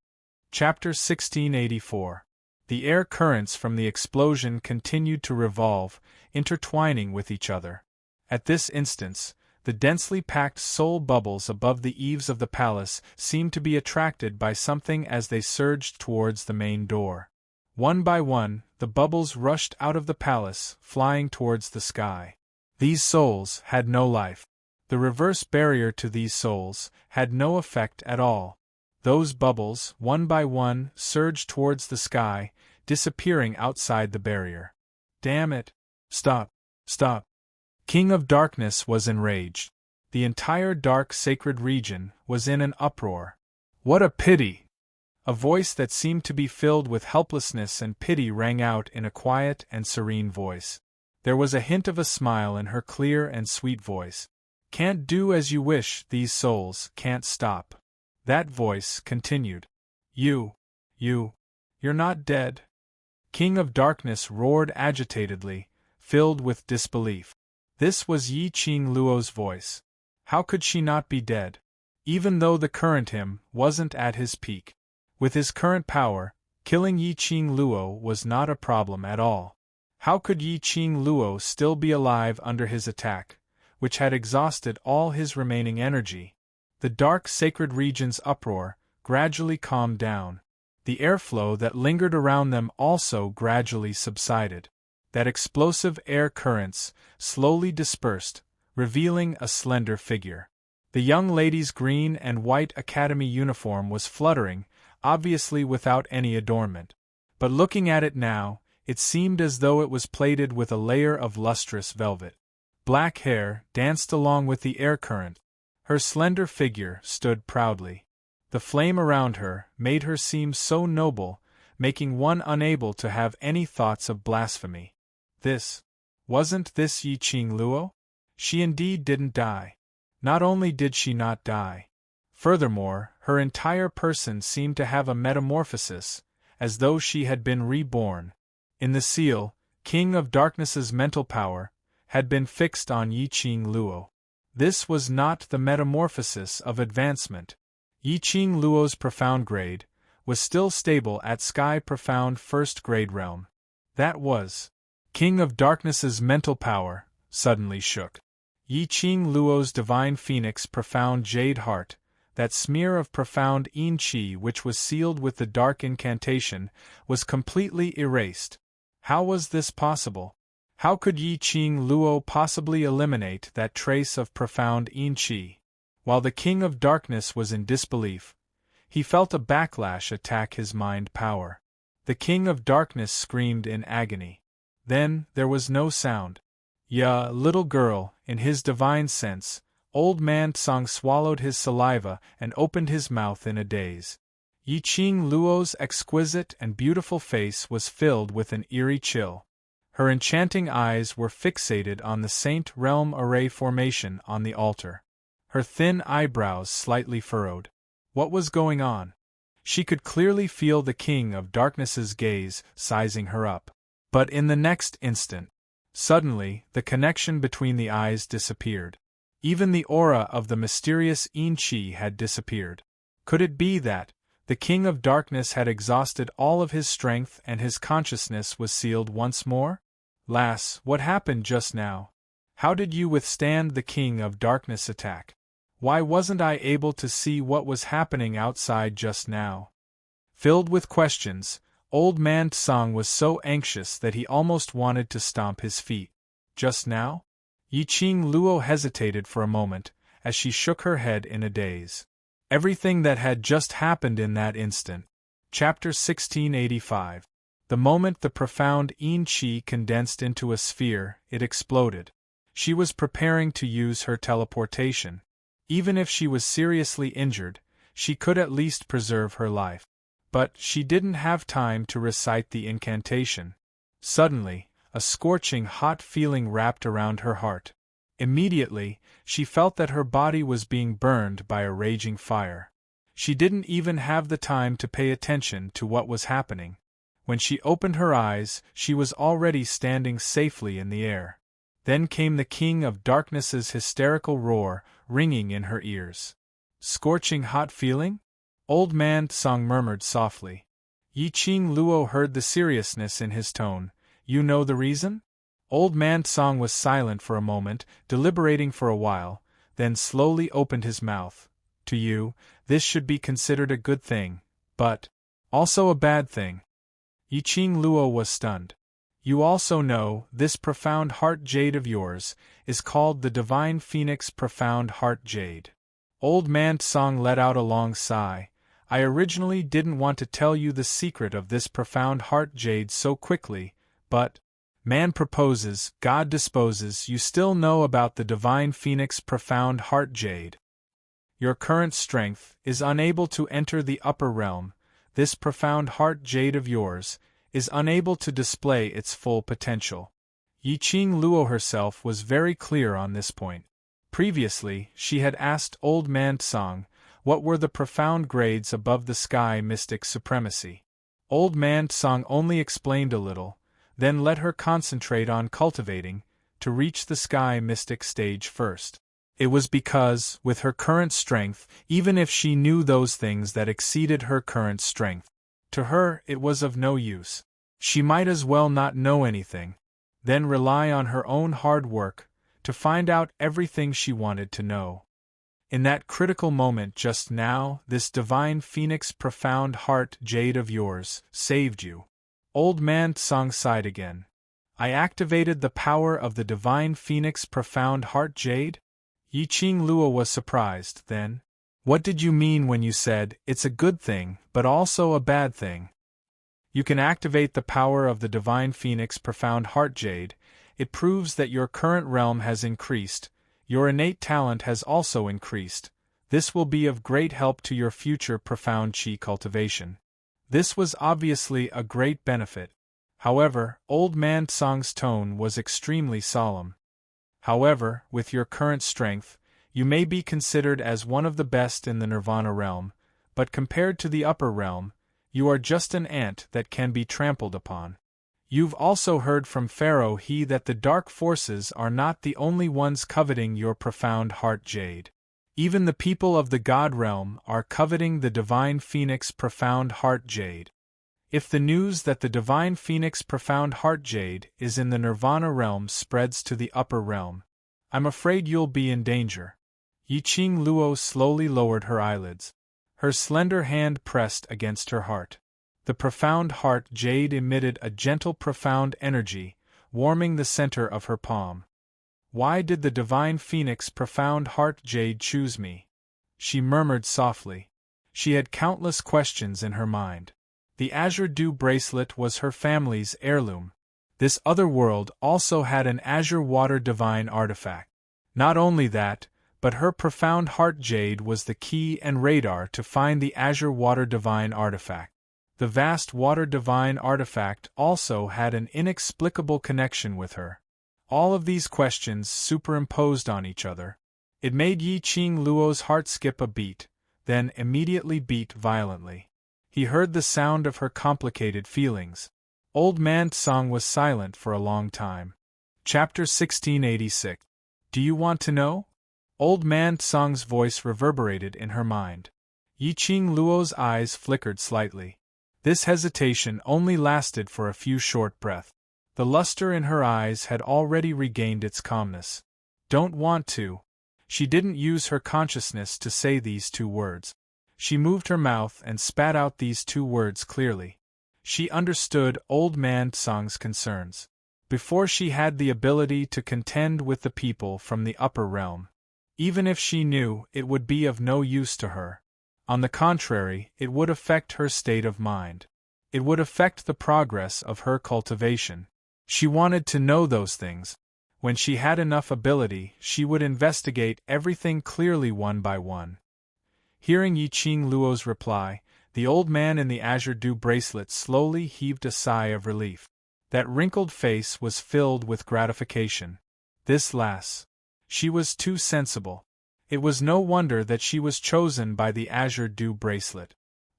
Chapter 1684. The air currents from the explosion continued to revolve, intertwining with each other. At this instance, the densely packed soul bubbles above the eaves of the palace seemed to be attracted by something as they surged towards the main door. One by one, the bubbles rushed out of the palace, flying towards the sky. These souls had no life. The reverse barrier to these souls had no effect at all. Those bubbles, one by one, surged towards the sky, disappearing outside the barrier. Damn it! Stop! Stop! King of Darkness was enraged. The entire dark sacred region was in an uproar. What a pity! A voice that seemed to be filled with helplessness and pity rang out in a quiet and serene voice. There was a hint of a smile in her clear and sweet voice. Can't do as you wish, these souls can't stop. That voice continued. You're not dead? King of Darkness roared agitatedly, filled with disbelief. This was Yiqing Luo's voice. How could she not be dead? Even though the current him wasn't at his peak. With his current power, killing Yiqing Luo was not a problem at all. How could Yiqing Luo still be alive under his attack, which had exhausted all his remaining energy? The dark sacred region's uproar gradually calmed down. The airflow that lingered around them also gradually subsided. That explosive air currents slowly dispersed, revealing a slender figure. The young lady's green and white academy uniform was fluttering, obviously without any adornment. But looking at it now, it seemed as though it was plated with a layer of lustrous velvet. Black hair danced along with the air current. Her slender figure stood proudly. The flame around her made her seem so noble, making one unable to have any thoughts of blasphemy. Wasn't this Yiqing Luo? She indeed didn't die. Not only did she not die. Furthermore, her entire person seemed to have a metamorphosis, as though she had been reborn. In the seal, King of Darkness's mental power had been fixed on Yiqing Luo. This was not the metamorphosis of advancement. Yiqing Luo's profound grade, was still stable at Sky Profound First Grade Realm. That was. King of Darkness's mental power suddenly shook. Yi Qing Luo's Divine Phoenix Profound Jade Heart, that smear of profound Yin Qi which was sealed with the dark incantation, was completely erased. How was this possible? How could Yi Qing Luo possibly eliminate that trace of profound Yin Qi? While the King of Darkness was in disbelief, he felt a backlash attack his mind power. The King of Darkness screamed in agony. Then there was no sound. "Ya, little girl," in his divine sense, Old Man Tsang swallowed his saliva and opened his mouth in a daze. Yi Qing Luo's exquisite and beautiful face was filled with an eerie chill. Her enchanting eyes were fixated on the Saint Realm Array formation on the altar. Her thin eyebrows slightly furrowed. What was going on? She could clearly feel the King of Darkness's gaze sizing her up. But in the next instant, suddenly, the connection between the eyes disappeared. Even the aura of the mysterious Yin Qi had disappeared. Could it be that the King of Darkness had exhausted all of his strength and his consciousness was sealed once more? Lass, what happened just now? How did you withstand the King of Darkness attack? Why wasn't I able to see what was happening outside just now? Filled with questions, Old Man Tsang was so anxious that he almost wanted to stomp his feet. Just now? Yi Qing Luo hesitated for a moment, as she shook her head in a daze. Everything that had just happened in that instant. Chapter 1685. The moment the profound Yin Qi condensed into a sphere, it exploded. She was preparing to use her teleportation. Even if she was seriously injured, she could at least preserve her life. But she didn't have time to recite the incantation. Suddenly, a scorching hot feeling wrapped around her heart. Immediately, she felt that her body was being burned by a raging fire. She didn't even have the time to pay attention to what was happening. When she opened her eyes, she was already standing safely in the air. Then came the King of Darkness's hysterical roar, ringing in her ears. Scorching hot feeling? Old Man Tsang murmured softly. Yi Qing Luo heard the seriousness in his tone. You know the reason? Old Man Tsang was silent for a moment, deliberating for a while, then slowly opened his mouth. To you, this should be considered a good thing, but also a bad thing. Yi Qing Luo was stunned. You also know, this profound heart jade of yours is called the Divine Phoenix Profound Heart Jade. Old Man Tsang let out a long sigh. I originally didn't want to tell you the secret of this profound heart jade so quickly, but man proposes, God disposes. You still know about the Divine Phoenix Profound Heart Jade. Your current strength is unable to enter the upper realm. This profound heart jade of yours is unable to display its full potential. Yi Qing Luo herself was very clear on this point. Previously, she had asked Old Man Tsang what were the profound grades above the sky mystic supremacy. Old Man Tsang only explained a little, then let her concentrate on cultivating, to reach the sky mystic stage first. It was because, with her current strength, even if she knew those things that exceeded her current strength, to her it was of no use. She might as well not know anything, then rely on her own hard work, to find out everything she wanted to know. In that critical moment just now, this Divine Phoenix Profound Heart Jade of yours saved you. Old Man Tsang sighed again. I activated the power of the Divine Phoenix Profound Heart Jade? Yi Qing Luo was surprised, then. What did you mean when you said, it's a good thing, but also a bad thing? You can activate the power of the Divine Phoenix Profound Heart Jade. It proves that your current realm has increased. Your innate talent has also increased. This will be of great help to your future profound Qi cultivation. This was obviously a great benefit. However, Old Man Tsang's tone was extremely solemn. However, with your current strength, you may be considered as one of the best in the Nirvana realm, but compared to the upper realm, you are just an ant that can be trampled upon. You've also heard from Pharaoh that the dark forces are not the only ones coveting your profound heart jade. Even the people of the God realm are coveting the divine phoenix profound heart jade. If the news that the divine phoenix profound heart jade is in the nirvana realm spreads to the upper realm, I'm afraid you'll be in danger. Yiqing Luo slowly lowered her eyelids. Her slender hand pressed against her heart. The profound heart jade emitted a gentle profound energy, warming the center of her palm. Why did the divine phoenix profound heart jade choose me? She murmured softly. She had countless questions in her mind. The azure dew bracelet was her family's heirloom. This other world also had an azure water divine artifact. Not only that, but her profound heart jade was the key and radar to find the azure water divine artifact. The vast water divine artifact also had an inexplicable connection with her. All of these questions superimposed on each other. It made Yiqing Luo's heart skip a beat, then immediately beat violently. He heard the sound of her complicated feelings. Old Man Tsang was silent for a long time. Chapter 1686. Do you want to know? Old Man Tsang's voice reverberated in her mind. Yiqing Luo's eyes flickered slightly. This hesitation only lasted for a few short breaths. The luster in her eyes had already regained its calmness. Don't want to. She didn't use her consciousness to say these two words. She moved her mouth and spat out these two words clearly. She understood Old Man Tsang's concerns. Before she had the ability to contend with the people from the upper realm. Even if she knew, it would be of no use to her. On the contrary, it would affect her state of mind. It would affect the progress of her cultivation. She wanted to know those things. When she had enough ability, she would investigate everything clearly one by one. Hearing Yiqing Luo's reply, the old man in the azure dew bracelet slowly heaved a sigh of relief. That wrinkled face was filled with gratification. This lass. She was too sensible. It was no wonder that she was chosen by the azure dew bracelet.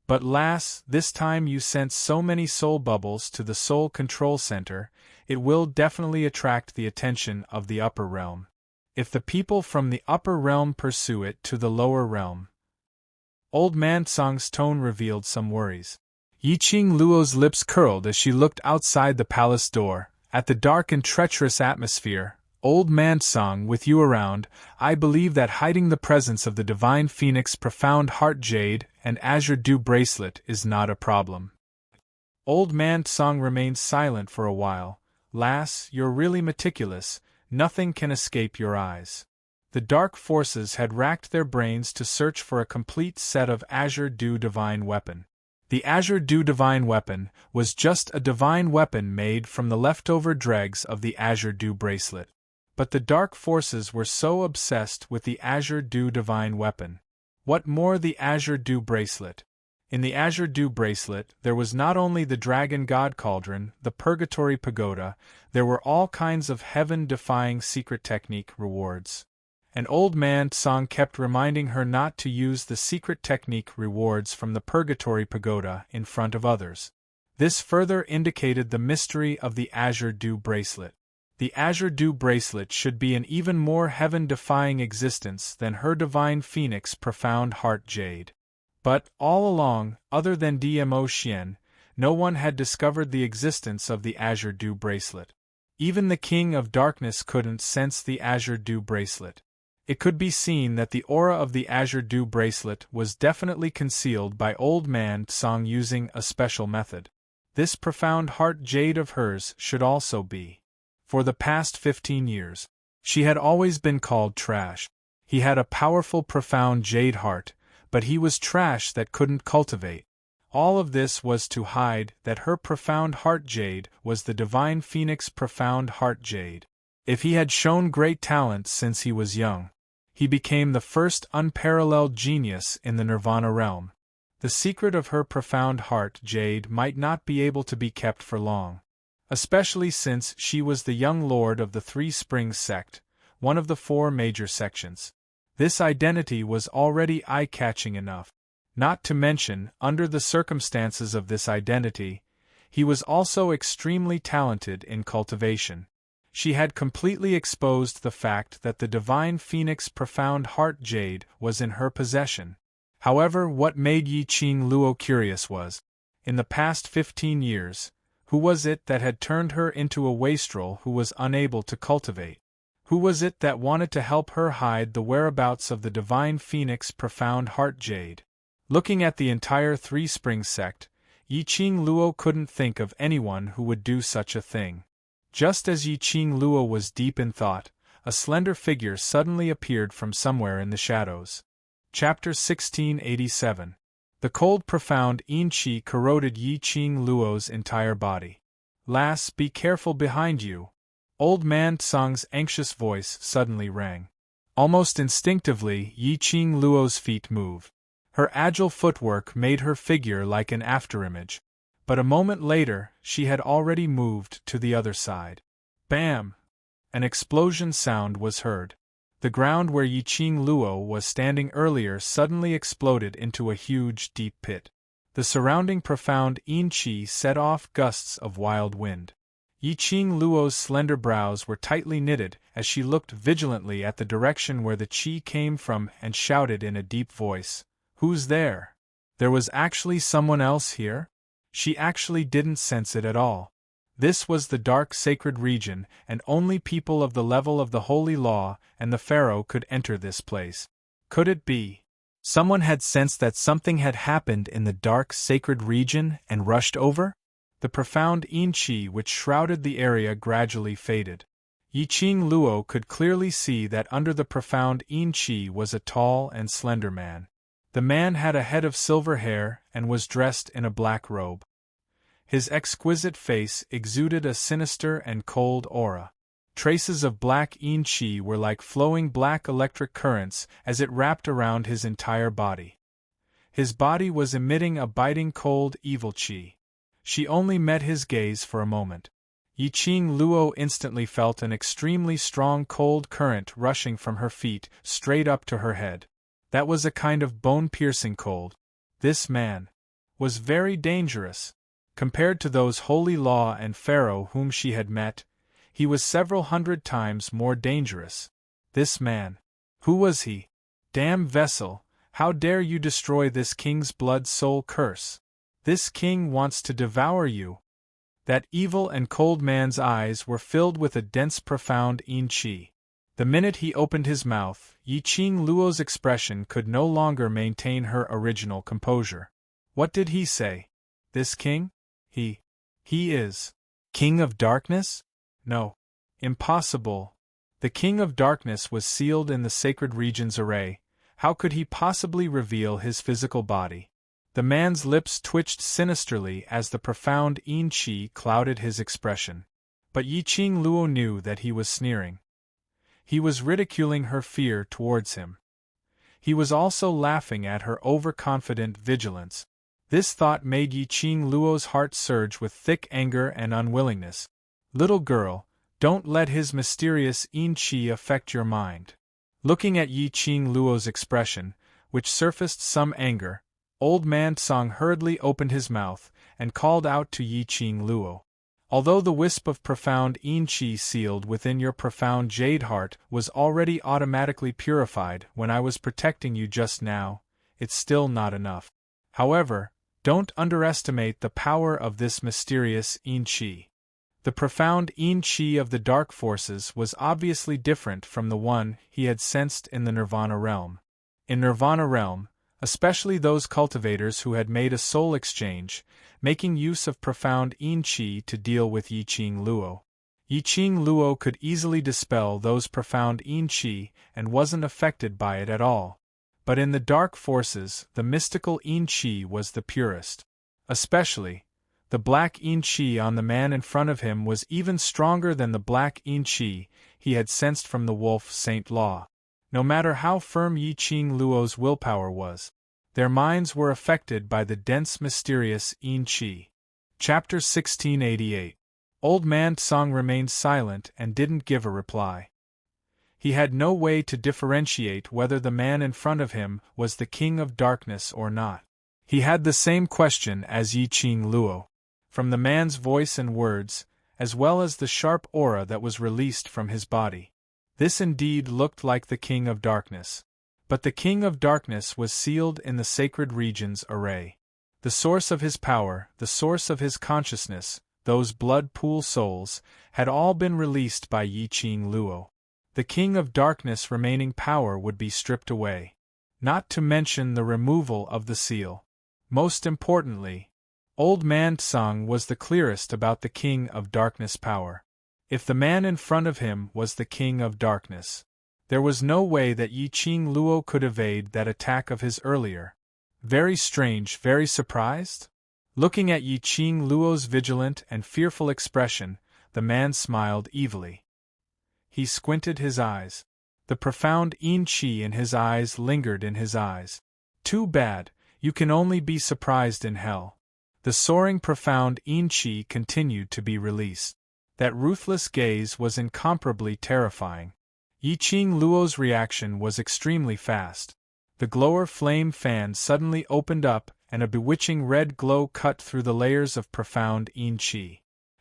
But lass, this time you sent so many soul bubbles to the soul control center, it will definitely attract the attention of the upper realm. If the people from the upper realm pursue it to the lower realm. Old Man Tsang's tone revealed some worries. Yiqing Luo's lips curled as she looked outside the palace door, at the dark and treacherous atmosphere. Old Man Tsang, with you around, I believe that hiding the presence of the divine phoenix profound heart jade and azure dew bracelet is not a problem. Old Man Tsang remained silent for a while. Lass, you're really meticulous, nothing can escape your eyes. The dark forces had racked their brains to search for a complete set of azure dew divine weapon. The azure dew divine weapon was just a divine weapon made from the leftover dregs of the azure dew bracelet. But the dark forces were so obsessed with the azure dew divine weapon. What more the azure dew bracelet? In the azure dew bracelet there was not only the dragon god cauldron, the purgatory pagoda, there were all kinds of heaven-defying secret technique rewards. And Old Man Tsang kept reminding her not to use the secret technique rewards from the purgatory pagoda in front of others. This further indicated the mystery of the azure dew bracelet. The azure dew bracelet should be an even more heaven-defying existence than her divine phoenix profound heart jade. But, all along, other than Dmo Xian, no one had discovered the existence of the azure dew bracelet. Even the King of Darkness couldn't sense the azure dew bracelet. It could be seen that the aura of the azure dew bracelet was definitely concealed by Old Man Tsang using a special method. This profound heart jade of hers should also be. For the past 15 years, she had always been called trash. He had a powerful profound jade heart, but he was trash that couldn't cultivate. All of this was to hide that her profound heart jade was the divine phoenix profound heart jade. If he had shown great talent since he was young, he became the first unparalleled genius in the nirvana realm. The secret of her profound heart jade might not be able to be kept for long. Especially since she was the young lord of the Three Springs sect, one of the 4 major sections. This identity was already eye-catching enough. Not to mention, under the circumstances of this identity, he was also extremely talented in cultivation. She had completely exposed the fact that the divine phoenix profound heart jade was in her possession. However, what made Yi Qing Luo curious was, in the past 15 years, who was it that had turned her into a wastrel who was unable to cultivate? Who was it that wanted to help her hide the whereabouts of the divine phoenix profound heart jade? Looking at the entire Three Springs sect, Yi Qing Luo couldn't think of anyone who would do such a thing. Just as Yi Qing Luo was deep in thought, a slender figure suddenly appeared from somewhere in the shadows. Chapter 1687. The cold profound yin qi corroded Yi Qing Luo's entire body. "Lass, be careful behind you." Old man Tsang's anxious voice suddenly rang. Almost instinctively, Yi Qing Luo's feet moved. Her agile footwork made her figure like an afterimage. But a moment later, she had already moved to the other side. Bam! An explosion sound was heard. The ground where Yi Qing Luo was standing earlier suddenly exploded into a huge, deep pit. The surrounding profound yin qi set off gusts of wild wind. Yi Qing Luo's slender brows were tightly knitted as she looked vigilantly at the direction where the qi came from and shouted in a deep voice, "Who's there?" There was actually someone else here? She actually didn't sense it at all. This was the dark sacred region, and only people of the level of the holy law and the pharaoh could enter this place. Could it be? Someone had sensed that something had happened in the dark sacred region and rushed over? The profound yin qi which shrouded the area gradually faded. Yi Qing Luo could clearly see that under the profound yin qi was a tall and slender man. The man had a head of silver hair and was dressed in a black robe. His exquisite face exuded a sinister and cold aura. Traces of black yin qi were like flowing black electric currents as it wrapped around his entire body. His body was emitting a biting cold evil qi. She only met his gaze for a moment. Yi Qing Luo instantly felt an extremely strong cold current rushing from her feet straight up to her head. That was a kind of bone-piercing cold. This man was very dangerous. Compared to those holy law and pharaoh whom she had met, he was several hundred times more dangerous. This man. Who was he? Damn vessel, how dare you destroy this king's blood-soul curse? This king wants to devour you. That evil and cold man's eyes were filled with a dense profound yin qi. The minute he opened his mouth, Yi Qing Luo's expression could no longer maintain her original composure. What did he say? This king? He is King of Darkness? No. Impossible. The King of Darkness was sealed in the sacred region's array. How could he possibly reveal his physical body? The man's lips twitched sinisterly as the profound yin qi clouded his expression. But Yi Qing Luo knew that he was sneering. He was ridiculing her fear towards him. He was also laughing at her overconfident vigilance. This thought made Yi Qing Luo's heart surge with thick anger and unwillingness. Little girl, don't let his mysterious yin qi affect your mind. Looking at Yi Qing Luo's expression, which surfaced some anger, old man Tsang hurriedly opened his mouth and called out to Yi Qing Luo. Although the wisp of profound yin qi sealed within your profound jade heart was already automatically purified when I was protecting you just now, it's still not enough. However, don't underestimate the power of this mysterious yin qi. The profound yin qi of the dark forces was obviously different from the one he had sensed in the Nirvana realm. In Nirvana realm, especially those cultivators who had made a soul exchange, making use of profound yin qi to deal with Yi Qing Luo. Yi Qing Luo could easily dispel those profound yin qi and wasn't affected by it at all. But in the dark forces, the mystical yin qi was the purest. Especially, the black yin qi on the man in front of him was even stronger than the black yin qi he had sensed from the wolf Saint Law. No matter how firm Yi Qing Luo's willpower was, their minds were affected by the dense mysterious yin qi. Chapter 1688. Old man Tsang remained silent and didn't give a reply. He had no way to differentiate whether the man in front of him was the King of Darkness or not. He had the same question as Yi Qing Luo. From the man's voice and words, as well as the sharp aura that was released from his body. This indeed looked like the King of Darkness. But the King of Darkness was sealed in the sacred regions array. The source of his power, the source of his consciousness, those blood pool souls, had all been released by Yiqing Luo. The King of Darkness' remaining power would be stripped away. Not to mention the removal of the seal. Most importantly, Old Man Tsang was the clearest about the King of Darkness' power. If the man in front of him was the King of Darkness, there was no way that Yiqing Luo could evade that attack of his earlier. Very strange, very surprised? Looking at Yiqing Luo's vigilant and fearful expression, the man smiled evilly. He squinted his eyes. The profound yin qi in his eyes lingered in his eyes. Too bad, you can only be surprised in hell. The soaring profound yin qi continued to be released. That ruthless gaze was incomparably terrifying. Yiqing Luo's reaction was extremely fast. The glower flame fan suddenly opened up and a bewitching red glow cut through the layers of profound yin qi.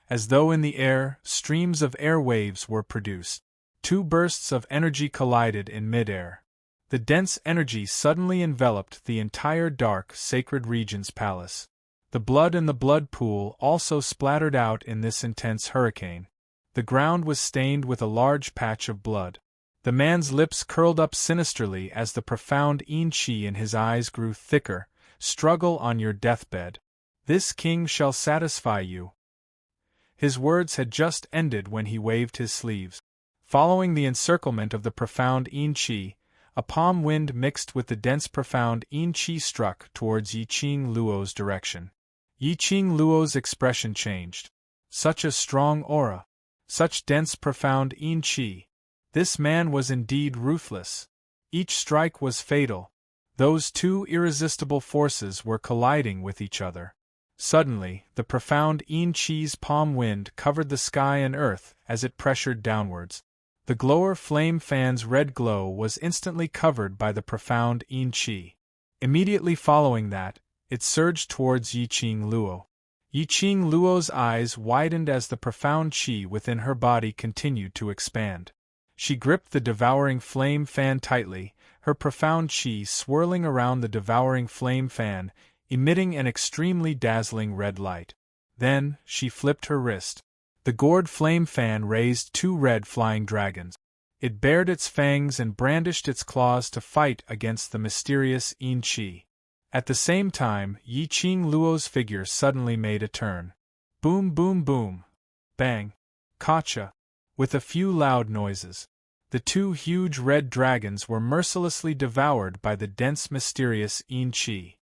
As though in the air, streams of air waves were produced. Two bursts of energy collided in midair. The dense energy suddenly enveloped the entire dark, sacred region's palace. The blood in the blood pool also splattered out in this intense hurricane. The ground was stained with a large patch of blood. The man's lips curled up sinisterly as the profound yin qi in his eyes grew thicker. Struggle on your deathbed. This king shall satisfy you. His words had just ended when he waved his sleeves. Following the encirclement of the profound yin qi, a palm wind mixed with the dense profound yin qi struck towards Yiqing Luo's direction. Yiqing Luo's expression changed. Such a strong aura. Such dense profound yin qi. This man was indeed ruthless. Each strike was fatal. Those two irresistible forces were colliding with each other. Suddenly, the profound yin qi's palm wind covered the sky and earth as it pressured downwards. The glower flame fan's red glow was instantly covered by the profound yin qi. Immediately following that, it surged towards Yiqing Luo. Yiqing Luo's eyes widened as the profound qi within her body continued to expand. She gripped the devouring flame fan tightly, her profound qi swirling around the devouring flame fan, emitting an extremely dazzling red light. Then, she flipped her wrist. The gourd flame fan raised two red flying dragons. It bared its fangs and brandished its claws to fight against the mysterious yin qi. At the same time, Yiqing Luo's figure suddenly made a turn. Boom boom boom. Bang. Kacha. With a few loud noises. The two huge red dragons were mercilessly devoured by the dense mysterious yin qi.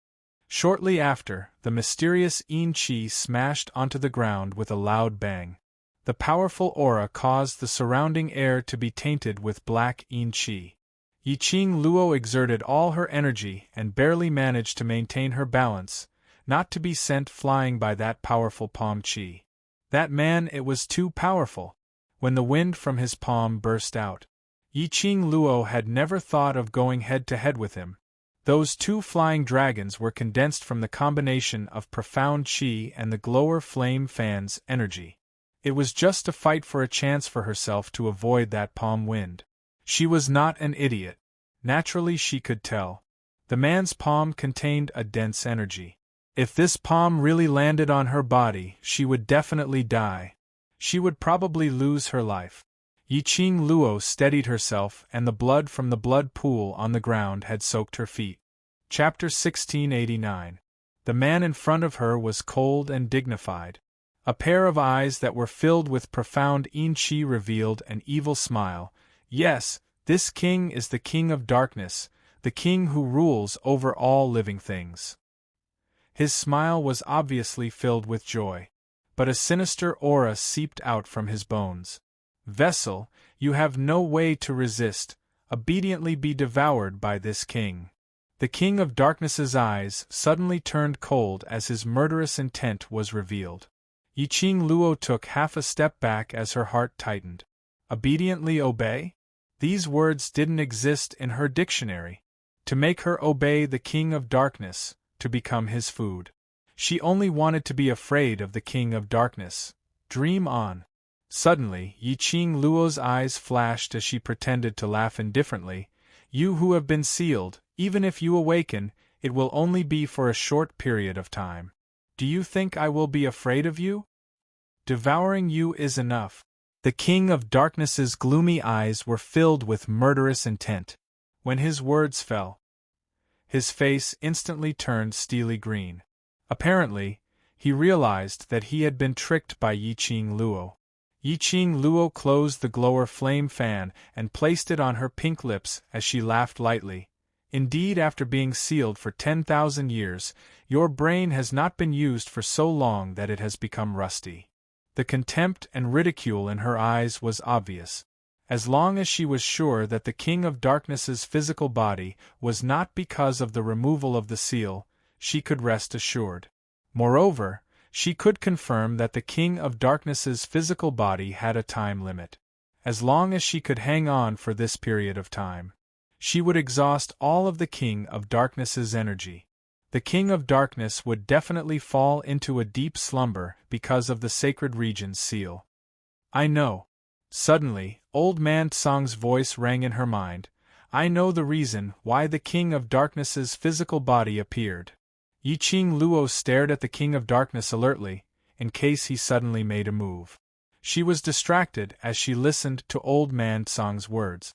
Shortly after, the mysterious yin qi smashed onto the ground with a loud bang. The powerful aura caused the surrounding air to be tainted with black yin qi. Yiqing Luo exerted all her energy and barely managed to maintain her balance, not to be sent flying by that powerful palm qi. That man, it was too powerful. When the wind from his palm burst out, Yiqing Luo had never thought of going head-to-head with him. Those two flying dragons were condensed from the combination of profound qi and the glower flame fan's energy. It was just a fight for a chance for herself to avoid that palm wind. She was not an idiot. Naturally she could tell. The man's palm contained a dense energy. If this palm really landed on her body, she would definitely die. She would probably lose her life. Yiqing Luo steadied herself and the blood from the blood pool on the ground had soaked her feet. Chapter 1689. The man in front of her was cold and dignified. A pair of eyes that were filled with profound yin qi revealed an evil smile. Yes, this king is the King of Darkness, the king who rules over all living things. His smile was obviously filled with joy, but a sinister aura seeped out from his bones. Vessel, you have no way to resist, obediently be devoured by this king. The King of Darkness's eyes suddenly turned cold as his murderous intent was revealed. Yiqing Luo took half a step back as her heart tightened. Obediently obey? These words didn't exist in her dictionary. To make her obey the King of Darkness, to become his food. She only wanted to be afraid of the King of Darkness. Dream on. Suddenly, Yi-Ching Luo's eyes flashed as she pretended to laugh indifferently. "You who have been sealed, even if you awaken, it will only be for a short period of time. Do you think I will be afraid of you? Devouring you is enough." The King of Darkness's gloomy eyes were filled with murderous intent. When his words fell, his face instantly turned steely green. Apparently, he realized that he had been tricked by Yi-Ching Luo. Yi-Ching Luo closed the glower flame fan and placed it on her pink lips as she laughed lightly. "Indeed, after being sealed for 10,000 years, your brain has not been used for so long that it has become rusty." The contempt and ridicule in her eyes was obvious. As long as she was sure that the King of Darkness's physical body was not because of the removal of the seal, she could rest assured. Moreover, she could confirm that the King of Darkness's physical body had a time limit. As long as she could hang on for this period of time, she would exhaust all of the King of Darkness's energy. The King of Darkness would definitely fall into a deep slumber because of the Sacred Region's seal. "I know." Suddenly, Old Man Tsang's voice rang in her mind. "I know the reason why the King of Darkness's physical body appeared." Yi-Ching Luo stared at the King of Darkness alertly, in case he suddenly made a move. She was distracted as she listened to Old Man Tsang's words.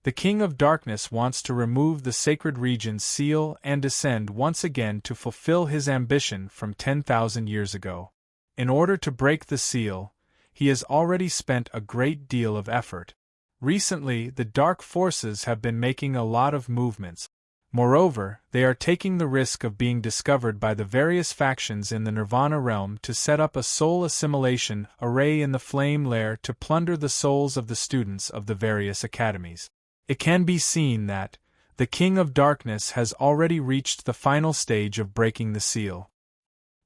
The King of Darkness wants to remove the Sacred Region's seal and descend once again to fulfill his ambition from 10,000 years ago. In order to break the seal, he has already spent a great deal of effort. Recently, the dark forces have been making a lot of movements. Moreover, they are taking the risk of being discovered by the various factions in the Nirvana realm to set up a soul assimilation array in the Flame Lair to plunder the souls of the students of the various academies. It can be seen that the King of Darkness has already reached the final stage of breaking the seal.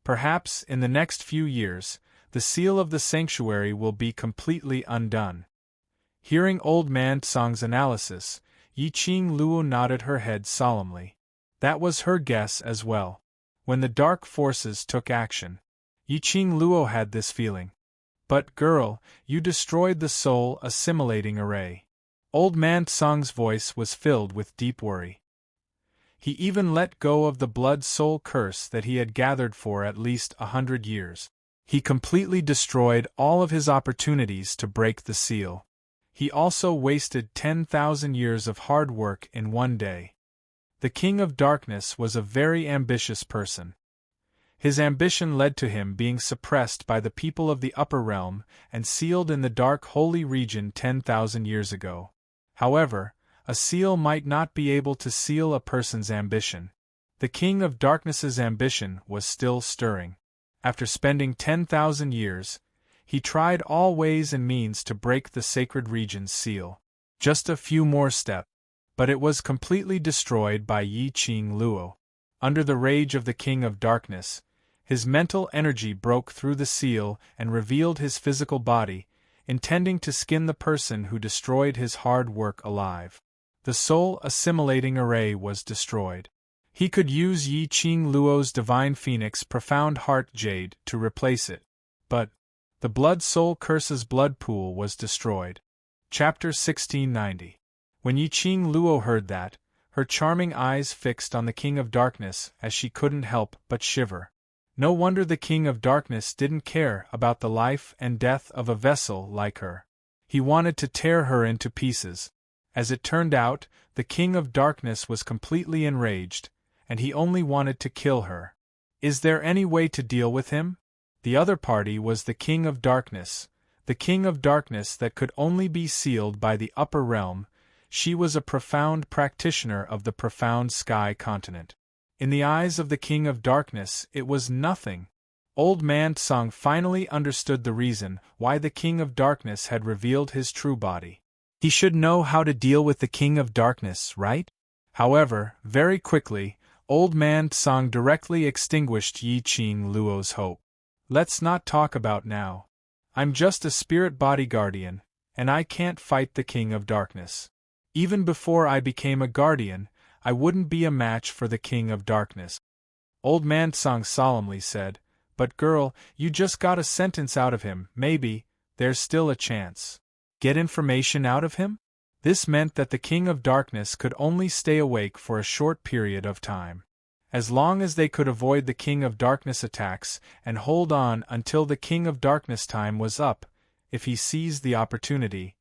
Perhaps, in the next few years, the seal of the sanctuary will be completely undone. Hearing Old Man Tsang's analysis, Yi-Ching Luo nodded her head solemnly. That was her guess as well. When the dark forces took action, Yi-Ching Luo had this feeling. "But, girl, you destroyed the soul assimilating array." Old Man Tsang's voice was filled with deep worry. He even let go of the blood-soul curse that he had gathered for at least 100 years. He completely destroyed all of his opportunities to break the seal. He also wasted 10,000 years of hard work in one day. The King of Darkness was a very ambitious person. His ambition led to him being suppressed by the people of the Upper Realm and sealed in the Dark Holy Region 10,000 years ago. However, a seal might not be able to seal a person's ambition. The King of Darkness's ambition was still stirring. After spending 10,000 years, he tried all ways and means to break the Sacred Region's seal. Just a few more steps, but it was completely destroyed by Yi-Ching Luo. Under the rage of the King of Darkness, his mental energy broke through the seal and revealed his physical body, intending to skin the person who destroyed his hard work alive. The soul assimilating array was destroyed. He could use Yi-Ching Luo's Divine Phoenix Profound Heart Jade to replace it. But the blood-soul curse's blood pool was destroyed. Chapter 1690. When Yi-Ching Luo heard that, her charming eyes fixed on the King of Darkness as she couldn't help but shiver. No wonder the King of Darkness didn't care about the life and death of a vessel like her. He wanted to tear her into pieces. As it turned out, the King of Darkness was completely enraged, and he only wanted to kill her. Is there any way to deal with him? The other party was the King of Darkness, the King of Darkness that could only be sealed by the Upper Realm. She was a profound practitioner of the profound sky continent. In the eyes of the King of Darkness, it was nothing. Old Man Tsang finally understood the reason why the King of Darkness had revealed his true body. He should know how to deal with the King of Darkness, right? However, very quickly, Old Man Tsang directly extinguished Yi-Ching Luo's hope. "Let's not talk about now. I'm just a spirit body guardian, and I can't fight the King of Darkness. Even before I became a guardian, I wouldn't be a match for the King of Darkness." Old Man Tsang solemnly said, "But girl, you just got a sentence out of him, maybe. there's still a chance. Get information out of him? This meant that the King of Darkness could only stay awake for a short period of time. As long as they could avoid the King of Darkness attacks and hold on until the King of Darkness time was up, if he seized the opportunity,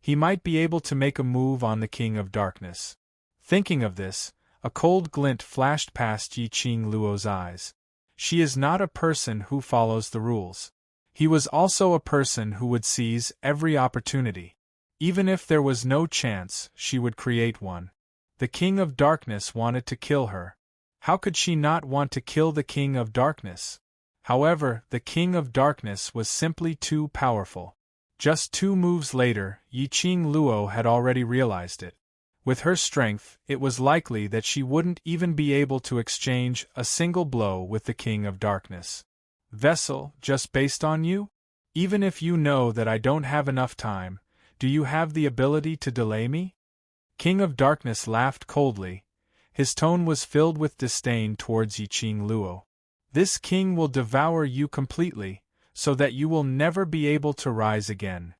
he might be able to make a move on the King of Darkness. Thinking of this, a cold glint flashed past Yiqing Luo's eyes. She is not a person who follows the rules. He was also a person who would seize every opportunity. Even if there was no chance, she would create one. The King of Darkness wanted to kill her. How could she not want to kill the King of Darkness? However, the King of Darkness was simply too powerful. Just 2 moves later, Yiqing Luo had already realized it. With her strength, it was likely that she wouldn't even be able to exchange a single blow with the King of Darkness. Vessel, just based on you? Even if you know that I don't have enough time, do you have the ability to delay me? King of Darkness laughed coldly. His tone was filled with disdain towards Yiqing Luo. This king will devour you completely, so that you will never be able to rise again.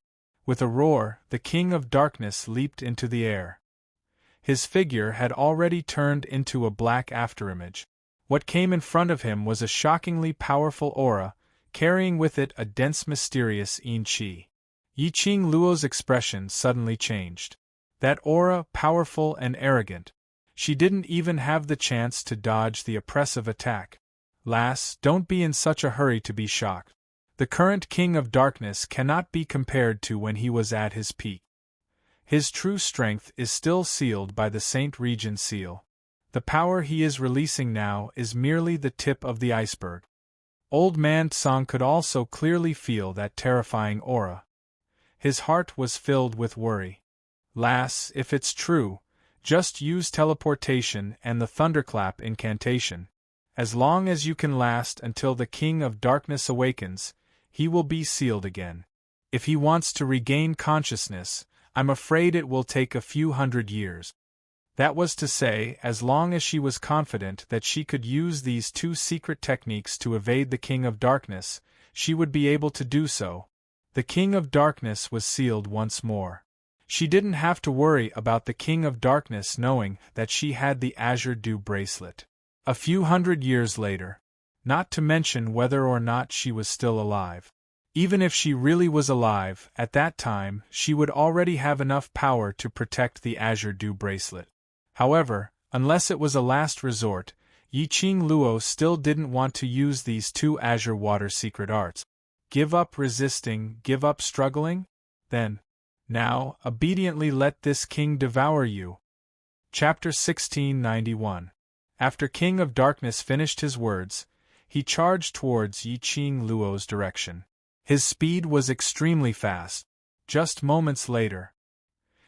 With a roar, the King of Darkness leaped into the air. His figure had already turned into a black afterimage. What came in front of him was a shockingly powerful aura, carrying with it a dense mysterious yin qi. Yiqing Luo's expression suddenly changed. That aura, powerful and arrogant. She didn't even have the chance to dodge the oppressive attack. Lass, don't be in such a hurry to be shocked. The current King of Darkness cannot be compared to when he was at his peak. His true strength is still sealed by the Saint Regent seal. The power he is releasing now is merely the tip of the iceberg. Old man Tsang could also clearly feel that terrifying aura. His heart was filled with worry. Lass, if it's true, just use teleportation and the thunderclap incantation. As long as you can last until the King of Darkness awakens, he will be sealed again. If he wants to regain consciousness, I'm afraid it will take a few hundred years. That was to say, as long as she was confident that she could use these 2 secret techniques to evade the King of Darkness, she would be able to do so. The King of Darkness was sealed once more. She didn't have to worry about the King of Darkness knowing that she had the Azure Dew bracelet. A few hundred years later. Not to mention whether or not she was still alive. Even if she really was alive, at that time, she would already have enough power to protect the Azure Dew bracelet. However, unless it was a last resort, Yiqing Luo still didn't want to use these 2 Azure Water secret arts. Give up resisting, give up struggling? Then, now, obediently let this king devour you. Chapter 1691. After King of Darkness finished his words, he charged towards Yiqing Luo's direction. His speed was extremely fast. Just moments later,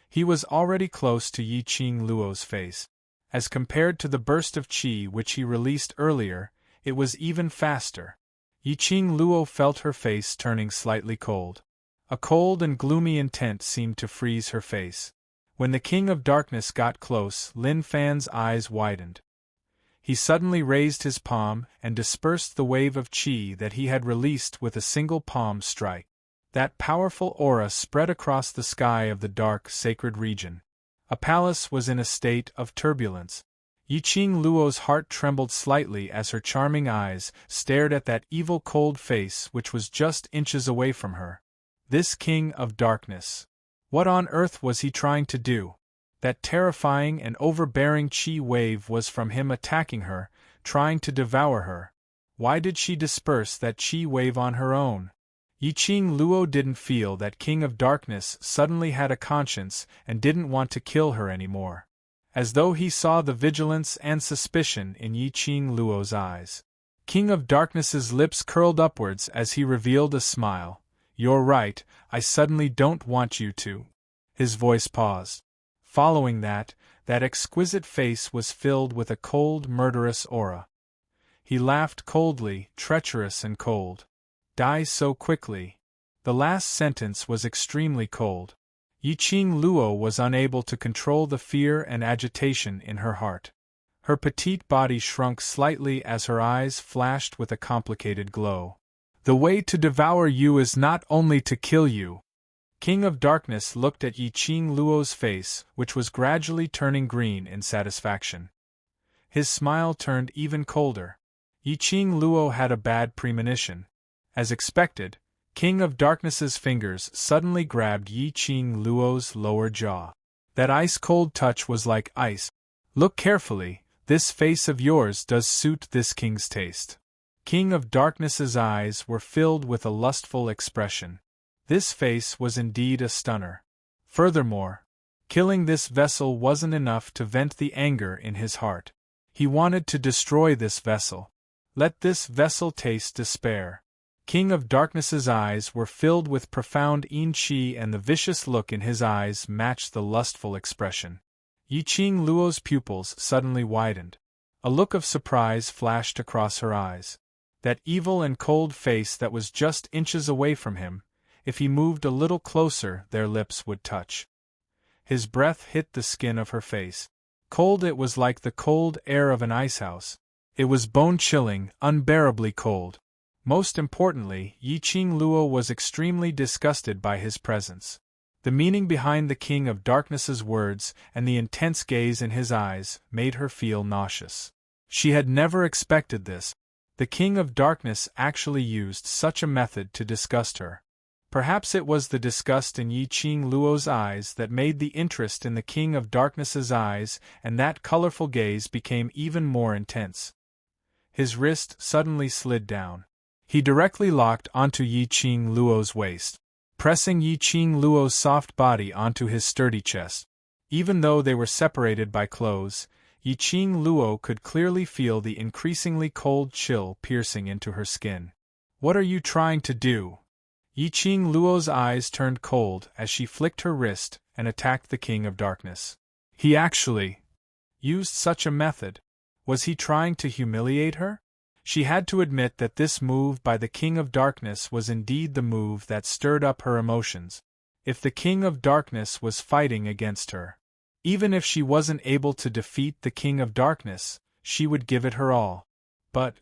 he was already close to Yiqing Luo's face. As compared to the burst of qi which he released earlier, it was even faster. Yiqing Luo felt her face turning slightly cold. A cold and gloomy intent seemed to freeze her face. When the King of Darkness got close, Lin Fan's eyes widened. He suddenly raised his palm and dispersed the wave of qi that he had released with a single palm strike. That powerful aura spread across the sky of the dark, sacred region. A palace was in a state of turbulence. Yiqing Luo's heart trembled slightly as her charming eyes stared at that evil cold face which was just inches away from her. This King of Darkness. What on earth was he trying to do? That terrifying and overbearing qi wave was from him attacking her, trying to devour her. Why did she disperse that qi wave on her own? Yiqing Luo didn't feel that King of Darkness suddenly had a conscience and didn't want to kill her anymore. As though he saw the vigilance and suspicion in Yiqing Luo's eyes. King of Darkness's lips curled upwards as he revealed a smile. You're right, I suddenly don't want you to. His voice paused. Following that exquisite face was filled with a cold, murderous aura. He laughed coldly, treacherous and cold. Die so quickly. The last sentence was extremely cold. Yiqing Luo was unable to control the fear and agitation in her heart. Her petite body shrunk slightly as her eyes flashed with a complicated glow. The way to devour you is not only to kill you. King of Darkness looked at Yi Qing Luo's face, which was gradually turning green in satisfaction. His smile turned even colder. Yi Qing Luo had a bad premonition. As expected, King of Darkness's fingers suddenly grabbed Yi Qing Luo's lower jaw. That ice-cold touch was like ice. Look carefully, this face of yours does suit this king's taste. King of Darkness's eyes were filled with a lustful expression. This face was indeed a stunner. Furthermore, killing this vessel wasn't enough to vent the anger in his heart. He wanted to destroy this vessel. Let this vessel taste despair. King of Darkness's eyes were filled with profound qi, and the vicious look in his eyes matched the lustful expression. Yi Qing Luo's pupils suddenly widened. A look of surprise flashed across her eyes. That evil and cold face that was just inches away from him, if he moved a little closer their lips would touch. His breath hit the skin of her face. Cold, it was like the cold air of an icehouse. It was bone-chilling, unbearably cold. Most importantly, Yi Qing Luo was extremely disgusted by his presence. The meaning behind the King of Darkness's words and the intense gaze in his eyes made her feel nauseous. She had never expected this. The King of Darkness actually used such a method to disgust her. Perhaps it was the disgust in Yi Qing Luo's eyes that made the interest in the King of Darkness's eyes, and that colorful gaze became even more intense. His wrist suddenly slid down. He directly locked onto Yi Qing Luo's waist, pressing Yi Qing Luo's soft body onto his sturdy chest. Even though they were separated by clothes, Yi Qing Luo could clearly feel the increasingly cold chill piercing into her skin. "What are you trying to do?" Yi Qing Luo's eyes turned cold as she flicked her wrist and attacked the King of Darkness. He actually used such a method. Was he trying to humiliate her? She had to admit that this move by the King of Darkness was indeed the move that stirred up her emotions. If the King of Darkness was fighting against her, even if she wasn't able to defeat the King of Darkness, she would give it her all. But